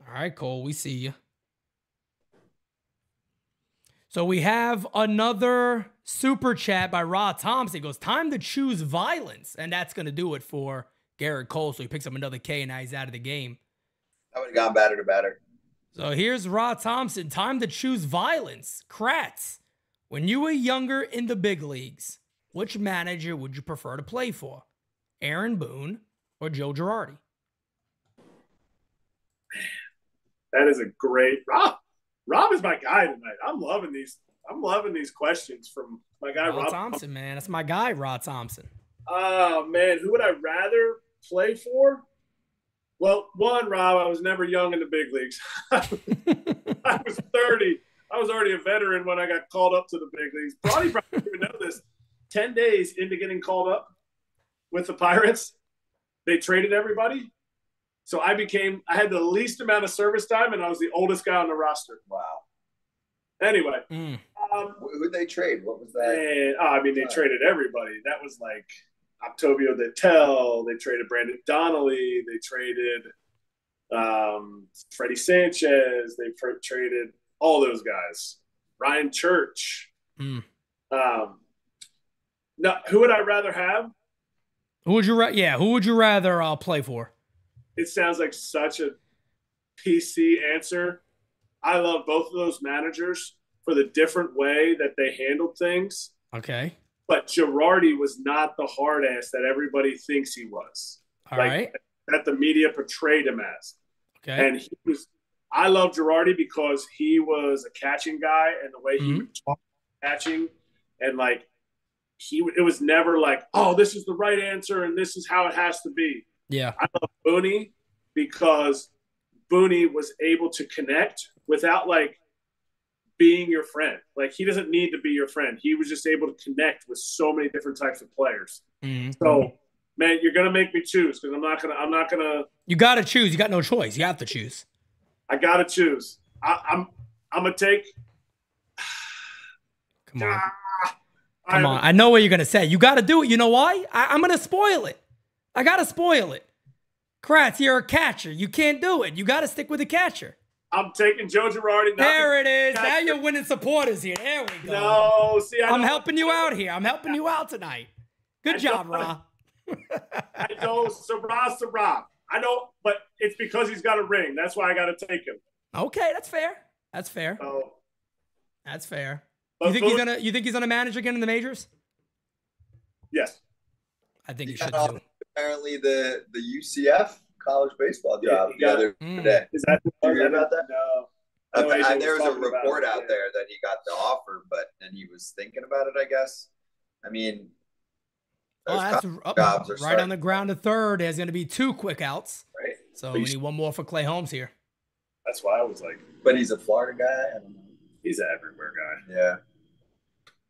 All right, Cole, we see you. So we have another super chat by Rod Thompson. He goes, time to choose violence. And that's going to do it for Garrett Cole. So he picks up another K, and now he's out of the game. I would have gone batter to batter. So here's Rod Thompson. Time to choose violence. Kratz, when you were younger in the big leagues, which manager would you prefer to play for? Aaron Boone or Joe Girardi? That is a great Rob is my guy tonight. I'm loving these questions from my guy Rob Thompson, man. That's my guy, Rod Thompson. Oh man, who would I rather play for? Well, one, Rob, I was never young in the big leagues. I was 30. I was already a veteran when I got called up to the big leagues. Probably didn't even know this. 10 days into getting called up with the Pirates, they traded everybody. So I had the least amount of service time, and I was the oldest guy on the roster. Wow. Anyway. Who'd they trade? What was that? They traded everybody. That was like Octavio Detel. They traded Brandon Donnelly. They traded Freddie Sanchez. They traded all those guys. Ryan Church. Now, who would I rather have? Who would you rather play for? It sounds like such a PC answer. I love both of those managers for the different way that they handled things. Okay. But Girardi was not the hard ass that everybody thinks he was. All right. That the media portrayed him as. Okay. And I love Girardi because he was a catching guy, and the way he would talk catching, and it was never like, oh, this is the right answer and this is how it has to be. Yeah. I love Booney because Booney was able to connect without being your friend. He doesn't need to be your friend. He was just able to connect with so many different types of players. So, man, you're going to make me choose because I'm not going to. You got to choose. You got no choice. You have to choose. I got to choose. I'm going to take. Come on. Come on. I know what you're going to say. You got to do it. You know why? I'm going to spoil it. I got to spoil it. Kratz, you're a catcher. You can't do it. You got to stick with the catcher. I'm taking Joe Girardi. There it is. Now you're winning supporters here. There we go. No, see, I'm helping you out here. I'm helping you out tonight. Good job, Rob. I know, Rob. I know, but it's because he's got a ring. That's why I got to take him. Okay, that's fair. That's fair. That's fair. You think he's gonna manage again in the majors? Yes. I think he should too. Apparently the UCF college baseball job the other day. Is that about that? No. There was a report out there that he got the offer, and he was thinking about it, I guess. I mean, that's right on the ground to third. There's going to be 2 quick outs. Right. So we need one more for Clay Holmes here. That's why I was like. But he's a Florida guy. I don't know. He's an everywhere guy. Yeah.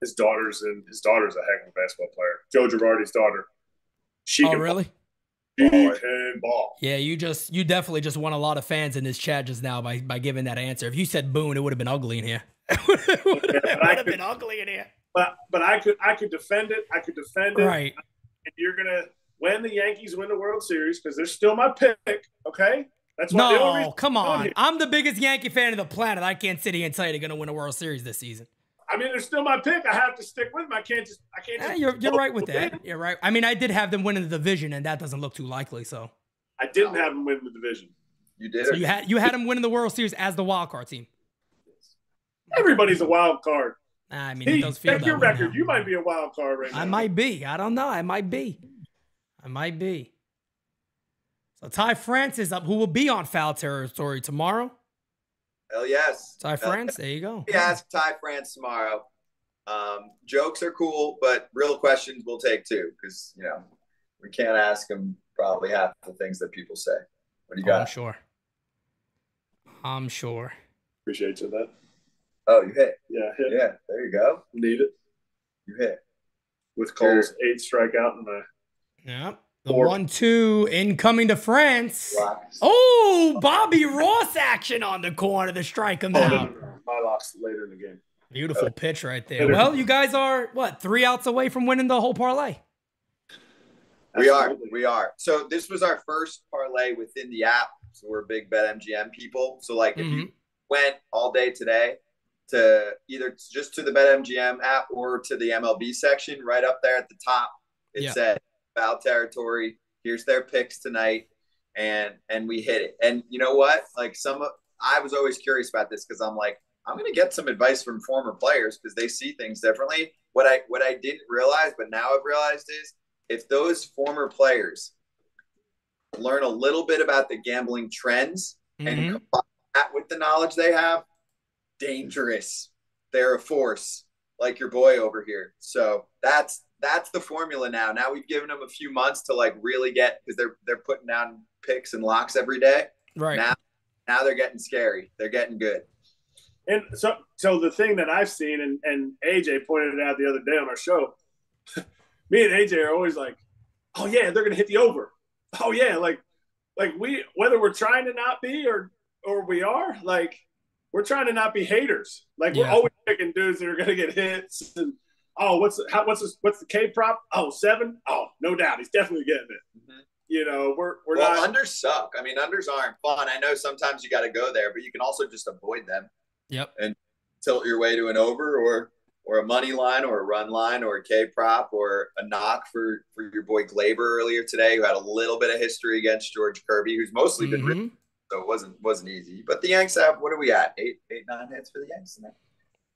His daughter's a heck of a basketball player. Joe Girardi's daughter. She can really? She can ball. Yeah, you definitely just won a lot of fans in this chat just now by giving that answer. If you said Boone, it would have been ugly in here. It would have been ugly in here. But I could defend it. I could defend it. Right. And you're gonna when the Yankees win the World Series because they're still my pick. Okay. That's why the only reason come on. I'm the biggest Yankee fan on the planet. I can't sit here and tell you they're gonna win a World Series this season. I mean, they're still my pick. I have to stick with them. I can't just. You're right with that. You're right. I mean, I did have them winning the division, and that doesn't look too likely. So I didn't have them win the division. You did. So you had them winning the World Series as the wild card team. Everybody's a wild card. I mean, it does feel check that your way record. now. You might be a wild card right now. I might be. I don't know. I might be. So Ty France is up, who will be on Foul Territory tomorrow. Hell yes. Ty France, there you go. We ask Ty France tomorrow. Jokes are cool, but real questions we'll take too, because we can't ask him probably half the things that people say. What do you got? I'm sure. Appreciate you that. Oh, you hit. Yeah, hit. Yeah, there you go. Need it. You hit. With Cole's 8 strikeout and Yep. The 1-2 incoming to France. Rocks. Oh, Bobby Ross action on the corner to strike him out. My locks later in the game. Beautiful pitch right there. Well, you guys are, 3 outs away from winning the whole parlay? We are. So this was our first parlay within the app. So we're big BetMGM people. So if you went all day today to either just to the BetMGM app or to the MLB section, right up there at the top, it said Foul Territory. Here's their picks tonight, and we hit it. And you know what? I was always curious about this because I'm like, I'm gonna get some advice from former players because they see things differently. What I didn't realize, but now I've realized is if those former players learn a little bit about the gambling trends and combine that with the knowledge they have, dangerous. They're a force, like your boy over here. So that's the formula now. Now we've given them a few months to really get, because they're putting down picks and locks every day. Right. Now they're getting scary. They're getting good. And so the thing that I've seen, and AJ pointed it out the other day on our show, me and AJ are always like, oh yeah, they're gonna hit the over. Oh yeah, like we, whether we're trying to not be or we are, we're trying to not be haters. We're always picking dudes that are gonna get hits. And what's the K prop? 7. Oh, no doubt, he's definitely getting it. Mm-hmm. We're not. Unders suck. I mean, unders aren't fun. I know sometimes you got to go there, but you can also just avoid them. Yep. And tilt your way to an over or a money line or a run line or a K prop or a knock for your boy Glaber earlier today, who had a little bit of history against George Kirby, who's mostly been written, so it wasn't easy. But the Yanks have, what are we at? 9 hits for the Yanks tonight?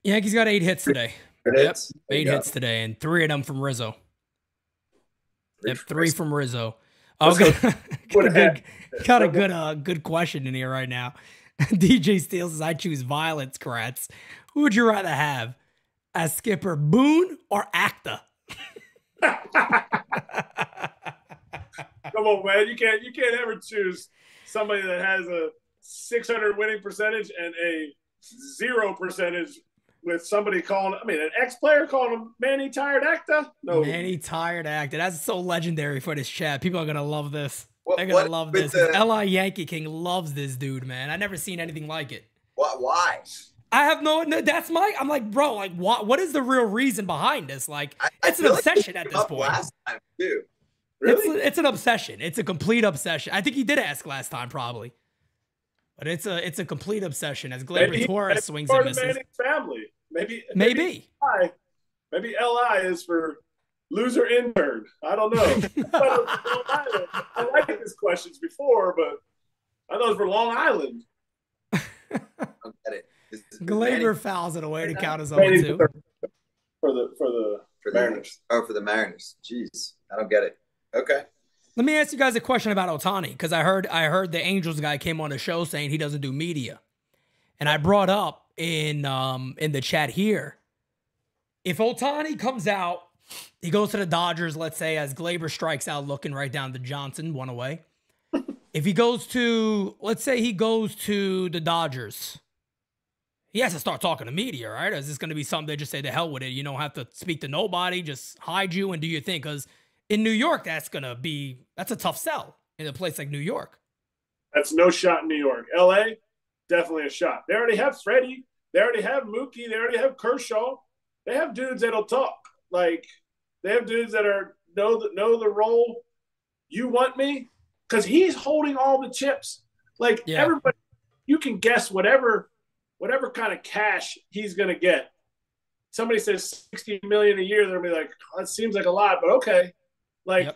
Yankees got 8 hits today. Yep, 8 hits today, and 3 of them from Rizzo. 3 from Rizzo. Oh, got a good question in here right now. DJ Steele says, I choose violence, Kratz. Who would you rather have as skipper, Boone or Acta? Come on, man. You can't ever choose somebody that has a 600 winning percentage and a 0 percentage with somebody calling, an ex-player calling him Manny Tired Acta? No. Manny Tired Acta. That's so legendary for this chat. People are going to love this. They're going to love this. L.I. Yankee King loves this dude, man. I never seen anything like it. Why? I have I'm like, bro, what is the real reason behind this? It's an obsession at this point. Last time too. Really? It's an obsession. It's a complete obsession. I think he did ask last time, probably. But it's a complete obsession as Gleyber Torres swings and misses. Family. Maybe. Maybe L.I. is for loser intern. I don't know. I like his questions before, but I thought it was for Long Island. I don't get it. Gleyber fouls it away to count his own 2. For the Mariners. Oh, for the Mariners. Jeez, I don't get it. Okay. Let me ask you guys a question about Ohtani, because I heard the Angels guy came on the show saying he doesn't do media, and I brought up in the chat here, if Ohtani comes out, he goes to the Dodgers, let's say, as Gleyber strikes out, looking right down to Johnson, 1 away. If he goes to, let's say he goes to the Dodgers, he has to start talking to media, right? Or is this going to be something they just say, the hell with it? You don't have to speak to nobody, just hide you and do your thing. Because in New York, that's a tough sell in a place like New York. That's no shot in New York. LA, definitely a shot. They already have Freddie. They already have Mookie. They already have Kershaw. They have dudes that'll talk. Like, they have dudes that know the role. You want me? Because he's holding all the chips. Like, everybody, you can guess whatever kind of cash he's going to get. Somebody says $60 million a year, they'll be like, oh, that seems like a lot, but okay. Like,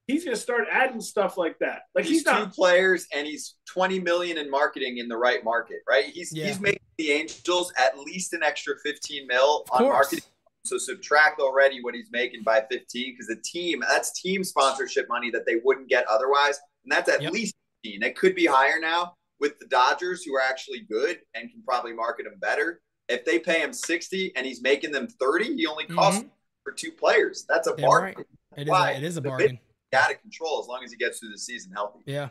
he's going to start adding stuff like that. Like, he's not 2 players, and he's $20 million in marketing in the right market, right? He's making the Angels at least an extra $15 million on marketing. So subtract already what he's making by 15, because that's team sponsorship money that they wouldn't get otherwise, and that's at least 15. It could be higher now with the Dodgers, who are actually good and can probably market him better. If they pay him 60 and he's making them 30, he only costs for 2 players. That's a bargain. Right. It is a bargain. Out of control as long as he gets through the season healthy. Yeah.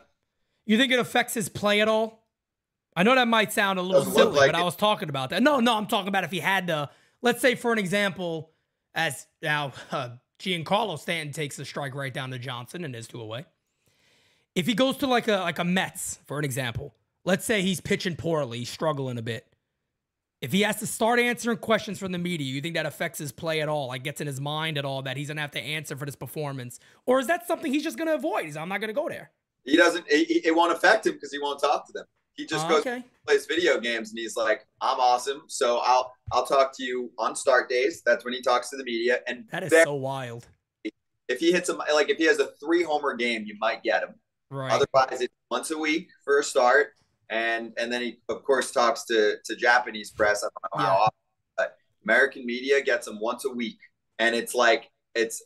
You think it affects his play at all? I know that might sound a little silly, but I was talking about that. No, I'm talking about if he had to, let's say for an example, as now Giancarlo Stanton takes a strike right down to Johnson and is 2 away. If he goes to like a Mets, for an example, let's say he's pitching poorly, he's struggling a bit. If he has to start answering questions from the media, you think that affects his play at all? Like, gets in his mind at all that he's going to have to answer for this performance? Or is that something he's just going to avoid? I'm not going to go there. He doesn't. It won't affect him because he won't talk to them. He just goes plays video games, and he's like, I'm awesome, so I'll talk to you on start days. That's when he talks to the media. And that is so wild. If he hits him, like if he has a 3-homer game, you might get him. Right. Otherwise, it's once a week for a start. And then he, of course, talks to Japanese press. I don't know how often, but American media gets him once a week. And it's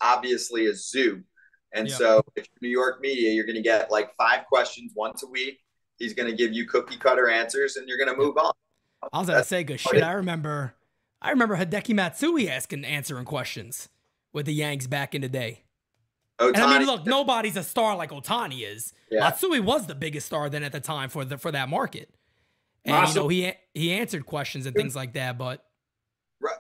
obviously a zoo. And so if you're New York media, you're going to get like 5 questions once a week. He's going to give you cookie cutter answers, and you're going to move on. I was going to say good shit. I remember Hideki Matsui answering questions with the Yanks back in the day. Ohtani. And I mean, look, nobody's a star like Ohtani is. Yeah. Matsui was the biggest star then at the time for that market. And, he answered questions and things like that, but.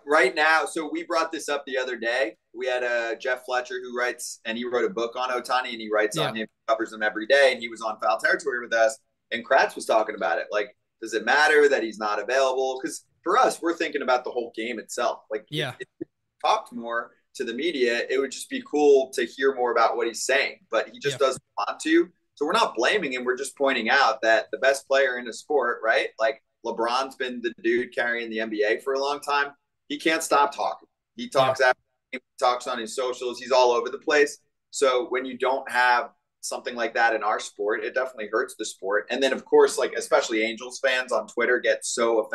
Right now, so we brought this up the other day. We had Jeff Fletcher who writes, and he wrote a book on Ohtani, and he writes on him, covers him every day, and he was on Foul Territory with us, and Kratz was talking about it. Like, does it matter that he's not available? Because for us, we're thinking about the whole game itself. Like, if he talked more to the media, it would just be cool to hear more about what he's saying, but he just doesn't want to. So we're not blaming him. We're just pointing out that the best player in the sport, right? Like LeBron's been the dude carrying the NBA for a long time. He can't stop talking. He talks after he talks on his socials. He's all over the place. So when you don't have something like that in our sport, it definitely hurts the sport. And then of course, like especially Angels fans on Twitter get so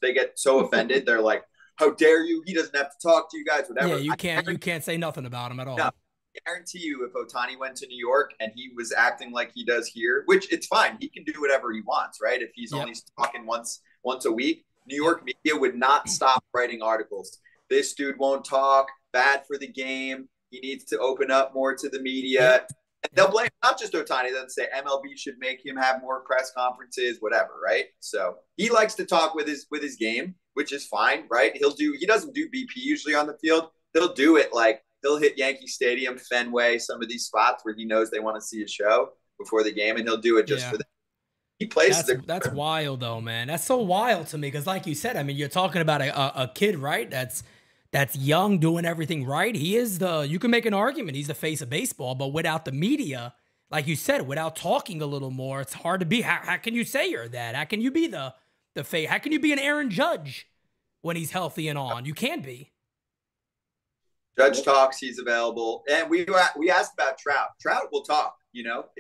they get so offended. They're like, how dare you? He doesn't have to talk to you guys, whatever. Yeah, you can't say nothing about him at all. No, I guarantee you if Ohtani went to New York and he was acting like he does here, which it's fine. He can do whatever he wants, right? If he's only talking once a week, New York media would not stop writing articles. This dude won't talk, bad for the game. He needs to open up more to the media. And they'll blame not just Ohtani. They'll say MLB should make him have more press conferences, whatever, right? So he likes to talk with his game, which is fine, right? He doesn't do BP usually on the field. He'll do it like he'll hit Yankee Stadium, Fenway, some of these spots where he knows they want to see a show before the game, and he'll do it just for them. He plays. That's wild though, man. That's so wild to me because, like you said, I mean, you're talking about a kid, right? That's young, doing everything right. He is you can make an argument he's the face of baseball, but without the media, like you said, without talking a little more, it's hard to be. How can you say you're that? How can you be the face? How can you be an Aaron Judge when he's healthy and on? You can't be. Judge talks, he's available. And we asked about Trout. Trout will talk,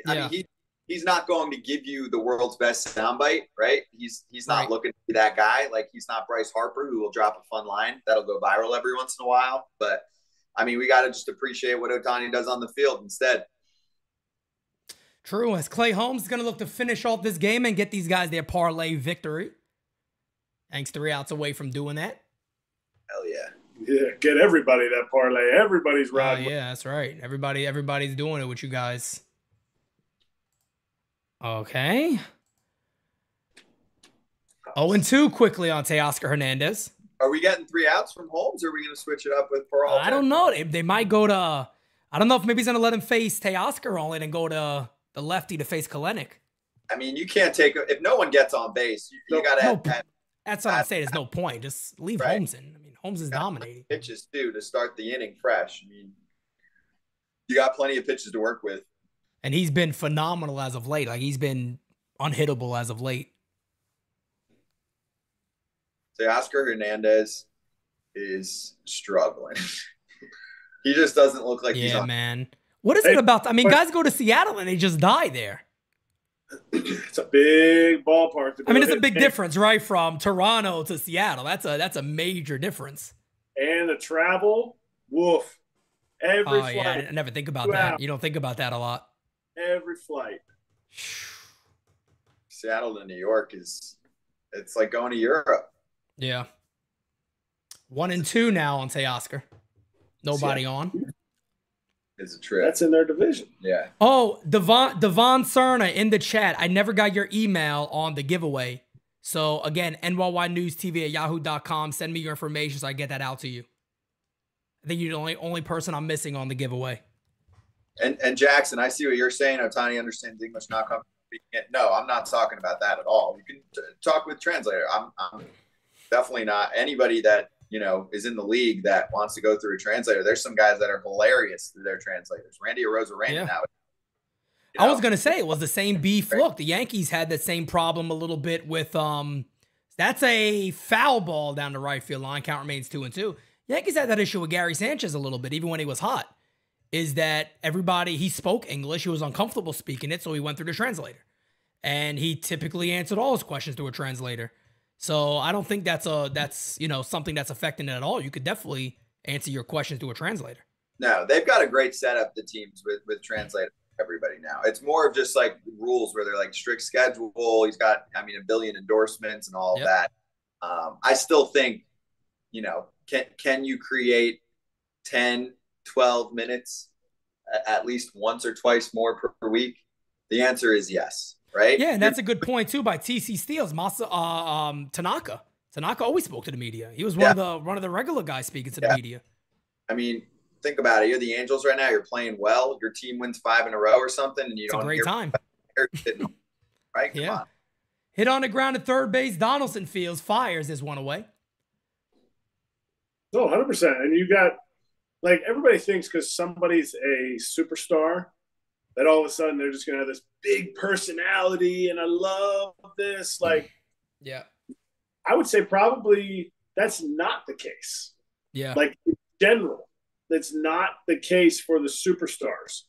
I mean, he's not going to give you the world's best soundbite, right? He's not looking to be that guy. Like, he's not Bryce Harper, who will drop a fun line that'll go viral every once in a while. But, I mean, we got to just appreciate what Ohtani does on the field instead. True. As Clay Holmes is going to look to finish off this game and get these guys their parlay victory. Yanks 3 outs away from doing that. Hell yeah. Yeah, get everybody that parlay. Everybody's riding. Yeah, that's right. Everybody's doing it with you guys. Okay. 0-2 quickly on Teoscar Hernandez. Are we getting 3 outs from Holmes, or are we going to switch it up with Peralta? I don't know. They might go to I don't know if maybe he's going to let him face Teoscar only and go to the lefty to face Kelenic. I mean, you can't take – if no one gets on base, you got to have – That's what I'm saying. There's no point. Just leave Holmes in. I mean, Holmes is dominating. Pitches, too, to start the inning fresh. I mean, you got plenty of pitches to work with. And he's been phenomenal as of late. Like, he's been unhittable as of late. Oscar Hernandez is struggling. He just doesn't look like he's on. Man. What is it about? I mean, guys go to Seattle and they just die there. It's a big ballpark. I mean, it's a big difference, right? From Toronto to Seattle. That's a major difference. And the travel, woof. Every flight. Yeah, I never think about that. You don't think about that a lot. Every flight. Seattle to New York it's like going to Europe. Yeah. 1-2 now on Teoscar. Nobody on. It's a trip. That's in their division. Yeah. Oh, Devon Cerna in the chat. I never got your email on the giveaway. So, again, NyynewsTV@yahoo.com. Send me your information so I get that out to you. I think you're the only person I'm missing on the giveaway. And Jackson, I see what you're saying. Otani understands English, not comfortable speaking it. No, I'm not talking about that at all. You can talk with translator. I'm definitely not. Anybody that is in the league that wants to go through a translator. There's some guys that are hilarious through their translators. Randy Arozarena now. I was gonna say it was the same beef. Look, the Yankees had that same problem a little bit with that's a foul ball down the right field line. Count remains 2-2. Yankees had that issue with Gary Sanchez a little bit, even when he was hot. Is that he spoke English, he was uncomfortable speaking it, so he went through the translator. And he typically answered all his questions through a translator. So I don't think that's something that's affecting it at all. You could definitely answer your questions through a translator. No, they've got a great setup, the teams with translators. Everybody now. It's more of just like rules where they're like strict schedule. He's got, a billion endorsements and all of that. I still think, can you create 10, 12 minutes at least once or twice more per week? The answer is yes. Right? Yeah, and that's a good point too by TC Steele's Tanaka. Tanaka always spoke to the media. He was one of the regular guys speaking to the media. I mean, think about it. You're the Angels right now. You're playing well. Your team wins 5 in a row or something, and you don't. It's a great time. Right? Come on. Hit on the ground at third base. Donaldson fields, fires this one away. Oh, 100%. And you got everybody thinks because somebody's a superstar that all of a sudden they're just going to have this big personality and I love this. Yeah. I would say probably that's not the case. Yeah. In general, that's not the case for the superstars.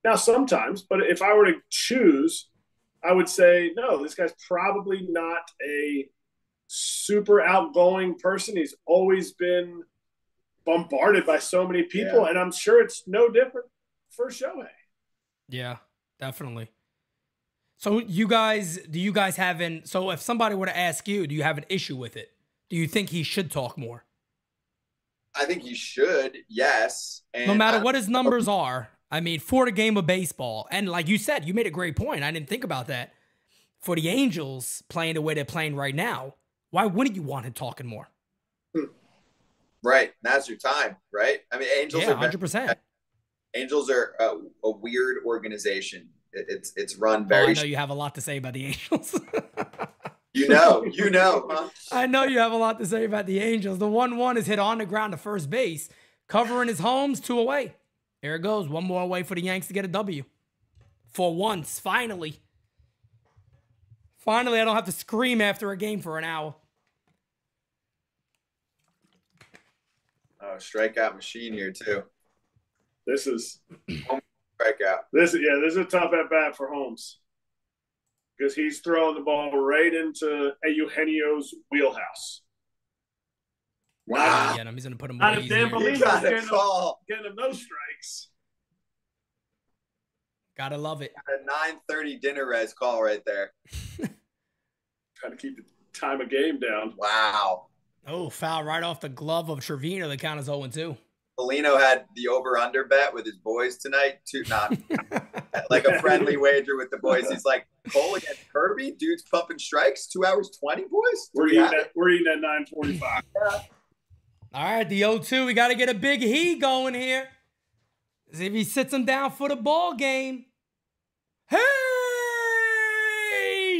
Now, sometimes, but if I were to choose, I would say, no, this guy's probably not a super outgoing person. He's always been bombarded by so many people, and I'm sure it's no different for Shohei. Yeah, definitely. So do you guys so if somebody were to ask you, do you have an issue with it? Do you think he should talk more? I think he should, yes. And no matter what his numbers are, for the game of baseball, and like you said, you made a great point. I didn't think about that. For the Angels playing the way they're playing right now, why wouldn't you want him talking more? Right. Now's your time, right? Angels are 100%. Angels are a weird organization. It's run very. I know you have a lot to say about the Angels. you know. Huh? I know you have a lot to say about the Angels. The 1-1 is hit on the ground to first base, covering his homes, 2 away. There it goes. 1 more away for the Yanks to get a W. For once, finally. Finally, I don't have to scream after a game for an hour. Oh, strikeout machine here too. This is strikeout. This is a tough at bat for Holmes because he's throwing the ball right into Eugenio's wheelhouse. Wow! He's gonna put him Not away a damn easier. getting him no strikes. Gotta love it. A 9:30 dinner res call right there. Trying to keep the time of game down. Wow. Oh, foul right off the glove of Trevino. The count is 0-2. Polino had the over-under bet with his boys tonight. Like a friendly wager with the boys. He's like, Cole against Kirby? Dude's pumping strikes? 2 hours 20, boys? We're eating at 9:45. All right, the 0-2. We got to get a big he going here. See if he sits him down for the ball game. Hey!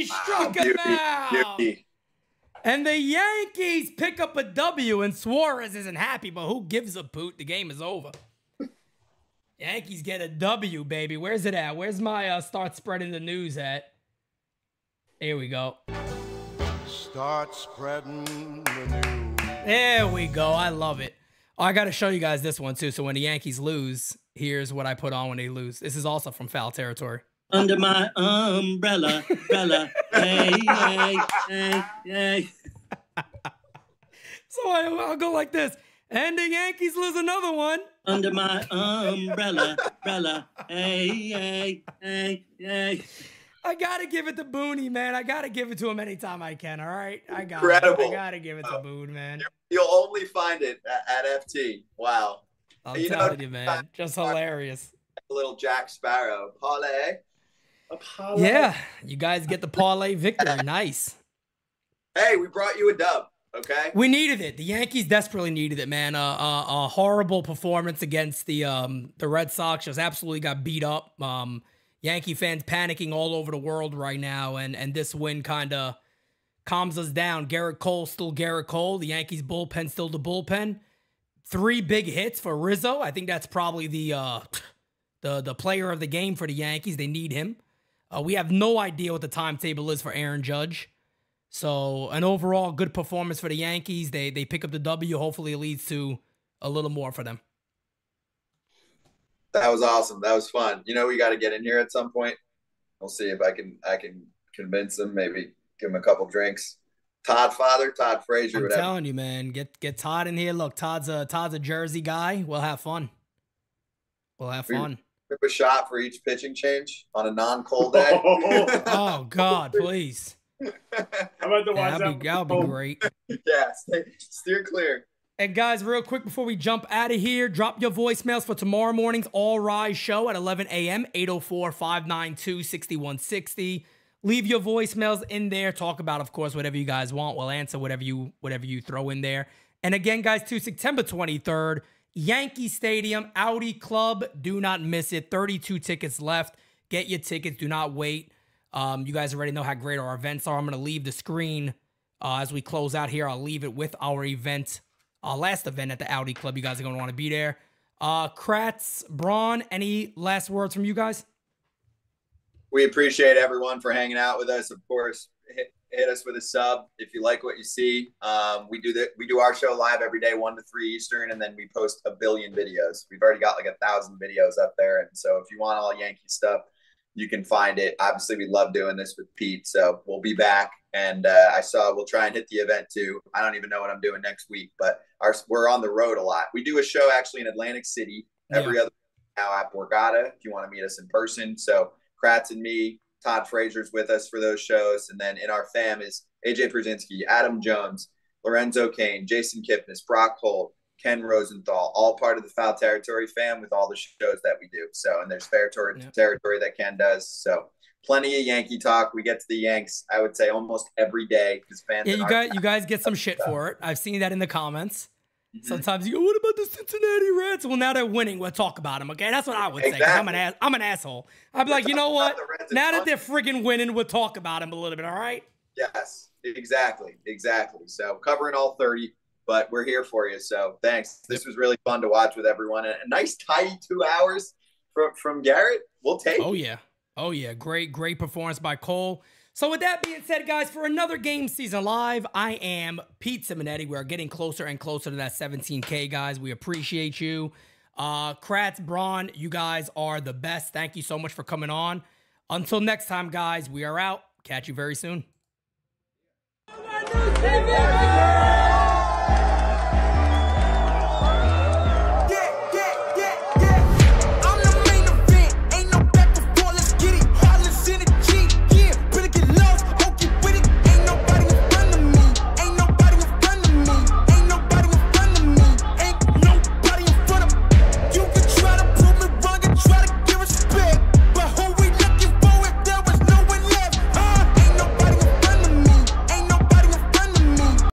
Struck him out! Beauty. And the Yankees pick up a W, and Suarez isn't happy, but who gives a poot? The game is over. Yankees get a W, baby. Where's it at? Where's my start spreading the news at? Here we go. Start spreading the news. There we go. I love it. Oh, I got to show you guys this one, too. So when the Yankees lose, here's what I put on when they lose. This is also from Foul Territory. Under my umbrella, hey, hey, hey, hey. So I'll go like this. And the Yankees lose another one. Under my umbrella, hey, hey, hey, hey. I got to give it to Booney, man. I got to give it to him anytime I can, all right? I got to give it to Boone, man. You'll only find it at FT. Wow. I'm telling you, man. Just hilarious. A little Jack Sparrow. Parlay. Yeah, you guys get the parlay victory. Nice. Hey, we brought you a dub, okay? We needed it. The Yankees desperately needed it, man. A horrible performance against the Red Sox. Just absolutely got beat up. Yankee fans panicking all over the world right now, and this win kind of calms us down. Garrett Cole still Garrett Cole. The Yankees bullpen still the bullpen. 3 big hits for Rizzo. I think that's probably the player of the game for the Yankees. They need him. We have no idea what the timetable is for Aaron Judge. So an overall good performance for the Yankees. They pick up the W. Hopefully it leads to a little more for them. That was awesome. That was fun. You know, we got to get in here at some point. We'll see if I can convince them. Maybe give him a couple drinks. Todd Frazier. I'm whatever. Telling you, man. Get Todd in here. Look, Todd's a Jersey guy. We'll have fun. Rip a shot for each pitching change on a non-cold day. Oh God, please. How about the watch that'll be great. Yeah, steer clear. And guys, real quick before we jump out of here, drop your voicemails for tomorrow morning's All Rise show at 11 a.m. 804-592-6160. Leave your voicemails in there. Talk about, of course, whatever you guys want. We'll answer whatever you throw in there. And again, guys, to September 23rd, Yankee Stadium, Audi Club. Do not miss it. 32 tickets left. Get your tickets. Do not wait. You guys already know how great our events are. I'm going to leave the screen as we close out here. I'll leave it with our event, last event at the Audi Club. You guys are going to want to be there. Kratz, Braun, any last words from you guys? We appreciate everyone for hanging out with us. Of course, hit us with a sub if you like what you see. We do our show live every day, 1 to 3 Eastern, and then we post a billion videos. We've already got like 1,000 videos up there, and so if you want all Yankee stuff, you can find it. Obviously, we love doing this with Pete, so we'll be back. And we'll try and hit the event too. I don't even know what I'm doing next week, but we're on the road a lot. We do a show actually in Atlantic City every other now at Borgata if you want to meet us in person. So Kratz and me, Todd Frazier's with us for those shows. And then in our fam is AJ Przinsky, Adam Jones, Lorenzo Kane, Jason Kipnis, Brock Holt, Ken Rosenthal, all part of the Foul Territory fam with all the shows that we do. So, and there's Fair Territory that Ken does. So plenty of Yankee talk. We get to the Yanks, I would say, almost every day because fans. Yeah, you guys get some shit for it. I've seen that in the comments. Mm-hmm. Sometimes you go, "What about the Cincinnati Reds?" Well, now they're winning. We'll talk about them. Okay, that's what I would say. Exactly. I'm an asshole. I'd be like, you know what? Now that they're friggin' winning, we'll talk about them a little bit. All right? Yes, exactly. So covering all 30, but we're here for you. So thanks. This was really fun to watch with everyone. A nice tidy 2 hours from Garrett. We'll take. Oh yeah, great performance by Cole. So with that being said, guys, for another GameSZN Live, I am Pete Simonetti. We are getting closer and closer to that 17K, guys. We appreciate you. Kratz, Braun, you guys are the best. Thank you so much for coming on. Until next time, guys, we are out. Catch you very soon.